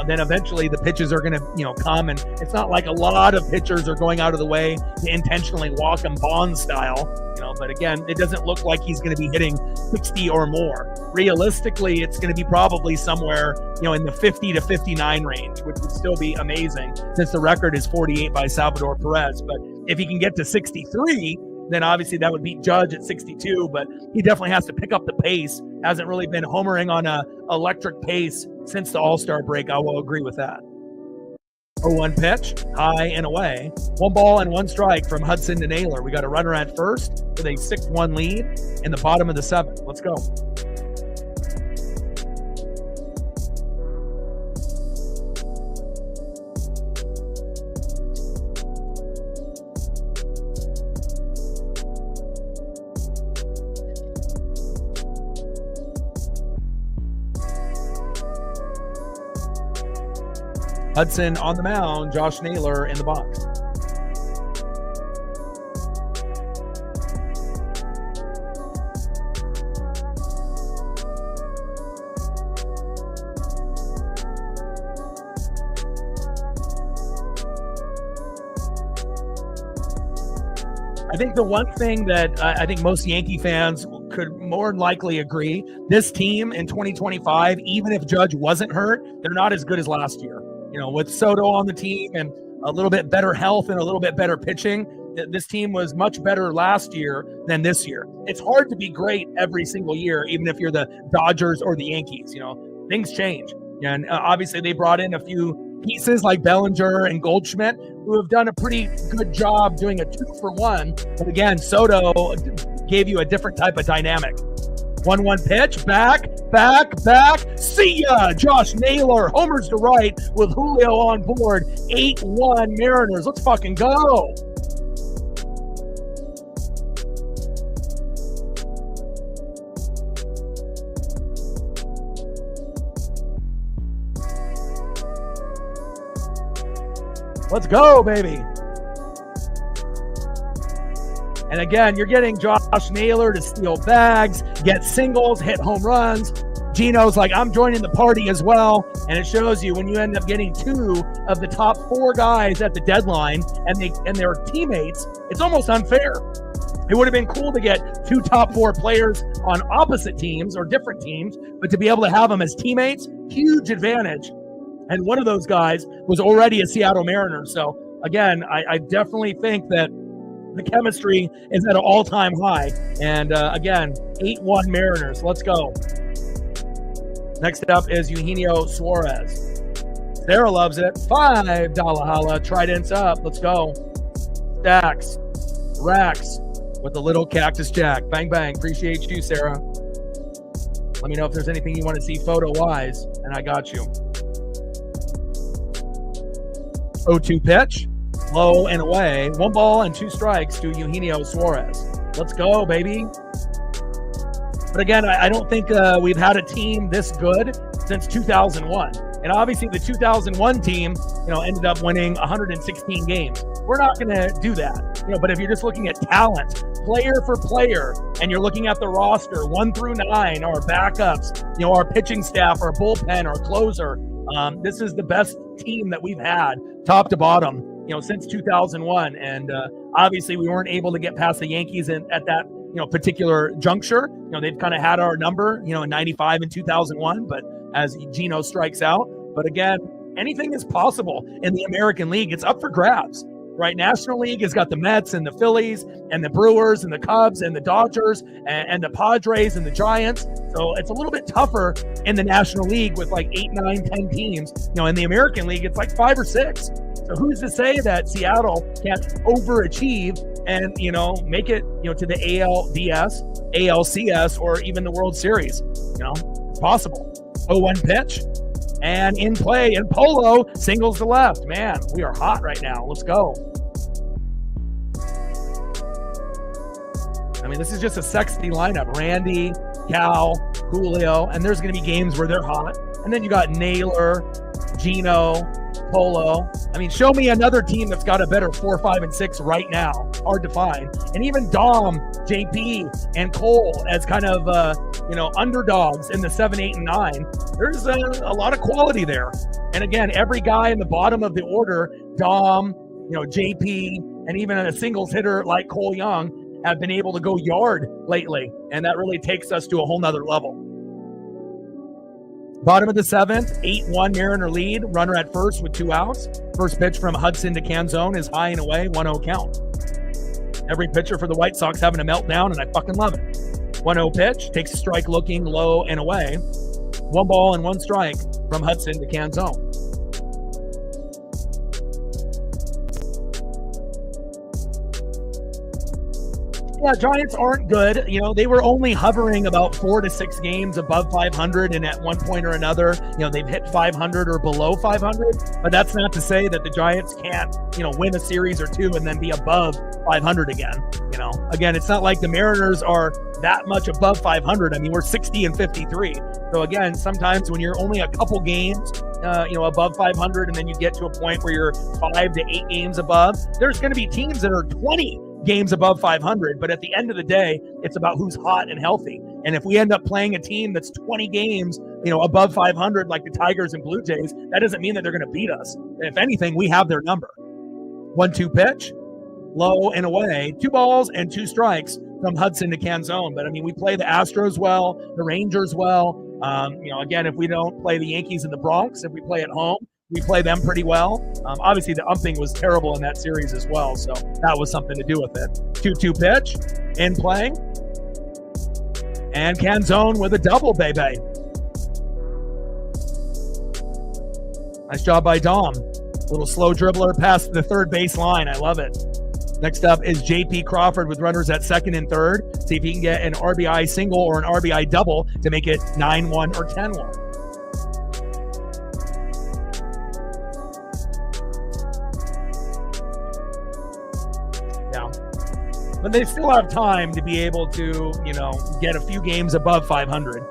then eventually the pitches are going to, come. And it's not like a lot of pitchers are going out of the way to intentionally walk him Bond style, but again, it doesn't look like he's going to be hitting 60 or more. Realistically, it's going to be probably somewhere, in the 50 to 59 range, which would still be amazing since the record is 48 by Salvador Perez. But if he can get to 63, then obviously that would beat Judge at 62, but he definitely has to pick up the pace. Hasn't really been homering on a electric pace since the All-Star break. I will agree with that. 0-1 pitch, high and away. 1 ball and 1 strike from Hudson to Naylor. We got a runner at first with a 6-1 lead in the bottom of the 7th. Let's go. Hudson on the mound, Josh Naylor in the box. I think the one thing that I think most Yankee fans could more than likely agree, this team in 2025, even if Judge wasn't hurt, they're not as good as last year. With Soto on the team and a little bit better health and a little bit better pitching, this team was much better last year than this year. It's hard to be great every single year, even if you're the Dodgers or the Yankees. Things change. And obviously they brought in a few pieces like Bellinger and Goldschmidt who have done a pretty good job doing a 2-for-1. But again, Soto gave you a different type of dynamic. 1-1 pitch, back. See ya! Josh Naylor homers to right with Julio on board. 8-1 Mariners. Let's fucking go. Let's go, baby. And again, you're getting Josh Naylor to steal bags, get singles, hit home runs. Gino's like, I'm joining the party as well. And it shows you when you end up getting 2 of the top 4 guys at the deadline and their teammates, it's almost unfair. It would have been cool to get 2 top 4 players on opposite teams or different teams, but to be able to have them as teammates, huge advantage. And one of those guys was already a Seattle Mariner. So again, I definitely think that the chemistry is at an all-time high. And again, 8-1 Mariners. Let's go. Next up is Eugenio Suarez. Sarah loves it. $5 holla. Tridents up. Let's go. Stacks. Racks with the little Cactus Jack. Bang, bang. Appreciate you, Sarah. Let me know if there's anything you want to see photo-wise, and I got you. 0-2 pitch. Low and away. 1 ball and 2 strikes to Eugenio Suarez. Let's go, baby. But again, I don't think we've had a team this good since 2001. And obviously the 2001 team, ended up winning 116 games. We're not going to do that. But if you're just looking at talent, player for player, and you're looking at the roster 1 through 9, our backups, our pitching staff, our bullpen, our closer, this is the best team that we've had top to bottom, since 2001. And obviously we weren't able to get past the Yankees at that, particular juncture. They've kind of had our number, in 95 and 2001, but as Gino strikes out. But again, anything is possible in the American League. It's up for grabs, right? National League has got the Mets and the Phillies and the Brewers and the Cubs and the Dodgers and the Padres and the Giants. So it's a little bit tougher in the National League with like 8, 9, 10 teams. In the American League, it's like 5 or 6. So who's to say that Seattle can't overachieve and, make it, to the ALDS, ALCS, or even the World Series. It's possible. 0-1 pitch and in play, and Polo singles to left. Man, we are hot right now. Let's go. I mean, this is just a sexy lineup. Randy, Cal, Julio, and there's going to be games where they're hot. And then you got Naylor, Gino, Polo. I mean, show me another team that's got a better 4, 5, and 6 right now. Hard to find. And even Dom, JP, and Cole as kind of, underdogs in the 7, 8, and 9. There's a lot of quality there. And again, every guy in the bottom of the order, Dom, JP, and even a singles hitter like Cole Young, have been able to go yard lately. And that really takes us to a whole nother level. Bottom of the 7th, 8-1 Mariner lead. Runner at first with 2 outs. First pitch from Hudson to Canzone is high and away, 1-0 count. Every pitcher for the White Sox having a meltdown, and I fucking love it. 1-0 pitch, takes a strike looking low and away. 1 ball and 1 strike from Hudson to Canzone. Yeah, Giants aren't good. They were only hovering about 4 to 6 games above 500, and at one point or another, they've hit 500 or below 500. But that's not to say that the Giants can't, win a series or 2 and then be above 500 again. Again, it's not like the Mariners are that much above 500. I mean, we're 60 and 53. So again, sometimes when you're only a couple games, above 500, and then you get to a point where you're 5 to 8 games above, there's going to be teams that are 20 games above 500, but at the end of the day, it's about who's hot and healthy. And if we end up playing a team that's 20 games, above 500, like the Tigers and Blue Jays, that doesn't mean that they're going to beat us. If anything, we have their number. 1-2 pitch, low and away, 2 balls and 2 strikes from Hudson to Canzone. But I mean, we play the Astros well, the Rangers well. Again, if we don't play the Yankees and the Bronx, if we play at home, we play them pretty well. Obviously, the umping was terrible in that series as well, so that was something to do with it. 2-2 pitch, in play. And Canzone with a double, baby. Nice job by Dom. Little slow dribbler past the third base line. I love it. Next up is JP Crawford with runners at second and third. See if he can get an RBI single or an RBI double to make it 9-1 or 10-1. But they still have time to be able to, get a few games above 500.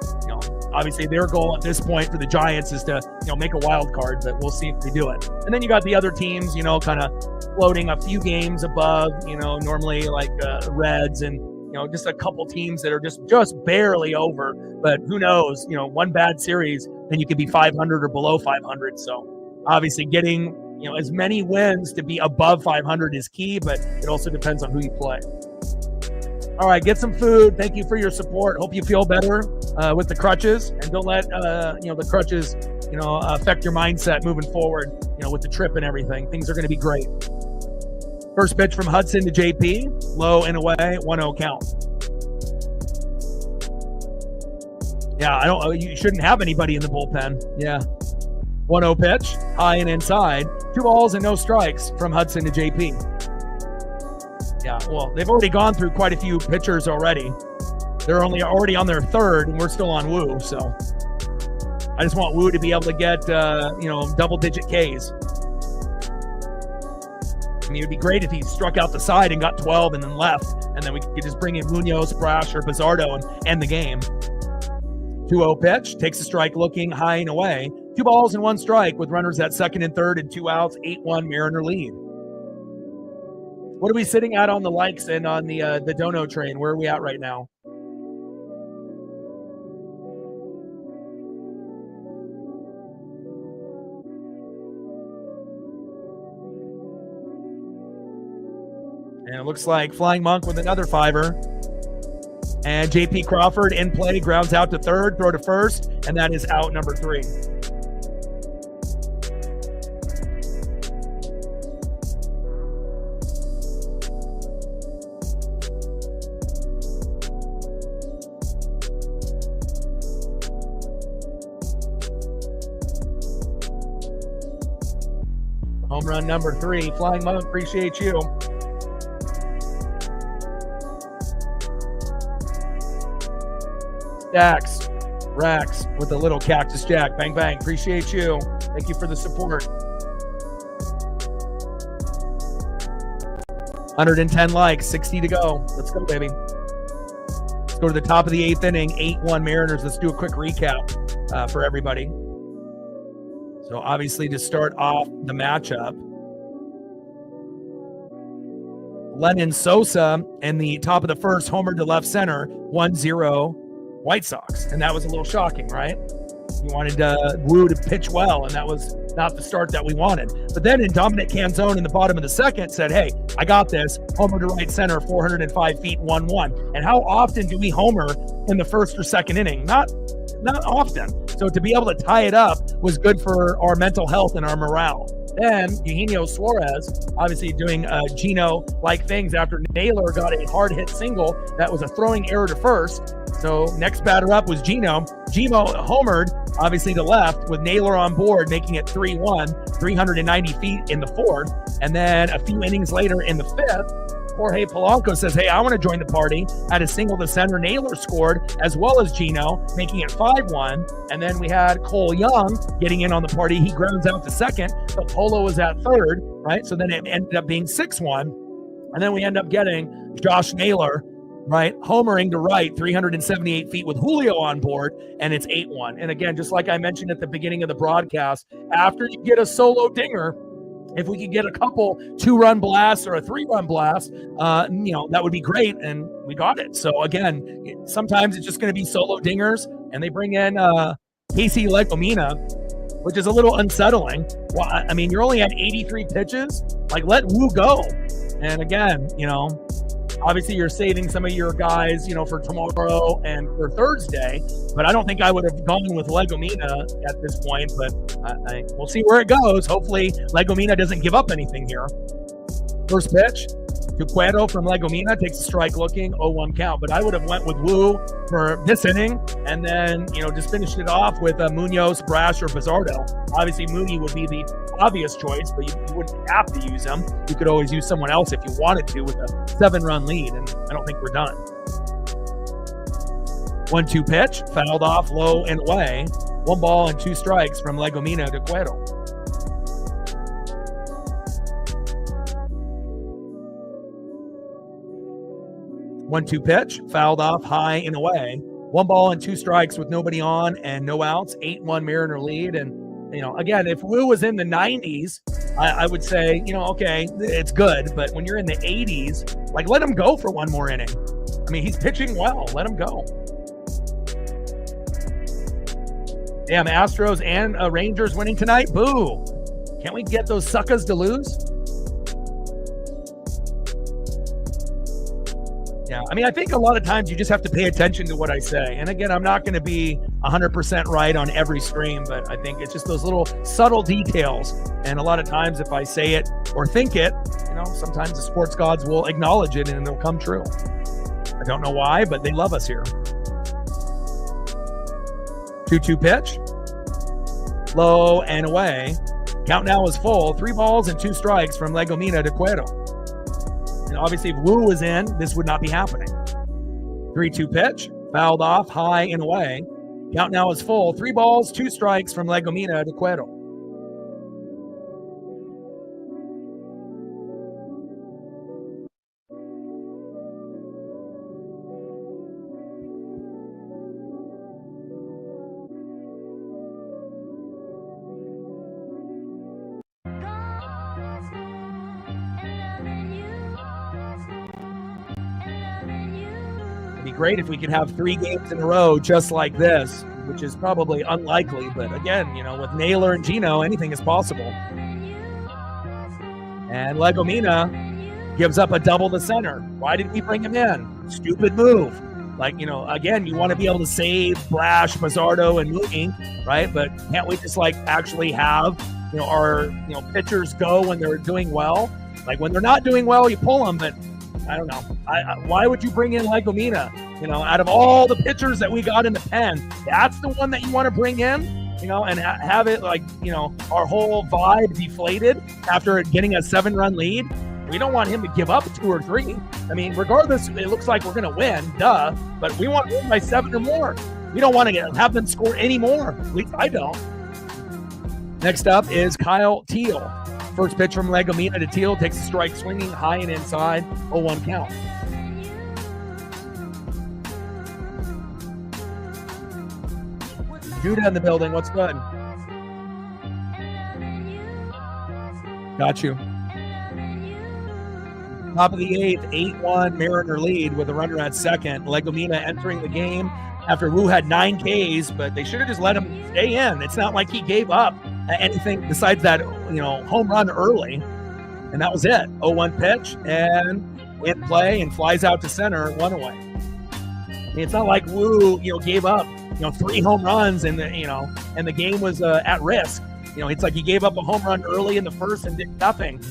Obviously their goal at this point for the Giants is to, make a wild card, but we'll see if they do it. And then you got the other teams, kind of floating a few games above, normally like Reds and, just a couple teams that are just barely over. But who knows, one bad series, then you could be 500 or below 500. So obviously getting, as many wins to be above 500 is key, but it also depends on who you play. All right, get some food. Thank you for your support. Hope you feel better with the crutches, and don't let the crutches affect your mindset moving forward. With the trip and everything, things are going to be great. First pitch from Hudson to JP, low and away, 1-0 count. Yeah, you shouldn't have anybody in the bullpen. Yeah. 1-0 pitch, high and inside, 2 balls and no strikes from Hudson to JP. Yeah, well, they've already gone through quite a few pitchers already. They're already on their third, and we're still on Wu. So I just want Wu to be able to get, double-digit Ks. I mean, it'd be great if he struck out the side and got 12 and then left, and then we could just bring in Munoz, Brash, or Bizzardo and end the game. 2-0 pitch, takes a strike looking high and away. 2 balls and 1 strike with runners at second and third and 2 outs, 8-1 Mariner lead. What are we sitting at on the likes and on the dono train? Where are we at right now? And it looks like Flying Monk with another 5-er. And JP Crawford in play, grounds out to third, throw to first, and that is out number 3. Home run number 3. Flying Monk, appreciate you. Stacks, Rax with a little cactus jack. Bang, bang. Appreciate you. Thank you for the support. 110 likes, 60 to go. Let's go, baby. Let's go to the top of the 8th inning, 8-1 Mariners. Let's do a quick recap for everybody. So obviously to start off the matchup, Lennon Sosa in the top of the first, homer to left center, 1-0 White Sox. And that was a little shocking, right? You wanted Wu to pitch well, and that was not the start that we wanted. But then in Dominic Canzone in the bottom of the second said, hey, I got this. Homer to right center, 405 feet, 1-1. And how often do we homer in the first or second inning? Not often. So to be able to tie it up was good for our mental health and our morale. Then Eugenio Suarez, obviously doing Gino-like things after Naylor got a hard hit single that was a throwing error to first. So next batter up was Gino. Gino homered, obviously to left, with Naylor on board, making it 3-1, 390 feet in the fourth. And then a few innings later in the fifth, Jorge Polanco says, hey, I want to join the party. Had a single to center. Naylor scored, as well as Gino, making it 5-1. And then we had Cole Young getting in on the party. He grounds out to second, but Polo was at third, right? So then it ended up being 6-1. And then we end up getting Josh Naylor, right, homering to right, 378 feet with Julio on board, and it's 8-1. And again, just like I mentioned at the beginning of the broadcast, after you get a solo dinger, if we could get a couple 2-run blasts or a 3-run blast, that would be great, and we got it. So again, sometimes it's just going to be solo dingers, and they bring in Casey Legomina, which is a little unsettling. Well, I mean, you're only at 83 pitches. Like, let Wu go. And again, obviously you're saving some of your guys, for tomorrow and for Thursday, but I don't think I would have gone with Legomina at this point, but we'll see where it goes. Hopefully Legomina doesn't give up anything here. First pitch to Cueto from Legomina, takes a strike looking, 0-1 count, but I would have went with Wu for this inning and then, just finished it off with Munoz, Brash, or Bizzardo. Obviously Mooney would be the obvious choice, but you wouldn't have to use him. You could always use someone else if you wanted to with a 7-run lead, and I don't think we're done. 1-2 pitch, fouled off low and away. 1 ball and 2 strikes from Legomina to Cueto. One-two pitch, fouled off high and away. 1 ball and 2 strikes with nobody on and no outs. 8-1 Mariner lead. And again, if Wu was in the 90s, I would say, okay, it's good. But when you're in the 80s, like, let him go for 1 more inning. I mean, he's pitching well. Let him go. Damn, Astros and Rangers winning tonight. Boo. Can't we get those suckers to lose? Yeah, I mean, I think a lot of times you just have to pay attention to what I say. And again, I'm not going to be 100% right on every stream, but I think it's just those little subtle details. And a lot of times if I say it or think it, sometimes the sports gods will acknowledge it and it'll come true. I don't know why, but they love us here. 2-2 pitch. Low and away. Count now is full. 3 balls and 2 strikes from Legomina to Cueto. And obviously, if Wu was in, this would not be happening. 3-2 pitch, fouled off, high and away. Count now is full. 3 balls, 2 strikes from Legomina to Cueto. Great if we could have 3 games in a row just like this, which is probably unlikely, but again, with Naylor and Gino, anything is possible. And Legomina gives up a double to center. Why did we bring him in? Stupid move. Again, you want to be able to save Brash, Bizzardo, and Mooney, right? But can't we just actually have our pitchers go when they're doing well? Like, when they're not doing well, you pull them, but I don't know. Why would you bring in Legomina? Out of all the pitchers that we got in the pen, that's the one that you want to bring in, and have it our whole vibe deflated after getting a 7-run lead. We don't want him to give up 2 or 3. I mean, regardless, it looks like we're going to win, duh, but we want to win by 7 or more. We don't want to have them score anymore. At least I don't. Next up is Kyle Teal. First pitch from Legomina to Teal. Takes a strike swinging high and inside. 0-1 count. Judah in the building. What's good? Got you. Top of the 8th, 8-1 Mariner lead with a runner at second. Legomina entering the game after Wu had 9 Ks, but they should have just let him stay in. It's not like he gave up anything besides that, home run early, and that was it. 0-1 pitch and in play and flies out to center, 1 away. I mean, it's not like Wu, gave up, 3 home runs and the game was at risk. It's like he gave up a home run early in the first and did nothing.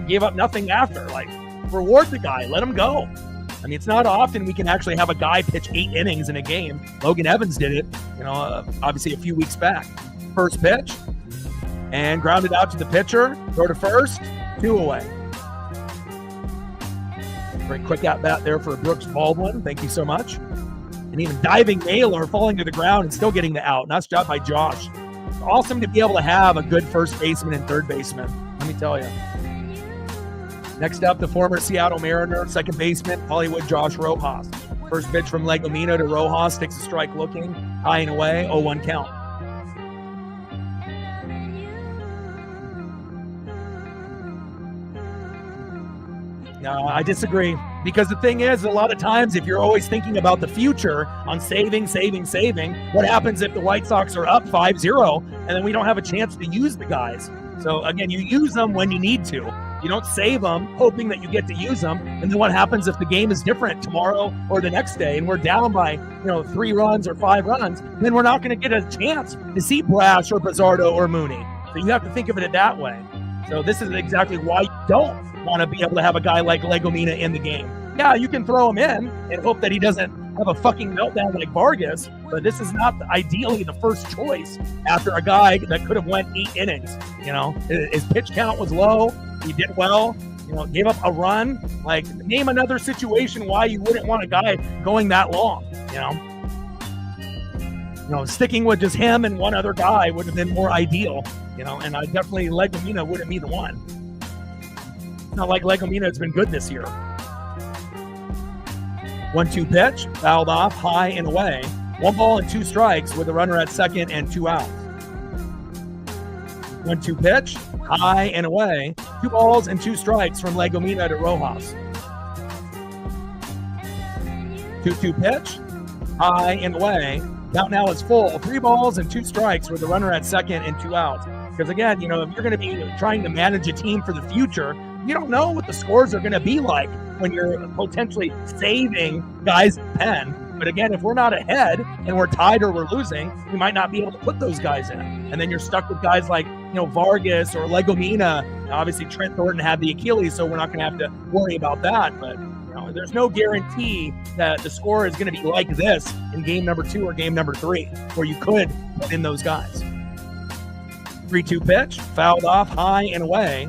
Gave up nothing after. Like, reward the guy, let him go. I mean, it's not often we can actually have a guy pitch 8 innings in a game. Logan Evans did it, obviously a few weeks back. First pitch and grounded out to the pitcher. Throw to first, 2 away. Very quick at bat there for Brooks Baldwin. Thank you so much. And even diving Naylor falling to the ground and still getting the out. Nice job by Josh. It's awesome to be able to have a good first baseman and third baseman, let me tell you. Next up, the former Seattle Mariner, second baseman, Hollywood Josh Rojas. First pitch from Legomina to Rojas, takes a strike looking, high and away, 0-1 count. No, I disagree. Because the thing is, a lot of times, if you're always thinking about the future on saving, what happens if the White Sox are up 5-0 and then we don't have a chance to use the guys? So again, you use them when you need to. You don't save them hoping that you get to use them. And then what happens if the game is different tomorrow or the next day and we're down by, 3 runs or 5 runs, then we're not going to get a chance to see Brash or Bizzardo or Mooney. So you have to think of it that way. So this is exactly why you don't want to be able to have a guy like Legomina in the game. Yeah, you can throw him in and hope that he doesn't have a fucking meltdown like Vargas, but this is not ideally the first choice after a guy that could have went 8 innings. His pitch count was low. He did well, gave up a run. Like, name another situation why you wouldn't want a guy going that long, sticking with just him and one other guy would have been more ideal, and I definitely, Legomina wouldn't be the one. It's not like Legomina has been good this year. 1-2 pitch, fouled off, high and away. 1 ball and 2 strikes with a runner at second and 2 outs. 1-2 pitch, high and away. 2 balls and 2 strikes from Legomina to Rojas. 2-2 pitch, high and away. Count now is full. 3 balls and 2 strikes with a runner at second and 2 outs. Because again, if you're going to be trying to manage a team for the future, you don't know what the scores are going to be like when you're potentially saving guys' pen. But again, if we're not ahead and we're tied or we're losing, we might not be able to put those guys in. And then you're stuck with guys like, Vargas or Legomina. Obviously, Trent Thornton had the Achilles, so we're not going to have to worry about that. But, there's no guarantee that the score is going to be like this in game number 2 or game number 3, where you could put in those guys. 3-2 pitch, fouled off, high and away.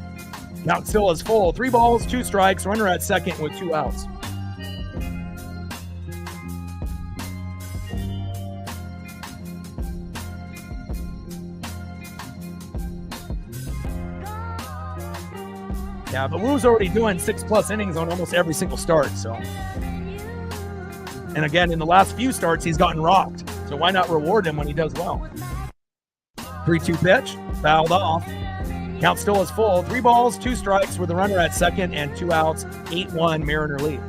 Count still is full. 3 balls, 2 strikes, runner at second with 2 outs. Yeah, but Wu's already doing 6+ innings on almost every single start, so. And again, in the last few starts, he's gotten rocked. So why not reward him when he does well? 3-2 pitch, fouled off. Count still is full. 3 balls, 2 strikes with a runner at second and 2 outs. 8-1 Mariner lead.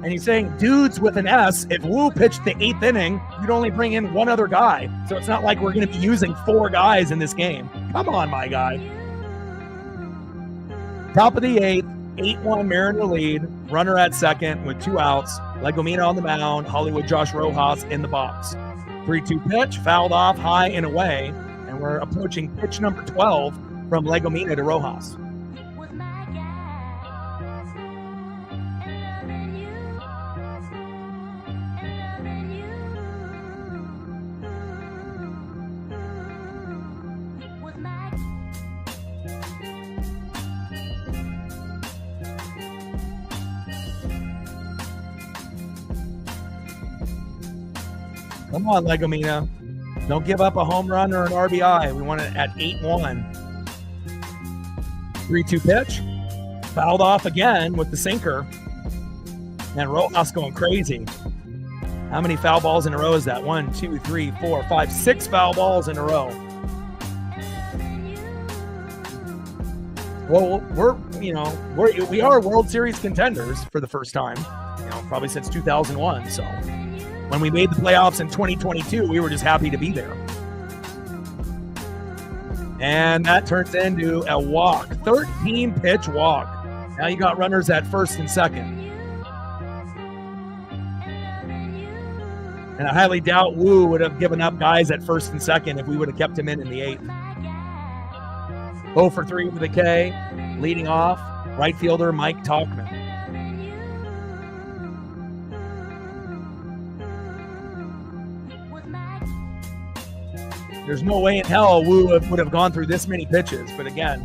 And he's saying dudes with an S. If Wu pitched the 8th inning, you'd only bring in 1 other guy. So it's not like we're going to be using 4 guys in this game. Come on, my guy. Top of the 8th, 8-1 Mariner lead. Runner at second with 2 outs. Legomina on the mound. Hollywood Josh Rojas in the box. 3-2 pitch, fouled off, high and away. And we're approaching pitch number 12 from Legomina to Rojas. Come on, Legomina. Don't give up a home run or an RBI. We want it at 8-1. 3-2 pitch. Fouled off again with the sinker. And Rojas going crazy. How many foul balls in a row is that? 1, 2, 3, 4, 5, 6 foul balls in a row. Well, we are World Series contenders for the first time, probably since 2001. So when we made the playoffs in 2022, we were just happy to be there. And that turns into a walk, 13-pitch walk. Now you got runners at first and second. And I highly doubt Wu would have given up guys at first and second if we would have kept him in the 8th. 0 for 3 with a K, leading off, right fielder Mike Tauchman. There's no way in hell Wu would have gone through this many pitches. But again,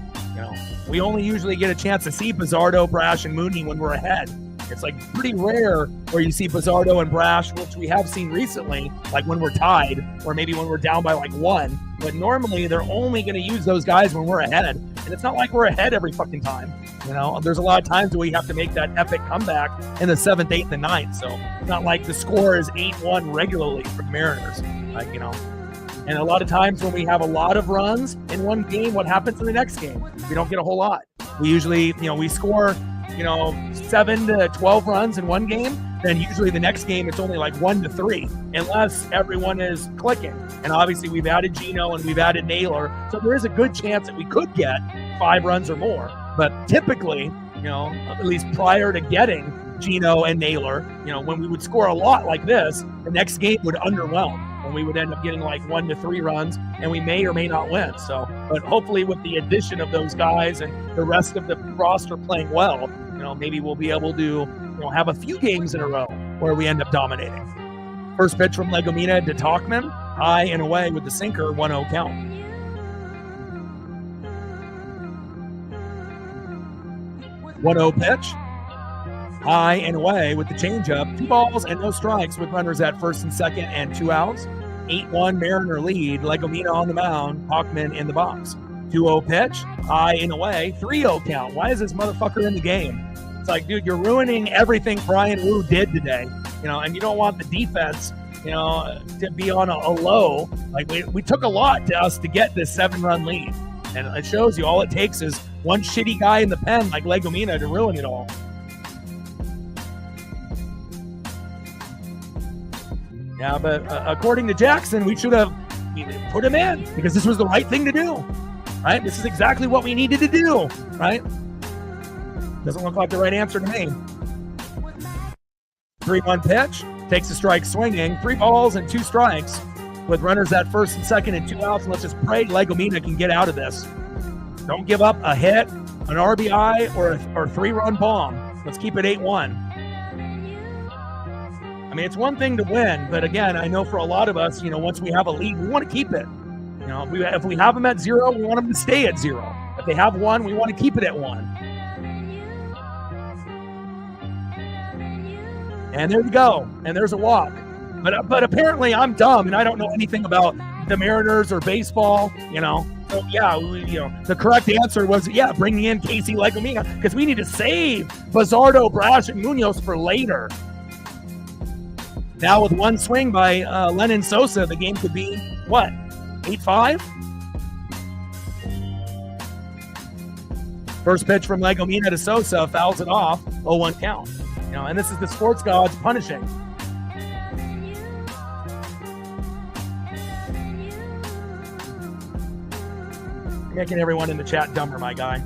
we only usually get a chance to see Bizzardo, Brash, and Mooney when we're ahead. It's like pretty rare where you see Bizzardo and Brash, which we have seen recently, like when we're tied or maybe when we're down by like 1. But normally they're only going to use those guys when we're ahead. And it's not like we're ahead every fucking time. There's a lot of times where we have to make that epic comeback in the 7th, 8th, and 9th. So it's not like the score is 8-1 regularly for the Mariners. And a lot of times when we have a lot of runs in one game, what happens in the next game? We don't get a whole lot. We usually, we score 7 to 12 runs in one game, then usually the next game it's only like 1 to 3, unless everyone is clicking. And obviously we've added Gino and we've added Naylor, so there is a good chance that we could get 5 runs or more. But typically, at least prior to getting Gino and Naylor, when we would score a lot like this, the next game would underwhelm. And we would end up getting like 1 to 3 runs, and we may or may not win. So, but hopefully with the addition of those guys and the rest of the roster playing well, maybe we'll be able to, have a few games in a row where we end up dominating. First pitch from Legomina to Tauchman, high and away with the sinker, 1-0 count. One-0 pitch, high and away with the changeup, 2 balls and no strikes with runners at first and second and 2 outs. 8-1 Mariner lead. Legomina on the mound, Tauchman in the box. 2-0 pitch, high and away, 3-0 count. Why is this motherfucker in the game? It's like, dude, you're ruining everything Brian Wu did today, and you don't want the defense, to be on a low. Like we took a lot to us to get this 7-run lead, and it shows you all it takes is one shitty guy in the pen like Legomina to ruin it all. Yeah, but according to Jackson, we should have put him in because this was the right thing to do, right? This is exactly what we needed to do, right? Doesn't look like the right answer to me. 3-1 pitch, takes a strike swinging, 3 balls and 2 strikes with runners at first and second and 2 outs. And let's just pray Legomina can get out of this. Don't give up a hit, an RBI, or a 3-run bomb. Let's keep it 8-1. I mean, it's one thing to win, but again, I know for a lot of us, once we have a lead, we want to keep it. If we have them at 0, we want them to stay at 0. If they have 1, we want to keep it at 1. And there you go. And there's a walk. But apparently I'm dumb and I don't know anything about the Mariners or baseball, So yeah, the correct answer was, bringing in Casey Legomina because we need to save Bizzardo, Brash, and Munoz for later. Now with one swing by Lennon Sosa, the game could be, 8-5? First pitch from Legomina to Sosa, fouls it off, 0-1 count. And this is the sports gods punishing. Making everyone in the chat dumber, my guy.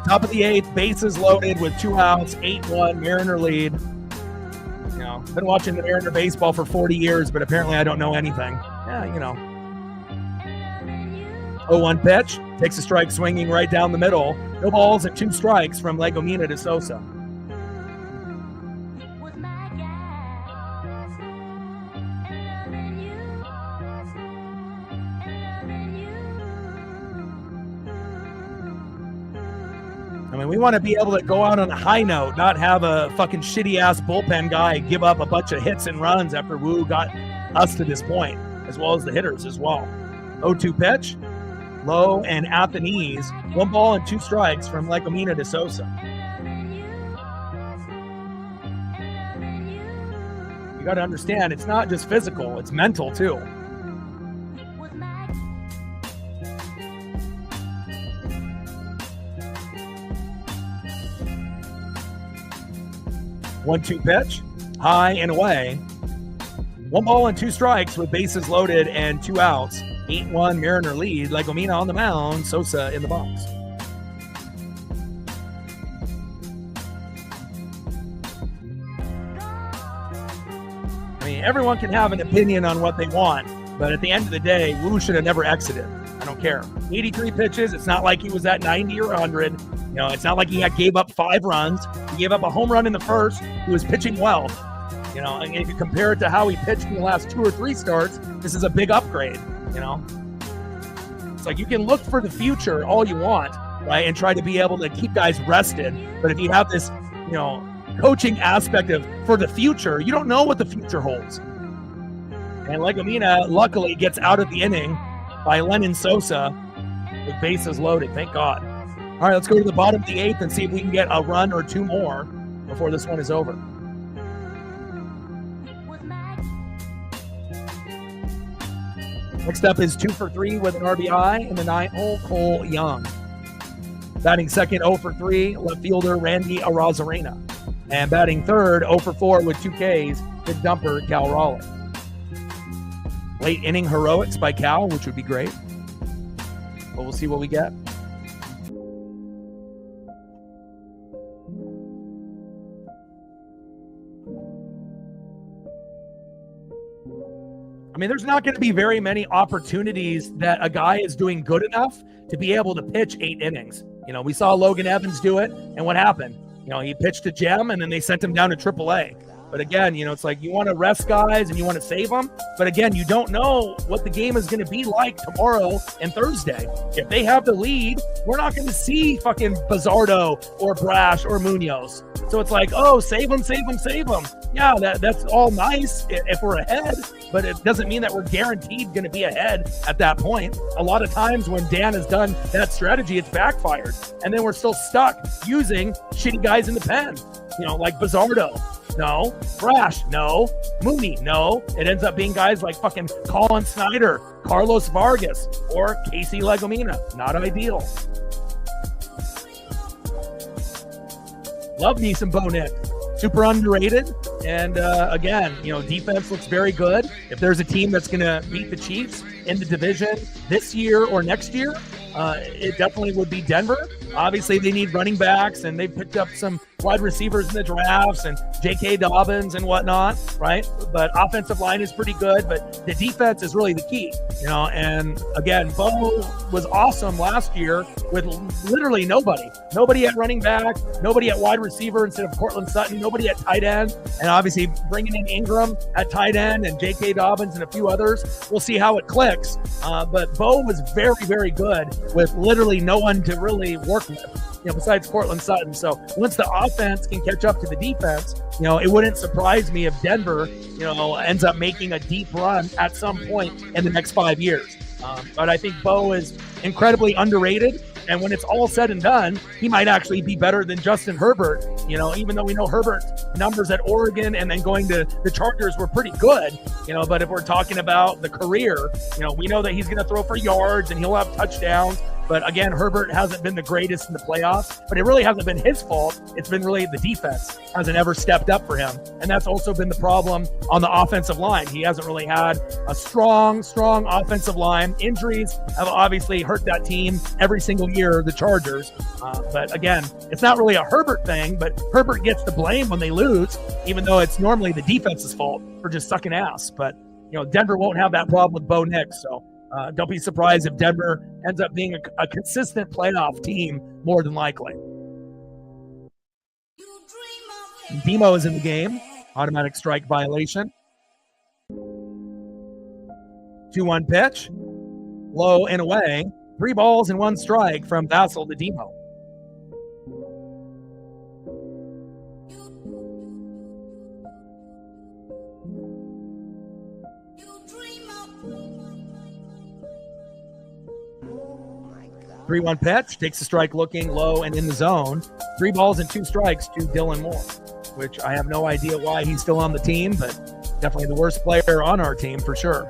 Top of the 8th, bases loaded with 2 outs, 8-1, Mariner lead. Been watching the Mariner baseball for 40 years, but apparently I don't know anything. 0-1 pitch, takes a strike swinging right down the middle. No balls and 2 strikes from Legomina to Sosa. mean, we want to be able to go out on a high note, not have a fucking shitty-ass bullpen guy give up a bunch of hits and runs after Wu got us to this point, as well as the hitters as well. 0-2 pitch, low and at the knees. 1 ball and 2 strikes from Legomina to Sosa. You got to understand, it's not just physical, it's mental too. One-two pitch, high and away. 1 ball and 2 strikes with bases loaded and 2 outs. 8-1 Mariner lead. Legomina on the mound, Sosa in the box. I mean, everyone can have an opinion on what they want, but at the end of the day, Wu should have never exited. I don't care. 83 pitches. It's not like he was at 90 or 100. You know, it's not like he gave up 5 runs. He gave up a home run in the first. He was pitching well. You know, and if you compare it to how he pitched in the last 2 or 3 starts, this is a big upgrade, you know. It's like you can look for the future all you want, right, and try to be able to keep guys rested. But if you have this, you know, coaching aspect of for the future, you don't know what the future holds. And Legomina luckily gets out of the inning by Lennon Sosa with bases loaded. Thank God. All right, let's go to the bottom of the 8th and see if we can get a run or 2 more before this one is over. Next up is 2 for 3 with an RBI in the 9th hole, Cole Young. Batting second, 0 for 3, left fielder Randy Arozarena. And batting third, 0 for 4 with 2 Ks, big dumper Cal Raleigh. Late inning heroics by Cal, which would be great. But we'll see what we get. I mean, there's not going to be very many opportunities that a guy is doing good enough to be able to pitch 8 innings. You know, we saw Logan Evans do it, and what happened? You know, he pitched a gem, and then they sent him down to AAA. But again, you know, it's like you want to rest guys and you want to save them. But again, you don't know what the game is going to be like tomorrow and Thursday. If they have the lead, we're not going to see fucking Bizardo or Brash or Munoz. So it's like, oh, save them, save them, save them. Yeah, that's all nice if we're ahead, but it doesn't mean that we're guaranteed going to be ahead at that point. A lot of times when Dan has done that strategy, it's backfired. And then we're still stuck using shitty guys in the pen, you know, like Bizardo. No. Brash, no. Mooney, no. It ends up being guys like fucking Colin Snyder, Carlos Vargas, or Casey Legomina. Not ideal. Love me some Bo Nix. Super underrated. And again, you know, defense looks very good. If there's a team that's going to beat the Chiefs in the division this year or next year, it definitely would be Denver. Obviously, they need running backs, and they picked up some wide receivers in the drafts and J.K. Dobbins and whatnot, right? But offensive line is pretty good, but the defense is really the key, you know? And again, Bo was awesome last year with literally nobody. Nobody at running back, nobody at wide receiver instead of Cortland Sutton, nobody at tight end, and obviously bringing in Ingram at tight end and J.K. Dobbins and a few others. We'll see how it clicks. But Bo was very, very good with literally no one to really work with, you know, besides Cortland Sutton. So once the offense can catch up to the defense, you know, it wouldn't surprise me if Denver, you know, ends up making a deep run at some point in the next 5 years. But I think Bo is incredibly underrated. And when it's all said and done, he might actually be better than Justin Herbert, you know, even though we know Herbert's numbers at Oregon and then going to the Chargers were pretty good, you know, but if we're talking about the career, you know, we know that he's going to throw for yards and he'll have touchdowns. But again, Herbert hasn't been the greatest in the playoffs, but it really hasn't been his fault. It's been really the defense hasn't ever stepped up for him. And that's also been the problem on the offensive line. He hasn't really had a strong offensive line. Injuries have obviously hurt that team every single year, the Chargers. But again, it's not really a Herbert thing, but Herbert gets the blame when they lose, even though it's normally the defense's fault for just sucking ass. But, you know, Denver won't have that problem with Bo Nix. So don't be surprised if Denver ends up being a consistent playoff team, more than likely. Demo is in the game. Automatic strike violation. 2-1 pitch. Low and away. 3 balls and 1 strike from Vassell to Demo. 3-1 pitch, takes a strike looking low and in the zone. 3 balls and 2 strikes to Dylan Moore, which I have no idea why he's still on the team, but definitely the worst player on our team for sure.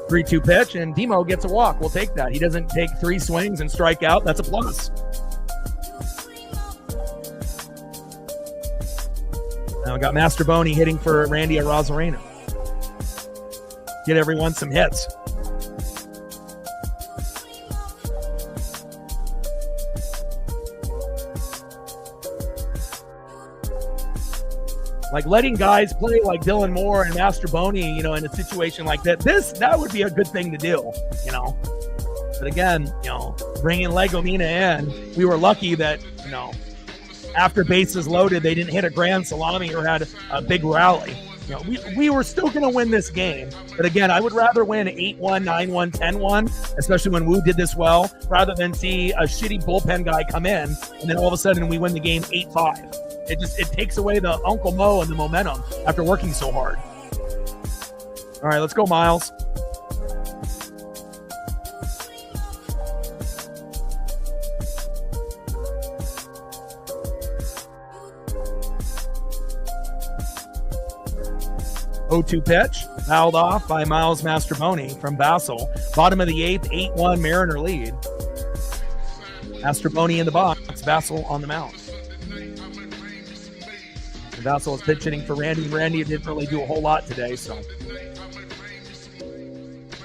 3-2 pitch, and Demo gets a walk. We'll take that. He doesn't take 3 swings and strike out. That's a plus. Now we got Master Boney hitting for Randy Arozarena. Get everyone some hits. Like letting guys play like Dylan Moore and Master Boney, in a situation like that would be a good thing to do, But again, bringing Legomina in, we were lucky that, after bases loaded, they didn't hit a grand salami or had a big rally. We were still going to win this game. But again, I would rather win 8-1, 9-1, 10-1, especially when Wu did this well, rather than see a shitty bullpen guy come in and then all of a sudden we win the game 8-5. It takes away the Uncle Mo and the momentum after working so hard. All right, let's go, Miles. (0-2) pitch, fouled off by Miles Mastroboni from Bassel. Bottom of the 8th, 8-1 Mariner lead. Mastroboni in the box, Bassel on the mound. Vassell is pitch hitting for Randy. Randy didn't really do a whole lot today, so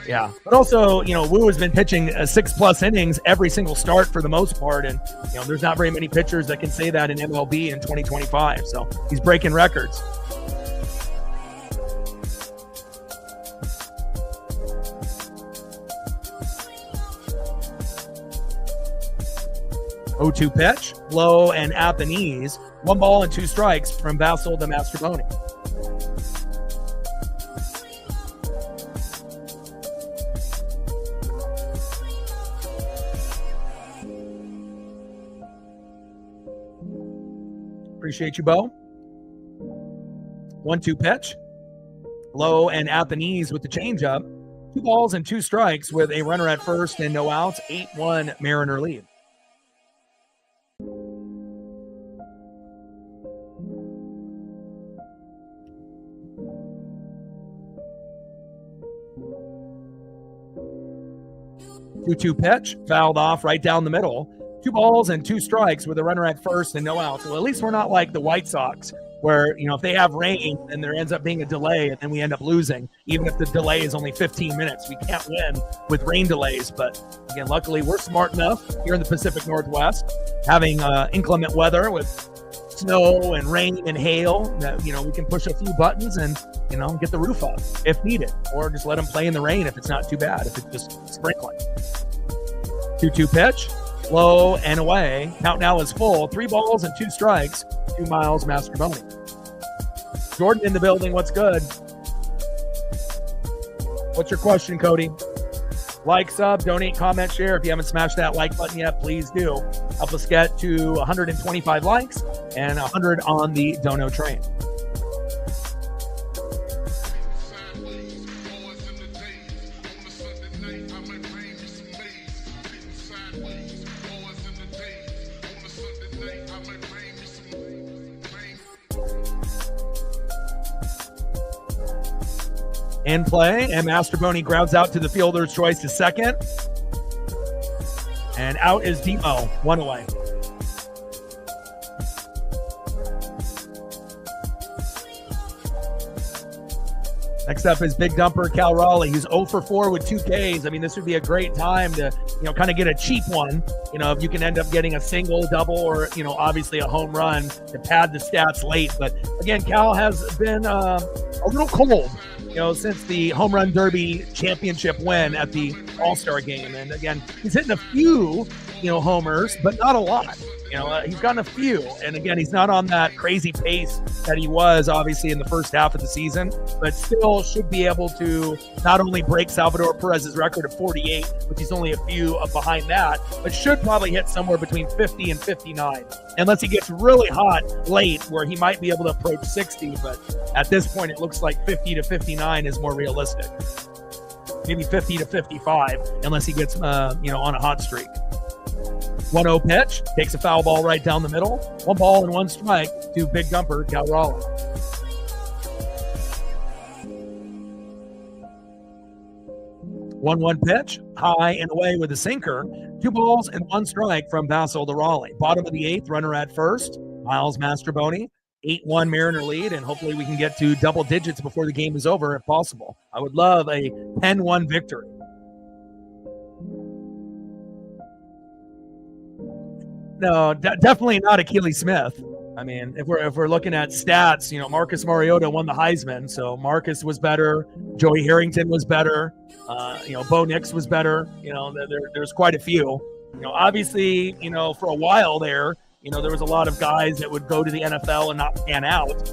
yeah. But also, Wu has been pitching 6+ innings every single start for the most part, and there's not very many pitchers that can say that in MLB in 2025. So he's breaking records. (0-2) pitch, low and at the knees. 1 ball and 2 strikes from Bassel to Mastroboni. Appreciate you, Bo. 1-2 pitch, low and at the knees with the changeup. 2 balls and 2 strikes with a runner at first and no outs. 8-1 Mariner lead. (2-2) pitch, fouled off right down the middle. 2 balls and 2 strikes with a runner at first and no outs. Well, at least we're not like the White Sox, where, if they have rain and there ends up being a delay and then we end up losing, even if the delay is only 15 minutes. We can't win with rain delays. But again, luckily we're smart enough here in the Pacific Northwest, having inclement weather with snow and rain and hail, that, we can push a few buttons and, get the roof up if needed, or just let them play in the rain if it's not too bad, if it's just sprinkling. 2-2 pitch, low and away. Count now is full. 3 balls and 2 strikes to Miles Mastroboni. Jordan in the building. What's good? What's your question, Cody? Like, sub, donate, comment, share. If you haven't smashed that like button yet, please do. Help us get to 125 likes and 100 on the dono train. In play, and Mastroboni grounds out to the fielder's choice to second. And out is Demo, 1 away. Next up is big dumper Cal Raleigh. He's 0 for 4 with 2 Ks. I mean, this would be a great time to, kind of get a cheap one. If you can end up getting a single, double, or, obviously a home run to pad the stats late. But again, Cal has been a little cold, since the home run derby championship win at the All-Star game. And again, he's hitting a few, homers, but not a lot. He's gotten a few. And again, he's not on that crazy pace that he was obviously in the first half of the season, but still should be able to not only break Salvador Perez's record of 48, which he's only a few behind that, but should probably hit somewhere between 50 and 59. Unless he gets really hot late where he might be able to approach 60. But at this point, it looks like 50 to 59 is more realistic. Maybe 50 to 55, unless he gets, on a hot streak. 1-0 pitch, takes a foul ball right down the middle. 1 ball and 1 strike to Big Dumper, Cal Raleigh. One pitch, high and away with a sinker. 2 balls and 1 strike from Basil to Raleigh. Bottom of the 8th, runner at first, Miles Mastroboni. 8-1 Mariner lead, and hopefully we can get to double digits before the game is over if possible. I would love a 10-1 victory. No, definitely not Akili Smith. I mean, if we're looking at stats, Marcus Mariota won the Heisman, so Marcus was better. Joey Harrington was better. Bo Nix was better. There's quite a few. Obviously, for a while there, there was a lot of guys that would go to the NFL and not pan out.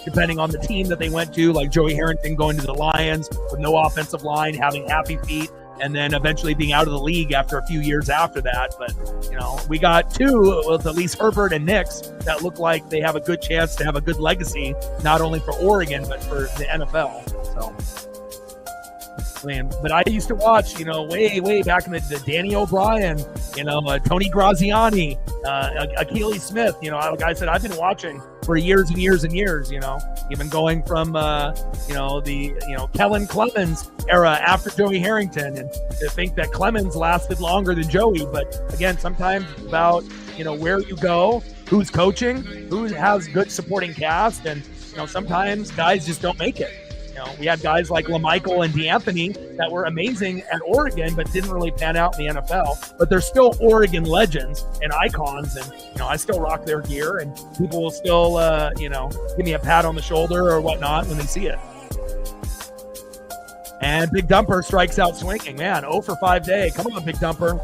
Depending on the team that they went to, like Joey Harrington going to the Lions with no offensive line, having happy feet, and then eventually being out of the league after a few years after that. But, we got 2 with at least Herbert and Nix that look like they have a good chance to have a good legacy, not only for Oregon, but for the NFL. So, but I used to watch, way back in the Danny O'Brien, Tony Graziani, Akili Smith, like I said, I've been watching for years and years and years, even going from, Kellen Clemens era after Joey Harrington, and to think that Clemens lasted longer than Joey. But again, sometimes it's about, where you go, who's coaching, who has good supporting cast. And, sometimes guys just don't make it. We had guys like LaMichael and DeAnthony that were amazing at Oregon, but didn't really pan out in the NFL. But they're still Oregon legends and icons, and I still rock their gear, and people will still, give me a pat on the shoulder or whatnot when they see it. And Big Dumper strikes out swinging. Man, 0 for 5 day. Come on, Big Dumper.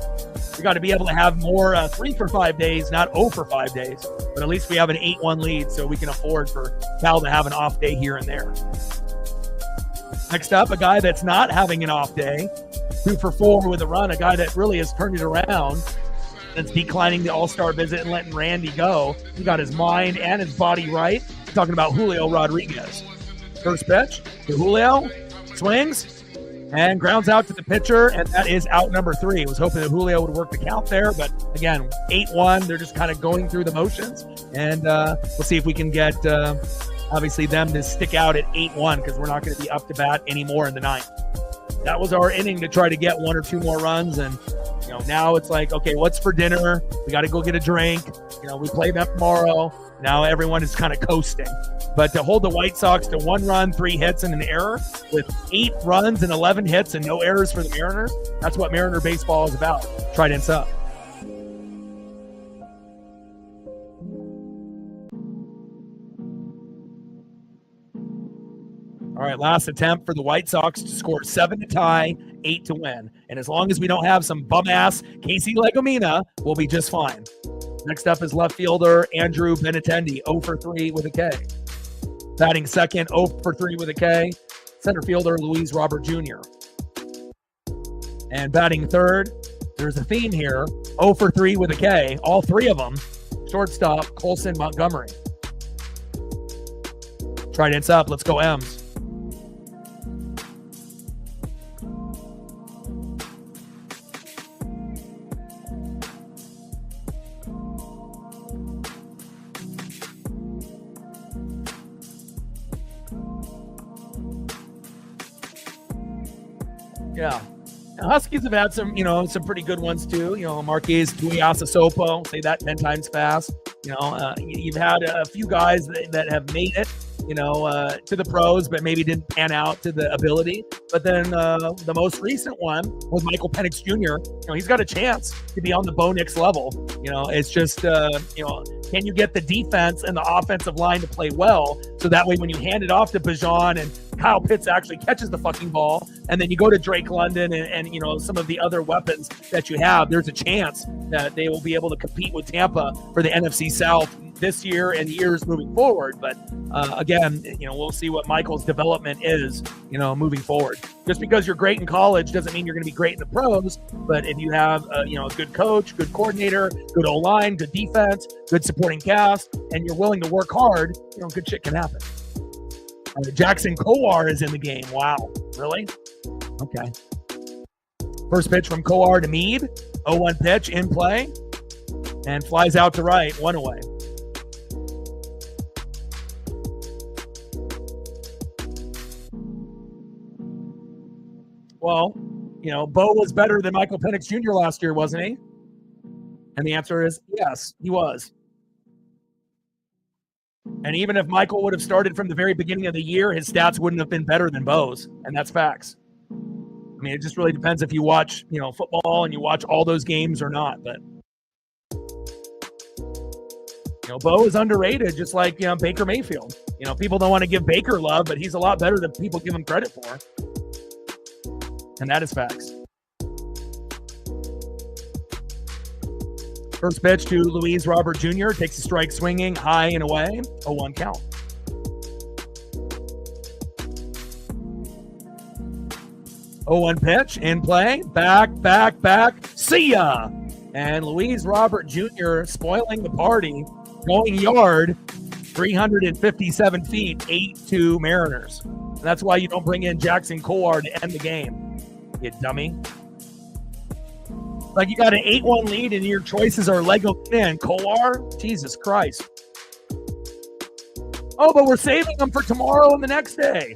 We got to be able to have more 3 for 5 days, not 0 for 5 days. But at least we have an 8-1 lead, so we can afford for Cal to have an off day here and there. Next up, a guy that's not having an off day, 2 for 4 with a run, a guy that really has turned it around since declining the All-Star visit and letting Randy go. He got his mind and his body right. I'm talking about Julio Rodriguez. First pitch to Julio, swings, and grounds out to the pitcher, and that is out number 3. Was hoping that Julio would work the count there, but again, 8-1. They're just kind of going through the motions, and we'll see if we can get obviously them to stick out at 8-1, because we're not going to be up to bat anymore in the 9th. That was our inning to try to get 1 or 2 more runs, and now it's like, okay, what's for dinner? We got to go get a drink. We play them tomorrow. Now everyone is kind of coasting. But to hold the White Sox to 1 run, 3 hits, and an error with 8 runs and 11 hits and no errors for the Mariners, that's what Mariner baseball is about. Tridents up. All right, last attempt for the White Sox to score 7 to tie, 8 to win. And as long as we don't have some bum-ass Casey Legomina, we'll be just fine. Next up is left fielder Andrew Benintendi, 0 for 3 with a K. Batting second, 0 for 3 with a K. Center fielder Luis Robert Jr. And batting third, there's a theme here, 0 for 3 with a K. All 3 of them. Shortstop Colson Montgomery. Tridents up, let's go M's. Yeah. Now, Huskies have had some, some pretty good ones too. Marquez Tuiasosopo, say that 10 times fast. You've had a few guys that have made it, to the pros, but maybe didn't pan out to the ability. But then the most recent one was Michael Penix Jr. He's got a chance to be on the Bo Nix level. It's just, can you get the defense and the offensive line to play well? So that way, when you hand it off to Bijan and Kyle Pitts actually catches the fucking ball, and then you go to Drake London and some of the other weapons that you have, there's a chance that they will be able to compete with Tampa for the NFC South this year and years moving forward. But again, we'll see what Michael's development is, moving forward. Just because you're great in college doesn't mean you're going to be great in the pros. But if you have a good coach, good coordinator, good O-line, good defense, good supporting cast, and you're willing to work hard, good shit can happen. Jackson Kowar is in the game. Wow. Really? Okay. First pitch from Kowar to Meade. 0-1 pitch in play and flies out to right, 1 away. Well, Bo was better than Michael Penix Jr. last year, wasn't he? And the answer is yes, he was. And even if Michael would have started from the very beginning of the year, his stats wouldn't have been better than Bo's, and that's facts. I mean, it just really depends if you watch, football and you watch all those games or not. But Bo is underrated, just like Baker Mayfield. People don't want to give Baker love, but he's a lot better than people give him credit for. And that is facts. First pitch to Luis Robert Jr. Takes a strike swinging, high and away. 0-1 count. Oh, 0-1 pitch in play. Back. See ya. And Luis Robert Jr. spoiling the party. Going yard, 357 feet, 8-2 Mariners. And that's why you don't bring in Jackson Kowar to end the game, you dummy. Like you got an 8-1 lead and your choices are Lego and Kowar? Jesus Christ. Oh, but we're saving them for tomorrow and the next day.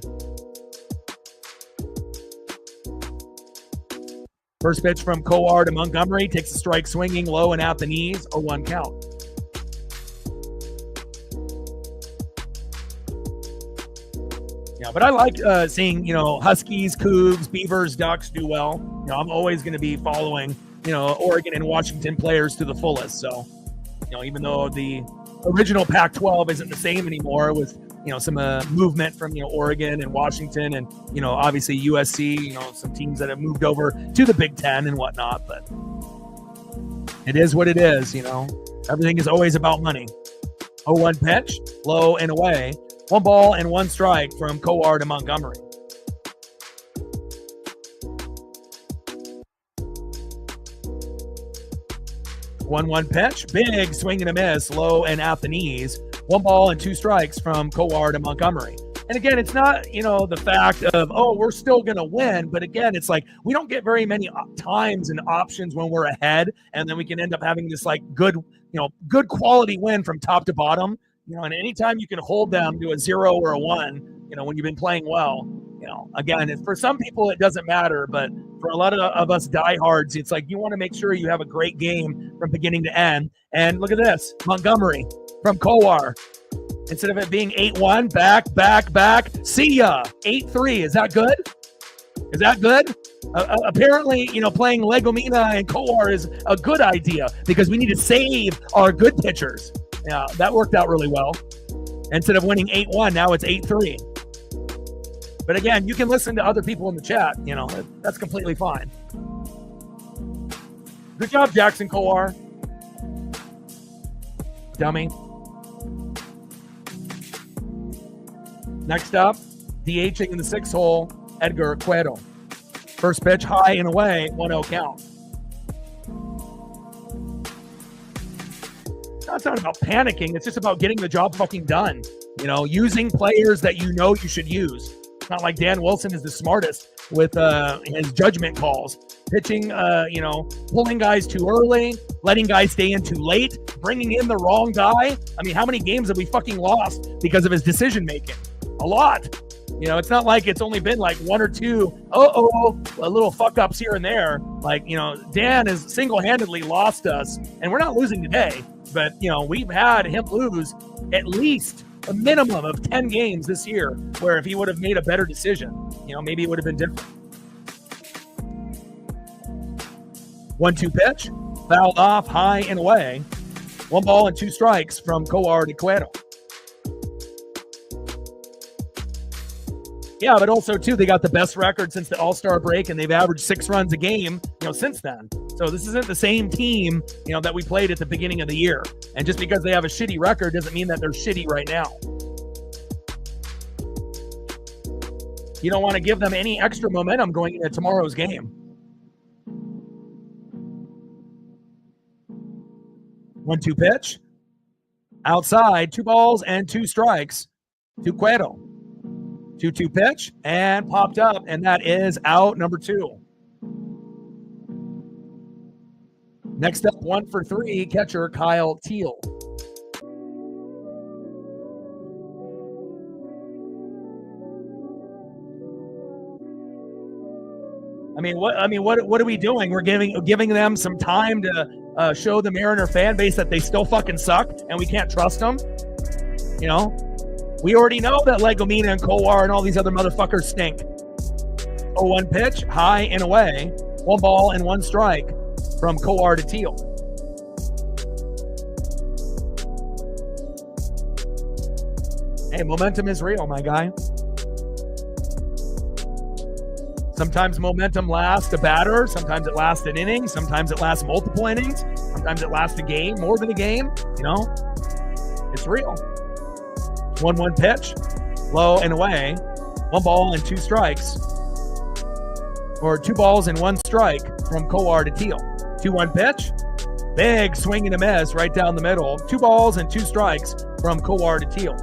First pitch from Kowar to Montgomery. Takes a strike swinging low and at the knees. 0-1 count. Yeah, but I like seeing, Huskies, Cougs, Beavers, Ducks do well. I'm always going to be following, Oregon and Washington players to the fullest. So, even though the original Pac-12 isn't the same anymore with, some movement from, Oregon and Washington and, obviously USC, some teams that have moved over to the Big Ten and whatnot. But it is what it is, Everything is always about money. 0-1 pitch, low and away. 1 ball and 1 strike from Kowar to Montgomery. One pitch, big swing and a miss, low and at the knees. 1 ball and 2 strikes from Kowar to Montgomery. And again, it's not, the fact of, we're still going to win. But again, it's like we don't get very many times and options when we're ahead. And then we can end up having this good quality win from top to bottom. And anytime you can hold them to a 0 or a 1, when you've been playing well, again, for some people it doesn't matter, but for a lot of us diehards, it's like you want to make sure you have a great game from beginning to end. And look at this, Montgomery from Kowar. Instead of it being 8-1, back, see ya, 8-3. Is that good? Is that good? Apparently, playing Legomina and Kowar is a good idea because we need to save our good pitchers. Yeah, that worked out really well. Instead of winning 8-1, now it's 8-3. But again, you can listen to other people in the chat. That's completely fine. Good job, Jackson Kowar. Dummy. Next up, DHing in the 6th hole, Edgar Cueto. First pitch, high and away, 1-0 count. It's not about panicking. It's just about getting the job fucking done. Using players that you should use. It's not like Dan Wilson is the smartest with his judgment calls. Pitching, pulling guys too early, letting guys stay in too late, bringing in the wrong guy. I mean, how many games have we fucking lost because of his decision making? A lot. It's not like it's only been like 1 or 2, a little fuck ups here and there. Like, Dan has single-handedly lost us, and we're not losing today. But, we've had him lose at least a minimum of 10 games this year where if he would have made a better decision, maybe it would have been different. 1-2 pitch, fouled off, high and away. 1 ball and 2 strikes from Kowar to Cueto. Yeah, but also, too, they got the best record since the All-Star break, and they've averaged 6 runs a game, since then. So this isn't the same team, that we played at the beginning of the year. And just because they have a shitty record doesn't mean that they're shitty right now. You don't want to give them any extra momentum going into tomorrow's game. 1-2 pitch. Outside, 2 balls and 2 strikes to Cueto. 2-2 pitch and popped up, and that is out number 2. Next up, 1 for 3, catcher Kyle Teal. What are we doing? We're giving them some time to show the Mariner fan base that they still fucking suck and we can't trust them. You know, we already know that Legomina and Kowar and all these other motherfuckers stink. 0-1 pitch, high and away. 1 ball and 1 strike from Kowar to Teal. Hey, momentum is real, my guy. Sometimes momentum lasts a batter. Sometimes it lasts an inning. Sometimes it lasts multiple innings. Sometimes it lasts a game, more than a game. You know, it's real. 1-1 pitch, low and away. 1 ball and 2 strikes. Or 2 balls and 1 strike from Kowar to Teal. 2-1 pitch, big swing and a miss right down the middle. 2 balls and 2 strikes from Kowar to Teal.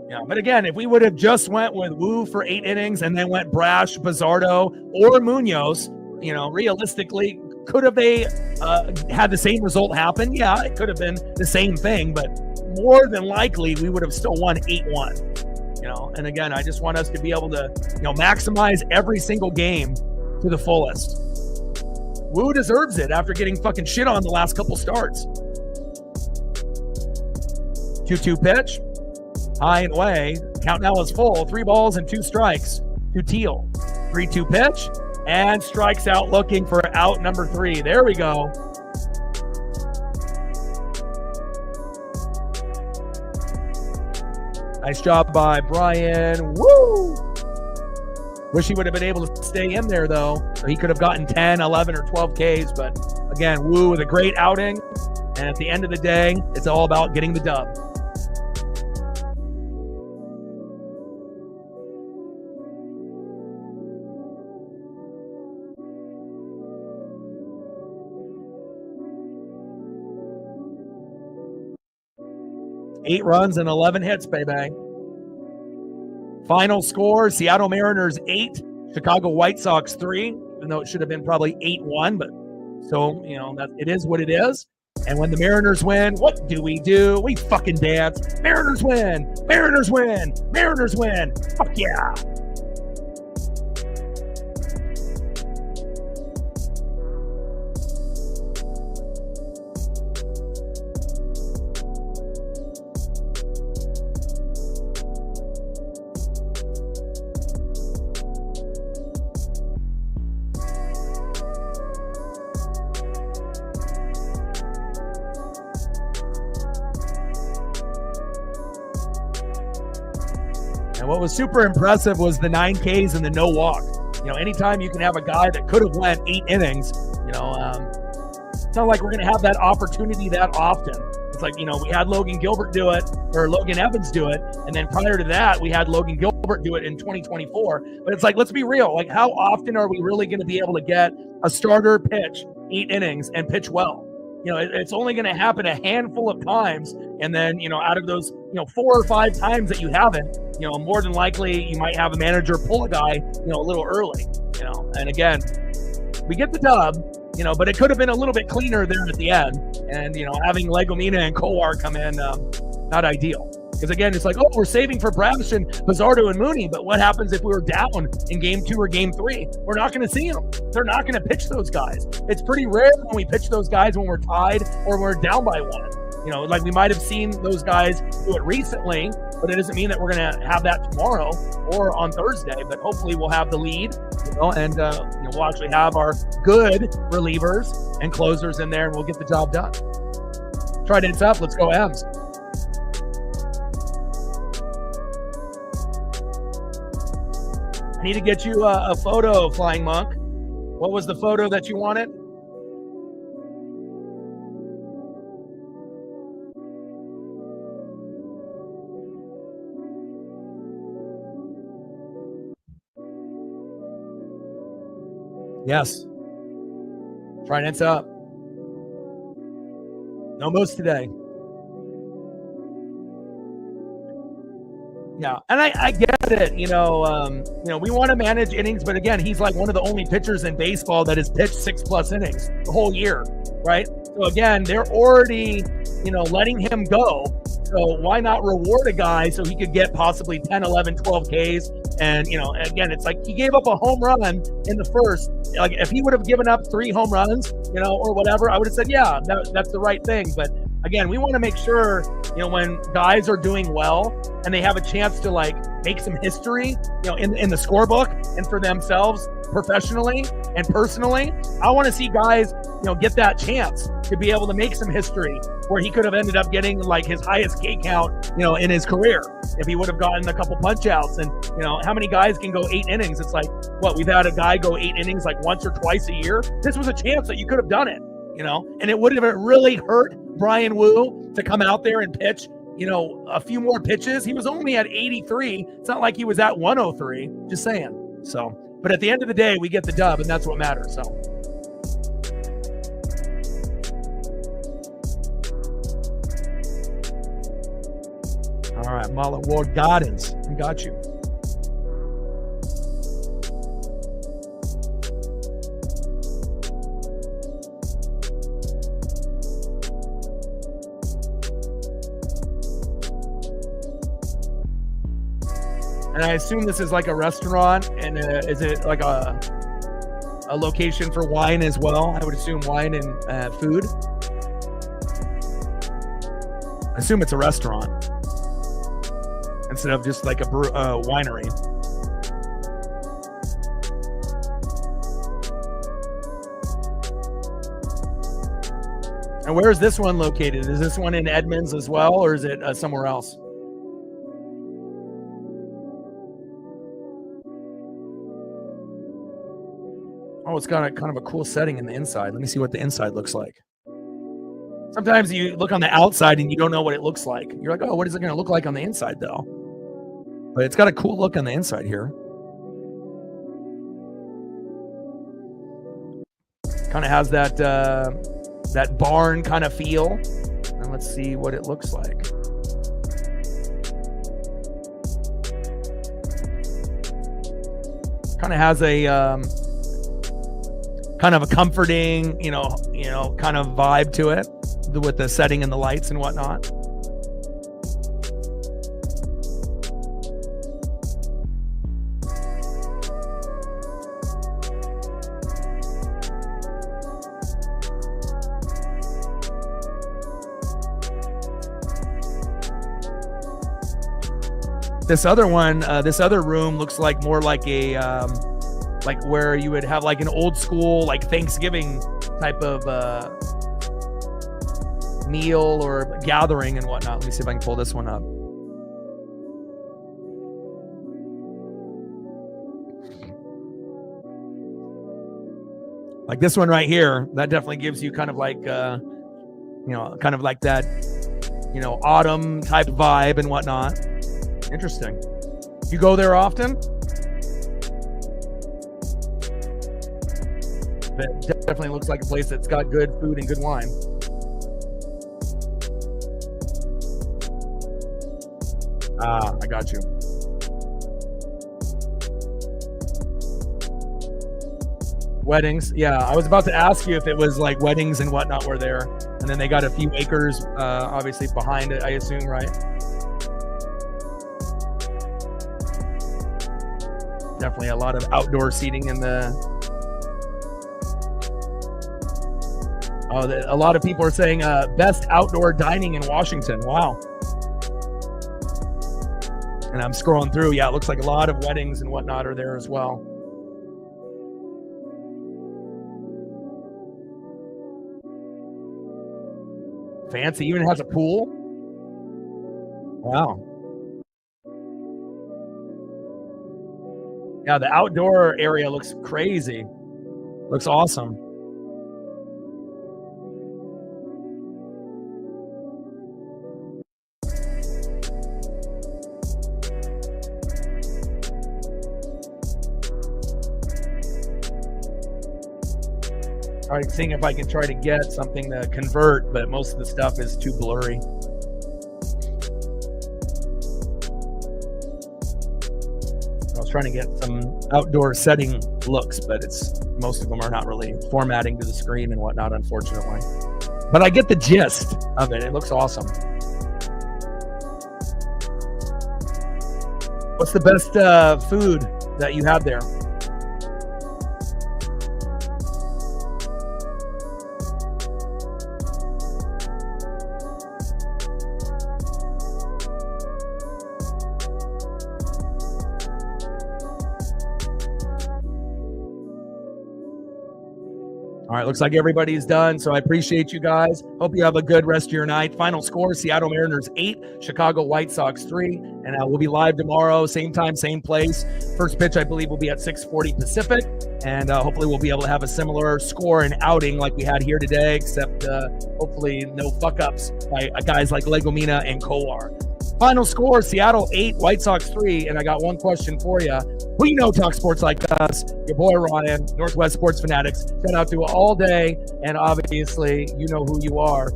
Yeah, but again, if we would have just went with Wu for 8 innings and then went Brash, Bizardo, or Munoz, you know, realistically, could have they had the same result happen? Yeah, it could have been the same thing, but more than likely, we would have still won 8-1. You know, and again, I just want us to be able to, you know, maximize every single game to the fullest. Wu deserves it after getting fucking shit on the last couple starts. 2-2 pitch. High and away. Count now is full. 3 balls and 2 strikes to Teal. 3-2 pitch and strikes out, looking for out number 3. There we go. Nice job by Brian. Woo! Wish he would have been able to stay in there, though. So he could have gotten 10, 11, or 12 Ks. But again, Wu with a great outing. And at the end of the day, it's all about getting the dub. Eight runs and 11 hits, baby. Final score, Seattle Mariners 8, Chicago White Sox 3, even though it should have been probably 8-1, but so, you know, that it is what it is. And when the Mariners win, what do? We fucking dance. Mariners win! Mariners win! Mariners win! Fuck yeah! And what was super impressive was the 9 Ks and the no walk. You know, anytime you can have a guy that could have went 8 innings, you know, it's not like we're going to have that opportunity that often. It's like, you know, we had Logan Gilbert do it, or Logan Evans do it, and then prior to that, we had Logan Gilbert do it in 2024. But it's like, let's be real. Like, how often are we really going to be able to get a starter pitch 8 innings and pitch well? You know, it's only going to happen a handful of times. And then, you know, out of those, you know, 4 or 5 times that you haven't, you know, more than likely you might have a manager pull a guy, you know, a little early, you know. And again, we get the dub, you know, but it could have been a little bit cleaner there at the end. And, you know, having Legomina and Kowar come in, not ideal. Because again, it's like, oh, we're saving for Brash and Bizardo and Mooney, but what happens if we were down in game 2 or game 3? We're not going to see them. They're not going to pitch those guys. It's pretty rare when we pitch those guys when we're tied or we're down by 1. You know, like we might have seen those guys do it recently, but it doesn't mean that we're going to have that tomorrow or on Thursday. But hopefully we'll have the lead, you know, and you know, we'll actually have our good relievers and closers in there, and we'll get the job done. Trident's up. Let's go, M's. I need to get you a photo, Flying Monk. What was the photo that you wanted? Yes. Trident's up. No moose today. Yeah, and I get it. We want to manage innings, but again, he's like one of the only pitchers in baseball that has pitched 6+ innings the whole year, right? So again, they're already, letting him go. So why not reward a guy so he could get possibly 10, 11, 12 Ks? And, again, it's like he gave up a home run in the first. Like if he would have given up 3 home runs, or whatever, I would have said, yeah, that's the right thing. But again, we want to make sure, when guys are doing well and they have a chance to like make some history, in the scorebook and for themselves professionally and personally, I want to see guys, get that chance to be able to make some history where he could have ended up getting like his highest K count, in his career if he would have gotten a couple punch outs. And, how many guys can go 8 innings? It's like, we've had a guy go 8 innings like once or twice a year. This was a chance that you could have done it, and it wouldn't have really hurt Brian Wu to come out there and pitch, a few more pitches. He was only at 83. It's not like he was at 103, just saying. So, but at the end of the day, we get the dub, and that's what matters. So. All right, Mullet Ward Gardens. I got you. And I assume this is like a restaurant, and is it like a location for wine as well? I would assume wine and food. I assume it's a restaurant instead of just like a winery. And where is this one located? Is this one in Edmonds as well, or is it somewhere else? Oh, it's got a kind of a cool setting in the inside. Let me see what the inside looks like. Sometimes you look on the outside and you don't know what it looks like. You're like, oh, what is it going to look like on the inside, though? But it's got a cool look on the inside here. Kind of has that barn kind of feel. And let's see what it looks like. Kind of has a kind of a comforting, kind of vibe to it with the setting and the lights and whatnot. This other one, this other room looks like more like a like where you would have like an old school like Thanksgiving type of meal or gathering and whatnot. Let me see if I can pull this one up. Like this one right here, that definitely gives you kind of like kind of like that autumn type vibe and whatnot. Interesting. You go there often? It definitely looks like a place that's got good food and good wine. Ah, I got you. Weddings. Yeah, I was about to ask you if it was like weddings and whatnot were there. And then they got a few acres, obviously, behind it, I assume, right? Definitely a lot of outdoor seating in the... Oh, a lot of people are saying best outdoor dining in Washington. Wow. And I'm scrolling through. Yeah, it looks like a lot of weddings and whatnot are there as well. Fancy. Even has a pool. Wow. Yeah, the outdoor area looks crazy. Looks awesome. All right, seeing if I can try to get something to convert, but most of the stuff is too blurry. was trying to get some outdoor setting looks, but most of them are not really formatting to the screen and whatnot, unfortunately. But I get the gist of it. It looks awesome. What's the best food that you had there? All right, looks like everybody's done, so I appreciate you guys. Hope you have a good rest of your night. Final score, Seattle Mariners 8, Chicago White Sox 3, and we'll be live tomorrow, same time, same place. First pitch, I believe, will be at 6:40 Pacific, and hopefully we'll be able to have a similar score and outing like we had here today, except hopefully no fuck-ups by guys like Legomina and Kowar. Final score, Seattle 8, White Sox 3, and I got one question for you. We know talk sports like us. Your boy Ryan, Northwest Sports Fanatics. Shout out to all day, and obviously you know who you are.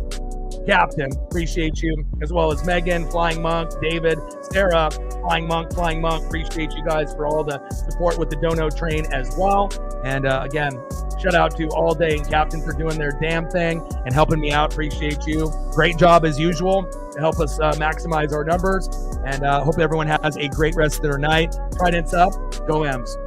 Captain, appreciate you, as well as Megan, Flying Monk, David, Sarah, Flying Monk, appreciate you guys for all the support with the Dono train as well. And again, shout out to All Day and Captain for doing their damn thing and helping me out. Appreciate you. Great job as usual to help us maximize our numbers. And hope everyone has a great rest of their night. Tridents up. Go M's.